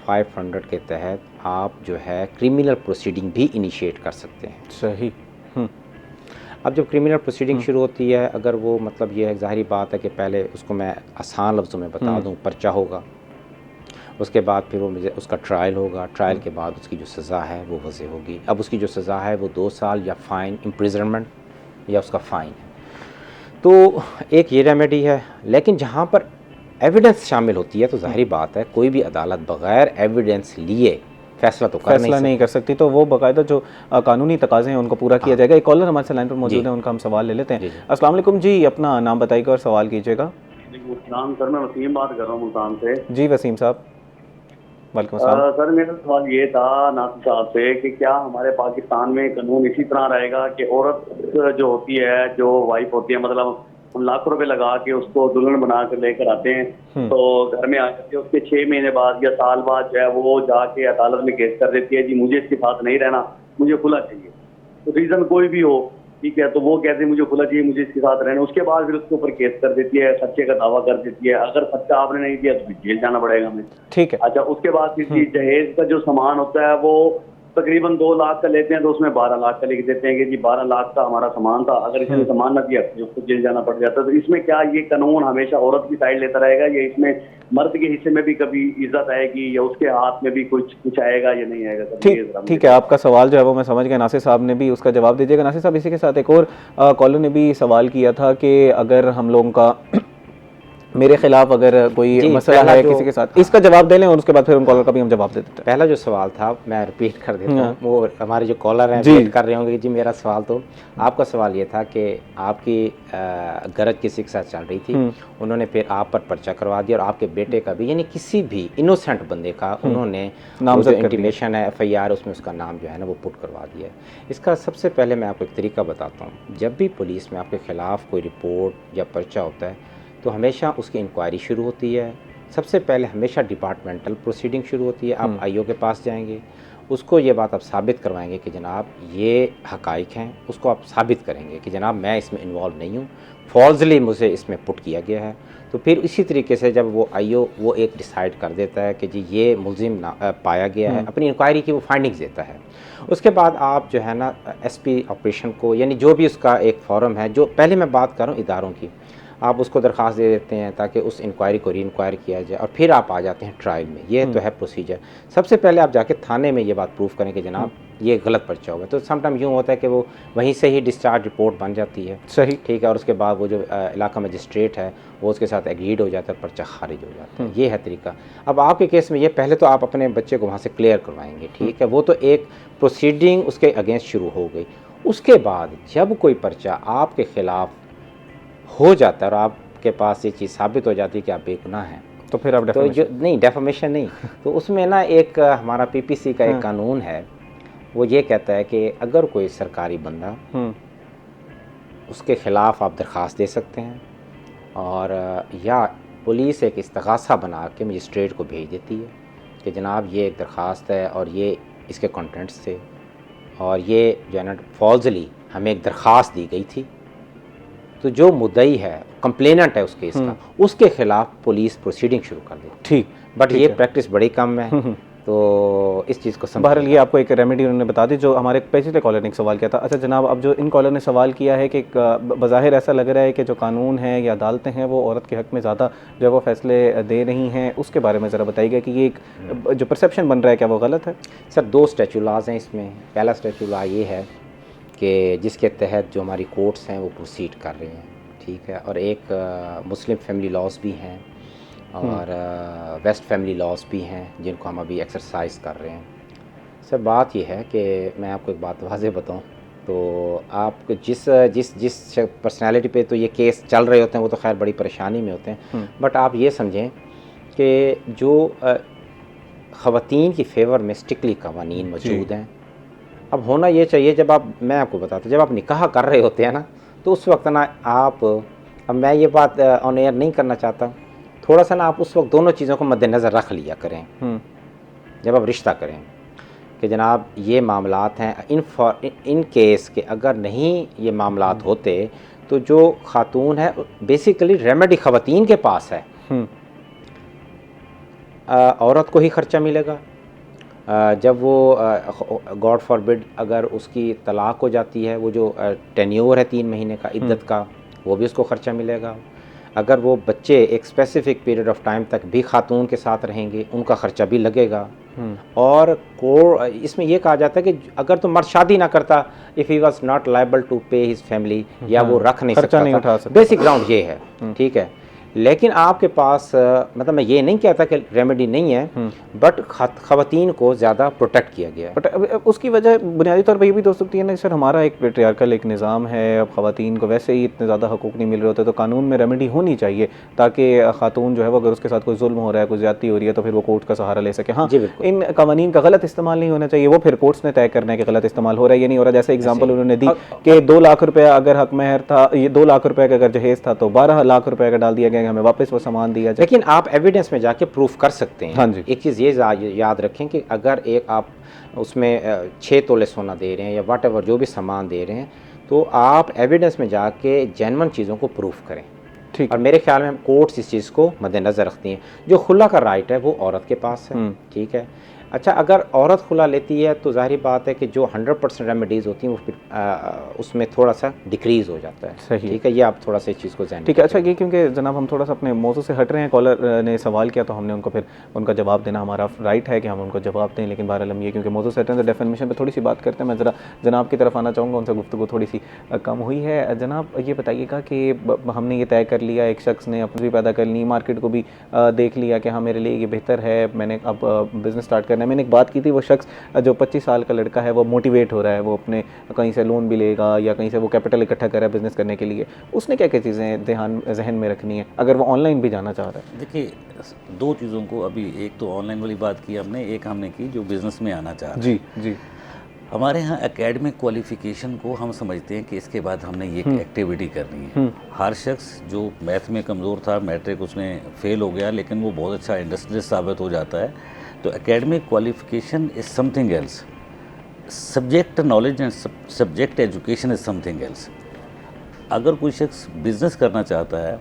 500 के तहत आप जो है क्रिमिनल प्रोसीडिंग भी इनिशिएट कर सकते हैं। सही। अब जब क्रिमिनल प्रोसीडिंग शुरू होती है, अगर वो मतलब ये है ज़ाहिरी बात है कि पहले उसको मैं आसान लफ्ज़ों में बता दूं, पर्चा होगा, उसके बाद फिर वो मुझे उसका ट्रायल होगा, ट्रायल के बाद उसकी जो सज़ा है वो वज़े होगी। अब उसकी जो सज़ा है वो 2 साल या फ़ाइन, इम्प्रिजनमेंट या उसका फ़ाइन है। तो एक ये रेमेडी है। लेकिन जहाँ पर एविडेंस शामिल होती है तो ज़ाहिरी बात है कोई भी अदालत बग़ैर एविडेंस लिए फ़ैसला तो फैसला नहीं कर सकती, तो वो बाकायदा जो कानूनी तकाज़े हैं उनको पूरा किया जाएगा। एक कॉलर हमारे साथ लाइन पर मौजूद है, उनका हम सवाल ले लेते हैं। अस्सलाम वालेकुम जी, अपना नाम बताइएगा और सवाल कीजिएगा। सर, मैं वसीम बात कर रहा हूँ मुल्तान से। जी वसीम साहब, वालेकुम अस्सलाम। सर, मेरा सवाल ये था नासिर साहब से कि क्या हमारे पाकिस्तान में कानून इसी तरह रहेगा कि औरत जो होती है, जो वाइफ होती है, मतलब हम लाखों रुपए लगा के उसको दुल्हन बना कर लेकर आते हैं, तो घर में आ जाती है, उसके 6 महीने बाद या साल बाद जो है वो जाके अदालत में केस कर देती है, जी मुझे इसके साथ नहीं रहना, मुझे खुला चाहिए। तो रीजन कोई भी हो, ठीक है, तो वो कहते हैं मुझे खुला चाहिए, मुझे इसके साथ रहना। उसके बाद फिर उसके ऊपर केस कर देती है, सच्चे का दावा कर देती है। अगर सच्चा आपने नहीं दिया तो फिर जेल जाना पड़ेगा हमें। ठीक है। अच्छा, उसके बाद फिर दहेज का जो सामान होता है वो तकरीबन 2 लाख का लेते हैं, तो उसमें 12 लाख का लिख देते हैं कि जी 12 लाख का हमारा सामान था, अगर इसने सामान न दिया तो उसको जेल जाना पड़ जाता है। तो इसमें क्या ये कानून हमेशा औरत की साइड लेता रहेगा, या इसमें मर्द के हिस्से में भी कभी इज्जत आएगी, या उसके हाथ में भी कुछ आएगा या नहीं आएगा? ठीक है, आपका सवाल जो है वो मैं समझ गया। नासिर साहब ने भी उसका जवाब दीजिएगा। नासिर साहब, इसी के साथ एक और कॉलर ने भी सवाल किया था कि अगर हम लोगों का मेरे खिलाफ अगर कोई मसला है किसी के साथ, इसका जवाब दे लें और उसके बाद फिर उन कॉलर का भी हम जवाब दे देते हैं। पहला जो सवाल था मैं रिपीट कर देता हूँ, वो हमारे जो कॉलर हैं वेट कर रहे होंगे जी मेरा सवाल। तो आपका सवाल ये था कि आपकी गरज किसी के साथ चल रही थी, उन्होंने फिर आप पर पर्चा करवा दिया और आपके बेटे का भी, यानी किसी भी इनोसेंट बंदे का उन्होंने जो इंटीमेशन है FIR उसमें उसका नाम जो है ना वो पुट करवा दिया है। इसका सबसे पहले मैं आपको एक तरीका बताता हूँ। जब भी पुलिस में आपके ख़िलाफ़ कोई रिपोर्ट या पर्चा होता है तो हमेशा उसकी इंक्वायरी शुरू होती है। सबसे पहले हमेशा डिपार्टमेंटल प्रोसीडिंग शुरू होती है। आप IO के पास जाएंगे, उसको ये बात आप साबित करवाएंगे कि जनाब ये हकाइक हैं, उसको आप साबित करेंगे कि जनाब मैं इसमें इन्वॉल्व नहीं हूँ, फॉल्सली मुझे इसमें पुट किया गया है। तो फिर इसी तरीके से जब वो IO वो एक डिसाइड कर देता है कि जी ये मुलजिम पाया गया है, अपनी इंक्वायरी की वो फाइंडिंग्स देता है, उसके बाद आप जो है ना SP ऑपरेशन को, यानी जो भी उसका एक फॉरम है, जो पहले मैं बात कर रहा हूँ इदारों की, आप उसको दरख्वास्त दे देते हैं ताकि उस इंक्वायरी को री इंक्वायर किया जाए और फिर आप आ जाते हैं ट्रायल में। ये तो है प्रोसीजर। सबसे पहले आप जाके थाने में ये बात प्रूफ करें कि जनाब ये गलत पर्चा होगा। तो समटाइम यूँ होता है कि वो वहीं से ही डिस्चार्ज रिपोर्ट बन जाती है, सही, ठीक है, और उसके बाद वो जो इलाका मजिस्ट्रेट है वो उसके साथ एग्रीड हो जाता है, पर्चा खारिज हो जाता है। ये है तरीका। अब आपके केस में ये पहले तो आप अपने बच्चे को वहाँ से क्लियर करवाएंगे, ठीक है, वो तो एक प्रोसीडिंग उसके अगेंस्ट शुरू हो गई। उसके बाद जब कोई पर्चा आपके ख़िलाफ़ हो जाता है और आपके पास ये चीज़ साबित हो जाती है कि आप बेगुनाह हैं, तो फिर आप डेफामेशन नहीं, तो उसमें ना एक हमारा PPC का एक कानून है, वो ये कहता है कि अगर कोई सरकारी बंदा, उसके ख़िलाफ़ आप दरख्वास्त दे सकते हैं और या पुलिस एक इस्तग़ासा बना के मजिस्ट्रेट को भेज देती है कि जनाब ये एक दरख्वास्त है और ये इसके कंटेंट्स थे और ये जो है ना फॉल्सली हमें एक दरख्वास्त दी गई थी, तो जो मुद्दई है, कंप्लेनेंट है उस केस का, उसके खिलाफ पुलिस प्रोसीडिंग शुरू कर दे। ठीक, बट ये प्रैक्टिस बड़ी कम है, तो इस चीज़ को बहरहाल ये आपको एक रेमेडी उन्होंने बता दी। जो हमारे पिछले कॉलर ने एक सवाल किया था। अच्छा जनाब, अब जो इन कॉलर ने सवाल किया है कि बज़ाहिर ऐसा लग रहा है कि जो कानून है या अदालतें हैं वो औरत के हक़ में ज़्यादा जो है वो फ़ैसले दे रही हैं, उसके बारे में ज़रा बताइएगा कि ये एक जो परसेप्शन बन रहा है क्या वो गलत है? सर 2 स्टैचू लॉज हैं इसमें। पहला स्टैचू लॉ ये है कि जिसके तहत जो हमारी कोर्ट्स हैं वो प्रोसीड कर रही हैं, ठीक है, और एक मुस्लिम फैमिली लॉज भी हैं और वेस्ट फैमिली लॉज भी हैं जिनको हम अभी एक्सरसाइज कर रहे हैं। सर बात यह है कि मैं आपको एक बात वाज़े बताऊं, तो आप जिस पर्सनालिटी पे तो ये केस चल रहे होते हैं वो तो खैर बड़ी परेशानी में होते हैं, बट आप ये समझें कि जो ख़वातीन की फेवर में स्ट्रिक्टली कवानीन मौजूद हैं। अब होना ये चाहिए, मैं आपको बताता हूँ, जब आप निकाह कर रहे होते हैं ना, तो उस वक्त ना आप, अब मैं ये बात ऑन एयर नहीं करना चाहता, थोड़ा सा ना आप उस वक्त दोनों चीज़ों को मद्देनज़र रख लिया करें जब आप रिश्ता करें कि जनाब ये मामलात हैं, इन केस के अगर नहीं ये मामलात होते तो जो खातून है बेसिकली रेमेडी ख़वातीन के पास है, औरत को ही ख़र्चा मिलेगा जब वो गॉड फॉरबिड अगर उसकी तलाक हो जाती है, वो जो टेन्योर है 3 महीने का इद्दत का, वो भी उसको ख़र्चा मिलेगा। अगर वो बच्चे एक स्पेसिफ़िक पीरियड ऑफ टाइम तक भी खातून के साथ रहेंगे, उनका ख़र्चा भी लगेगा। और इसमें ये कहा जाता है कि अगर तो मर्द शादी ना करता, if he was not liable to pay his family, या वो रख नहीं सकता था, बेसिक ग्राउंड ये है, ठीक है। लेकिन आपके पास मतलब मैं ये नहीं कहता कि रेमेडी नहीं है, बट ख़वातीन को ज़्यादा प्रोटेक्ट किया गया है। बट उसकी वजह बुनियादी तौर पर ये भी हो सकती है ना सर, हमारा एक पेट्रियार्कल एक निज़ाम है, अब ख़वातीन को वैसे ही इतने ज़्यादा हकूक़ नहीं मिल रहे होते, तो कानून में रेमेडी होनी चाहिए ताकि खातून जो है वो अगर उसके साथ कोई जुल्म हो रहा है, कोई ज़्यादती हो रही है, तो फिर वो कोर्ट का सहारा ले सके। हाँ, इन कवानीन का गलत इस्तेमाल नहीं होना चाहिए, वो फिर कोर्ट्स ने तय करना है कि गलत इस्तेमाल हो रहा है ये नहीं हो रहा। जैसे एग्जाम्पल उन्होंने दी कि 2 लाख रुपया अगर हक महर था, ये 2 लाख रुपये का अगर जहेज़ था तो 12 लाख रुपये का डाल दिया गया, हमें वापस वो सामान दिया जाए। लेकिन आप एविडेंस में जाके प्रूफ कर सकते हैं। हाँ जी। एक चीज़ ये याद रखें कि अगर एक आप उसमें 6 तोले सोना दे रहे हैं या व्हाटएवर जो भी सामान दे रहे हैं, तो आप एविडेंस में जाके जेन्युइन चीज़ों को प्रूफ करें। ठीक। और मेरे ख्याल में कोर्ट्स इस चीज़ को मद्देनज़र रखती हैं। जो खुला का राइट है वो औरत के पास है, ठीक है। अच्छा, अगर औरत खुला लेती है तो ज़ाहिर बात है कि जो 100% रेमेडीज़ होती हैं वो फिर उसमें थोड़ा सा डिक्रीज़ हो जाता है। सही, ठीक है, ये आप थोड़ा सा इस चीज़ को ज़हन। ठीक है। अच्छा, ये क्योंकि जनाब हम थोड़ा सा अपने मौजू से हट रहे हैं, कॉलर ने सवाल किया तो हमने उनको फिर उनका जवाब देना हमारा राइट है कि हम उनको जवाब दें, लेकिन बहरहाल हम ये क्योंकि मौजू से हट रहे हैं तो डेफिनेशन पर थोड़ी सी बात करते हैं। मैं ज़रा जनाब की तरफ आना चाहूँगा, उनसे गुफ्तगू थोड़ी सी कम हुई है। जनाब ये बताइएगा कि हमने ये तय कर लिया, एक शख्स ने अपनी भी पैदा कर ली, मार्केट को भी देख लिया कि हाँ मेरे लिए ये बेहतर है, मैंने अब बिज़नेस स्टार्ट करना है। मैंने एक बात की थी, वो शख्स जो 25 साल का लड़का है वो मोटिवेट हो रहा है, वो अपने कहीं से लोन भी लेगा या कहीं से वो कैपिटल इकट्ठा कर रहा है बिज़नेस करने के लिए, उसने क्या क्या चीज़ें जहन में रखनी है अगर वो ऑनलाइन भी जाना चाह रहा है? देखिए, 2 चीज़ों को अभी, एक तो ऑनलाइन वाली बात की हमने, एक हमने की जो बिज़नेस में आना चाह रहा है। जी जी। हमारे यहाँ एकेडमिक क्वालिफ़िकेशन को हम समझते हैं कि इसके बाद हमने ये एक्टिविटी करनी है। हर शख्स जो मैथ में कमज़ोर था, मैट्रिक उसमें फ़ेल हो गया, लेकिन वो बहुत अच्छा इंडस्ट्रियलिस्ट साबित हो जाता है, तो academic qualification is something else, subject knowledge and subject education is something else. अगर कोई शख्स बिज़नेस करना चाहता है,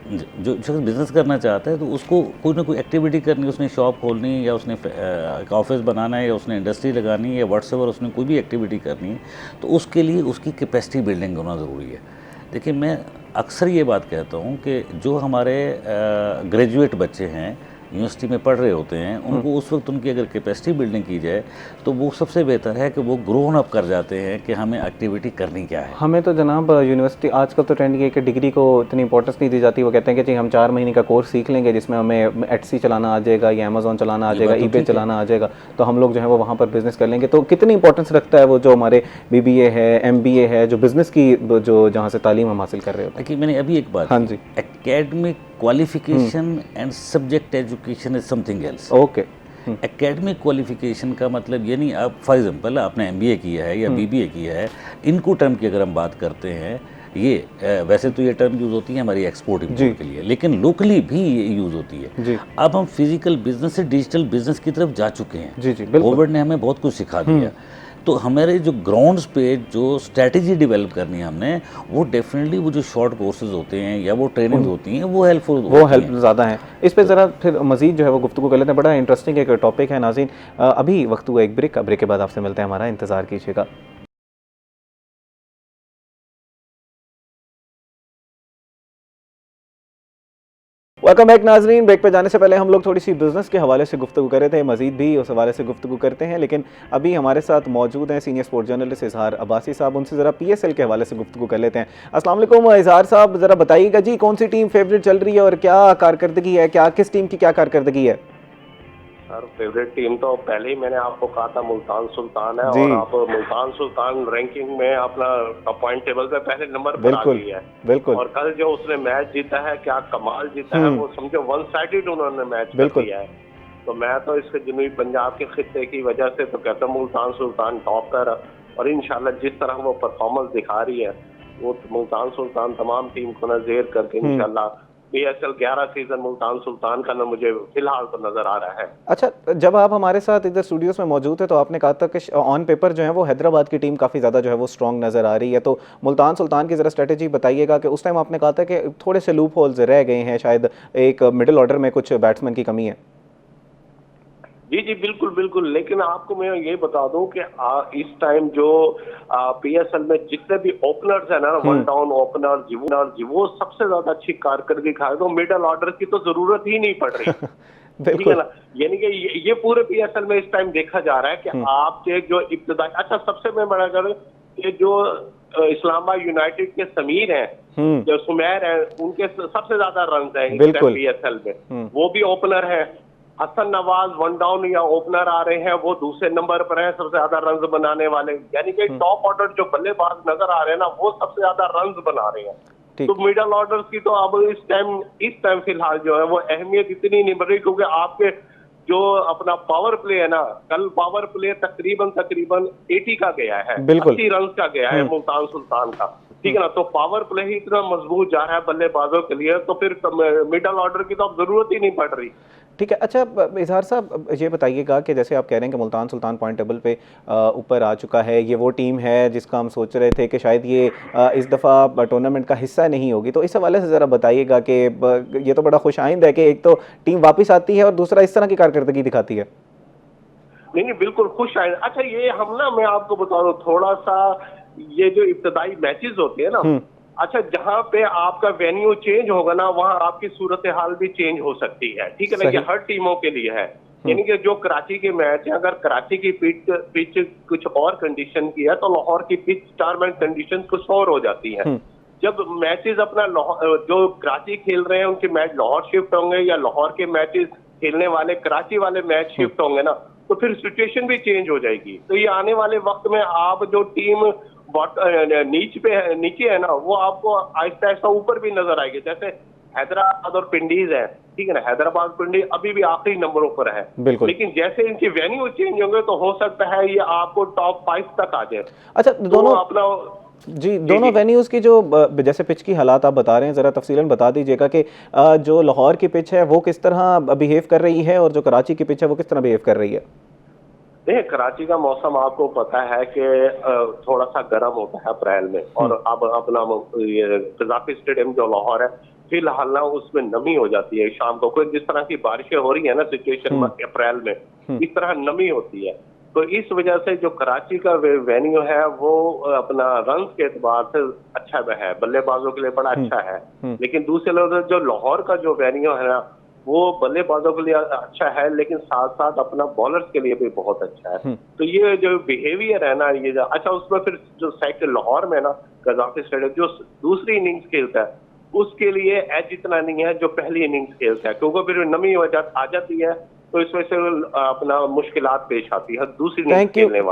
जो शख्स बिज़नेस करना चाहता है, तो उसको कोई ना कोई एक्टिविटी करनी, उसने शॉप खोलनी या उसने एक ऑफिस बनाना है या उसने इंडस्ट्री लगानी है या व्हाट्सएवर उसने कोई भी एक्टिविटी करनी है, तो उसके लिए उसकी कैपेसिटी बिल्डिंग होना ज़रूरी है। देखिए, मैं अक्सर ये बात कहता हूँ कि जो हमारे ग्रेजुएट बच्चे हैं, यूनिवर्सिटी में पढ़ रहे होते हैं, उनको उस वक्त उनकी अगर कैपेसिटी बिल्डिंग की जाए तो वो सबसे बेहतर है कि वो ग्रोन अप कर जाते हैं कि हमें एक्टिविटी करनी क्या है। हमें तो जनाब यूनिवर्सिटी आजकल तो ट्रेंड ये कि डिग्री को इतनी इंपॉर्टेंस नहीं दी जाती। वो कहते हैं कि जी हम 4 महीने का कोर्स सीख लेंगे जिसमें हमें एटसी चलाना आ जाएगा या अमेज़ॉन चलाना आ जाएगा, ईबे चलाना आ जाएगा, तो हम लोग जो है वो वहाँ पर बिज़नेस कर लेंगे। तो कितनी इंपॉर्टेंस रखता है वो जो हमारे BBA है, MBA है, जो बिज़नेस की जो जहाँ से तालीम हम हासिल कर रहे होते हैं? देखिए, मैंने अभी एक बात, हाँ जी, academic qualification and subject education is something else. Okay. Academic qualification का मतलब ये नहीं, आप फॉर एग्जांपल आपने MBA किया है या BBA किया है, इनको टर्म की अगर हम बात करते हैं, ये वैसे तो ये टर्म यूज़ होती है हमारी एक्सपोर्ट इम्पोर्ट के लिए, लेकिन लोकली भी ये यूज़ होती है जी। अब हम फिजिकल बिजनेस से डिजिटल बिजनेस की तरफ जा चुके हैं। जी जी, बिल्कुल। कोविड ने हमें बहुत कुछ सिखा दिया, तो हमारे जो ग्राउंड्स पे जो स्ट्रैटेजी डेवलप करनी है हमने, वो डेफिनेटली वो जो शॉर्ट कोर्सेज होते हैं या वो ट्रेनिंग होती हैं, वो हेल्पफुल, वो हेल्प ज़्यादा है। इस पे ज़रा फिर मज़ीद जो है वो गुफ्तगू कर लेते हैं। बड़ा इंटरेस्टिंग एक टॉपिक है नाज़रीन। अभी वक्त हुआ एक ब्रेक के बाद आपसे मिलते हैं, हमारा इंतज़ार कीजिएगा। वेलकम बैक नाजरीन। ब्रेक पे जाने से पहले हम लोग थोड़ी सी बिज़नेस के हवाले से गुफ्तगू कर रहे थे, मज़ीद भी उस हवाले से गुफ्तगू करते हैं, लेकिन अभी हमारे साथ मौजूद हैं सीनियर स्पोर्ट जर्नलिस्ट इजहार अब्बासी साहब। उनसे ज़रा PSL के हवाले से गुफ्तगू कर लेते हैं। अस्सलाम वालेकुम इजहार साहब, ज़रा बताइएगा जी कौन सी टीम फेवरेट चल रही है और क्या कारकर्दगी है, क्या किस टीम की क्या कारकर्दगी है? सर, फेवरेट टीम तो पहले ही मैंने आपको कहा था मुल्तान सुल्तान है, और आप मुल्तान सुल्तान रैंकिंग में अपना पॉइंट टेबल पे पहले नंबर पर आ गई है। बिल्कुल। और कल जो उसने मैच जीता है, क्या कमाल जीता है, वो समझो 1 साइडेड उन्होंने मैच कर दिया है। तो मैं तो इसके जनूबी पंजाब के खित्ते की वजह से तो कहता हूँ मुल्तान सुल्तान टॉप पर, और इंशाल्लाह जिस तरह वो परफॉर्मेंस दिखा रही है, वो मुल्तान सुल्तान तमाम टीम को ना जेर करके इंशाल्लाह PSL 11 सीजन मुल्तान सुल्तान का ना मुझे फिलहाल तो नजर आ रहा है। अच्छा, जब आप हमारे साथ इधर स्टूडियोज में मौजूद थे तो आपने कहा था कि ऑन पेपर जो है वो हैदराबाद की टीम काफ़ी ज़्यादा जो है वो स्ट्रॉन्ग नज़र आ रही है, तो मुल्तान सुल्तान की ज़रा स्ट्रेटेजी बताइएगा कि उस टाइम आपने कहा था कि थोड़े से लूप होल्स रह गए हैं, शायद एक मिडिल ऑर्डर में कुछ बैट्समैन की कमी है। जी जी बिल्कुल बिल्कुल। लेकिन आपको मैं ये बता दूं कि इस टाइम जो पीएसएल में जितने भी ओपनर्स है ना, वन डाउन ओपनर जी वो सबसे ज्यादा अच्छी कारकर्दगी दिखाए, तो मिडल ऑर्डर की तो जरूरत ही नहीं पड़ रही। ठीक है ना, यानी कि ये पूरे पीएसएल में इस टाइम देखा जा रहा है कि आपके जो इब्तदाई, अच्छा सबसे मैं बड़ा कर कि जो इस्लामाबाद यूनाइटेड के समीर हैं, जो सुमेर हैं, उनके सबसे ज्यादा रन हैं पीएसएल में, वो भी ओपनर है। हसन नवाज वन डाउन या ओपनर आ रहे हैं, वो दूसरे नंबर पर है सबसे ज्यादा रन्स बनाने वाले, यानी कि टॉप ऑर्डर जो बल्लेबाज नजर आ रहे हैं ना, वो सबसे ज्यादा रन्स बना रहे हैं। तो मिडल ऑर्डर की तो अब इस टाइम फिलहाल जो है वो अहमियत इतनी नहीं बढ़ रही, क्योंकि आपके जो अपना पावर प्ले है ना, कल पावर प्ले तकरीबन 80 का गया है, 80 रन का गया है मुल्तान सुल्तान का। ठीक है ना, तो पावर प्ले ही इतना मजबूत जा रहा है बल्लेबाजों के लिए, तो फिर मिडल ऑर्डर की तो अब जरूरत ही नहीं पड़ रही। ठीक है। अच्छा इजहार साहब ये बताइएगा कि जैसे आप कह रहे हैं कि मुल्तान सुल्तान पॉइंट टेबल पे ऊपर आ चुका है, ये वो टीम है जिसका हम सोच रहे थे कि शायद ये इस दफ़ा टूर्नामेंट का हिस्सा नहीं होगी, तो इस हवाले से ज़रा बताइएगा कि ये तो बड़ा खुशाइंद है कि एक तो टीम वापस आती है और दूसरा इस तरह की कारकर्दगी दिखाती है। नहीं बिल्कुल खुश आए। अच्छा ये हम ना, मैं आपको बता दूं थोड़ा सा, ये जो इब्तदाई मैचेस होते हैं ना, अच्छा जहां पे आपका वेन्यू चेंज होगा ना, वहां आपकी सूरत हाल भी चेंज हो सकती है। ठीक है ना, ये हर टीमों के लिए है। यानी कि जो कराची के मैच है, अगर कराची की पिच कुछ और कंडीशन की है, तो लाहौर की पिच टर्म एंड कंडीशन कुछ और हो जाती है। जब मैचेस अपना जो कराची खेल रहे हैं उनके मैच लाहौर शिफ्ट होंगे, या लाहौर के मैचेस खेलने वाले कराची वाले मैच शिफ्ट होंगे ना, तो फिर सिचुएशन भी चेंज हो जाएगी। तो ये आने वाले वक्त में आप जो टीम नीचे है ना, वो आपको आहिस्ता आहिस्ता ऊपर भी नजर आएगी। जैसे हैदराबाद और पिंडीज है, ठीक है ना, हैदराबाद पिंडीज अभी भी आखिरी नंबरों पर है, लेकिन जैसे इनके वेन्यू चेंज होंगे तो हो सकता है ये आपको टॉप 5 तक आ जाए। अच्छा दोनों अपना दोनों वेन्यूज़ की जो जैसे पिच की हालात आप बता रहे हैं, ज़रा तफसीलन बता दीजिएगा कि जो लाहौर की पिच है वो किस तरह बिहेव कर रही है और जो कराची की पिच है वो किस तरह बिहेव कर रही है। देखिए कराची का मौसम आपको पता है कि थोड़ा सा गर्म होता है अप्रैल में, और अब अपना कज़ाफी स्टेडियम जो लाहौर है फिलहाल ना, उसमें नमी हो जाती है शाम को। कोई जिस तरह की बारिशें हो रही है ना सिचुएशन में अप्रैल में, इस तरह नमी होती है। तो इस वजह से जो कराची का वेन्यू है वो अपना रन के एतबार से अच्छा है, बल्लेबाजों के लिए बड़ा अच्छा है। लेकिन दूसरे लोग जो लाहौर का जो वेन्यू है ना, वो बल्लेबाजों के लिए अच्छा है, लेकिन साथ साथ अपना बॉलर्स के लिए भी बहुत अच्छा है। तो ये जो बिहेवियर है ना, ये अच्छा उसमें फिर जो साइड लाहौर में ना कज़ाफी स्टेडियम जो दूसरी इनिंग्स खेलता है उसके लिए एज इतना नहीं है जो पहली इनिंग्स खेलता है, क्योंकि फिर नमी आ जाती है, तो इस वजह से अपना मुश्किलात पेश आती है दूसरी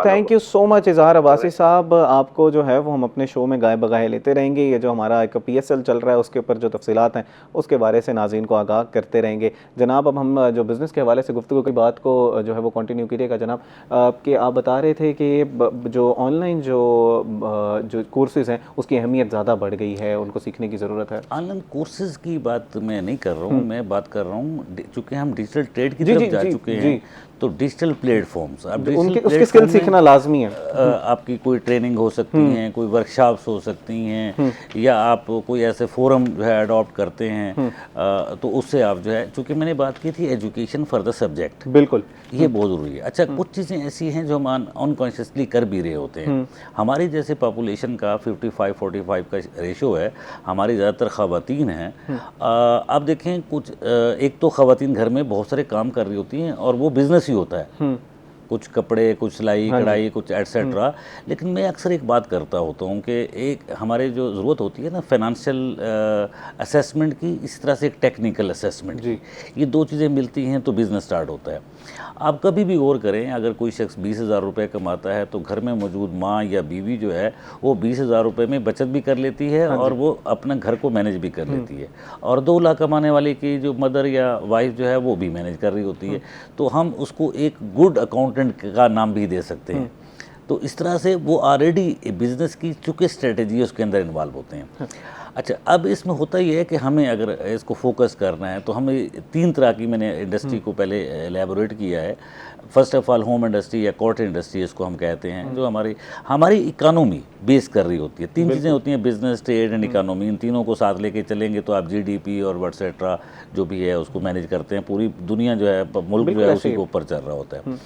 थैंक यू सो मच इजहार अब्बासी साहब। आपको जो है वो हम अपने शो में गाए बगाए लेते रहेंगे। ये जो हमारा एक पीएसएल चल रहा है उसके ऊपर जो तफसीलात हैं उसके बारे से नाज़रीन को आगाह करते रहेंगे। जनाब अब हम जो बिज़नेस के हवाले से गुफ्तगू की बात को जो है वो कंटिन्यू कीजिएगा जनाब, कि आप बता रहे थे कि जो ऑनलाइन जो कोर्सेज़ हैं उसकी अहमियत ज़्यादा बढ़ गई है, उनको सीखने की ज़रूरत है। ऑनलाइन कोर्सेज़ की बात मैं नहीं कर रहा हूँ, मैं बात कर रहा हूँ चूँकि हम डिजिटल ट्रेड की तरफ जा चुके हैं, तो डिजिटल प्लेटफॉर्म्स, अब उसकी स्किल सीखना लाजमी है। आपकी कोई ट्रेनिंग हो सकती हैं, कोई वर्कशॉप्स हो सकती हैं, या आप कोई ऐसे फोरम जो है अडॉप्ट करते हैं, तो उससे आप जो है, चूँकि मैंने बात की थी एजुकेशन फॉर द सब्जेक्ट, बिल्कुल ये बहुत ज़रूरी है। अच्छा कुछ चीज़ें ऐसी हैं जो हम अनकॉन्शियसली कर भी रहे होते हैं। हमारी जैसे पॉपुलेशन का 55-45 का रेशो है, हमारी ज़्यादातर ख़वातीन हैं। आप देखें कुछ एक तो ख़वातीन घर में बहुत सारे काम कर रही होती हैं और वो बिज़नेस ही होता है, कुछ कपड़े, कुछ सिलाई कढ़ाई, कुछ एटसेट्रा। लेकिन मैं अक्सर एक बात करता होता हूँ कि एक हमारे जो ज़रूरत होती है ना फाइनेंशियल असेसमेंट की, इस तरह से एक टेक्निकल असेसमेंट की, ये दो चीज़ें मिलती हैं तो बिज़नेस स्टार्ट होता है। आप कभी भी गौर करें, अगर कोई शख्स 20,000 रुपये कमाता है तो घर में मौजूद माँ या बीवी जो है वो 20,000 रुपये में बचत भी कर लेती है और वो अपना घर को मैनेज भी कर लेती है, और 2 लाख कमाने वाले की जो मदर या वाइफ जो है वो भी मैनेज कर रही होती है। तो हम उसको एक गुड अकाउंटेंट का नाम भी दे सकते हैं। तो इस तरह से वो ऑलरेडी बिजनेस की चूँकि स्ट्रेटेजी है उसके अंदर इन्वॉल्व होते हैं। अच्छा, अब इसमें होता ये है कि हमें अगर इसको फोकस करना है तो हमें 3 तरह की, मैंने इंडस्ट्री को पहले एलेबोरेट किया है। First of all home industry या कॉर्पोरेट इंडस्ट्री इसको हम कहते हैं, जो हमारी इकोनॉमी बेस कर रही होती है। 3 चीज़ें होती हैं, बिजनेस, ट्रेड एंड इकोनॉमी। इन तीनों को साथ लेके चलेंगे तो आप जीडीपी और वर्सेट्रा जो भी है उसको मैनेज करते हैं। पूरी दुनिया जो है, मुल्क जो है, उसी के ऊपर चल रहा होता है।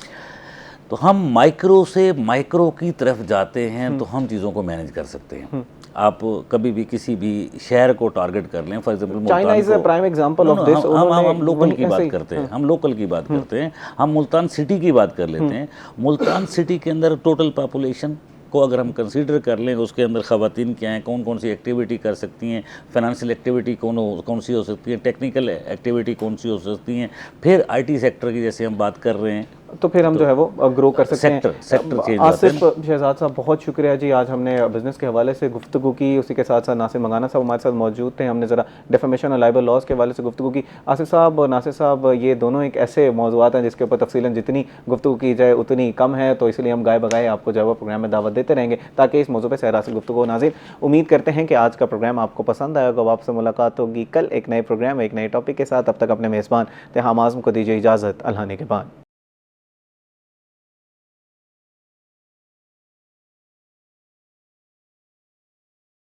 तो हम माइक्रो से माइक्रो की तरफ जाते हैं तो हम चीज़ों को मैनेज कर सकते हैं। आप कभी भी किसी भी शहर को टारगेट कर लें, for example China is a prime example of this. हम लोकल की बात करते हैं, हम लोकल की बात करते हैं, हम मुल्तान सिटी की बात कर लेते हैं। मुल्तान सिटी के अंदर टोटल पॉपुलेशन को अगर हम कंसीडर कर लें, उसके अंदर ख़वातीन क्या हैं, कौन कौन सी एक्टिविटी कर सकती हैं, फाइनेंशियल एक्टिविटी कौन सी हो सकती है, टेक्निकल एक्टिविटी कौन सी हो सकती हैं, फिर आईटी सेक्टर की जैसे हम बात कर रहे हैं, तो फिर हम जो है वो ग्रो कर सकते हैं। Sector change. आसिफ शहजाद साहब, बहुत शुक्रिया जी, आज हमने बिजनेस के हवाले से गुफ्तगू की। उसी के साथ साथ नासिर मंगाना साहब हमारे साथ मौजूद थे, हमने ज़रा डिफेमेशन और लाइबर लॉज के हवाले से गुफ्तगू की। आसिफ साहब और नासिर साहब, ये दोनों एक ऐसे मौज़ूआत हैं जिसके ऊपर तफसीलन जितनी गुफ्तगू की जाए उतनी कम है, तो इसलिए हम गाय बगाए आपको जो है वो प्रोग्राम में दावत देते रहेंगे ताकि इस मौजू पर सहरासिल गुफ्तगू हो। नाज़रीन, उम्मीद करते हैं कि आज का प्रोग्राम आपको पसंद आएगा। अब आपसे मुलाकात होगी कल एक नए प्रोग्राम, एक नए टॉपिक के साथ। अब तक अपने मेज़बान तिहाम आज़म को दीजिए इजाज़त। अल्लाह ने के बाद।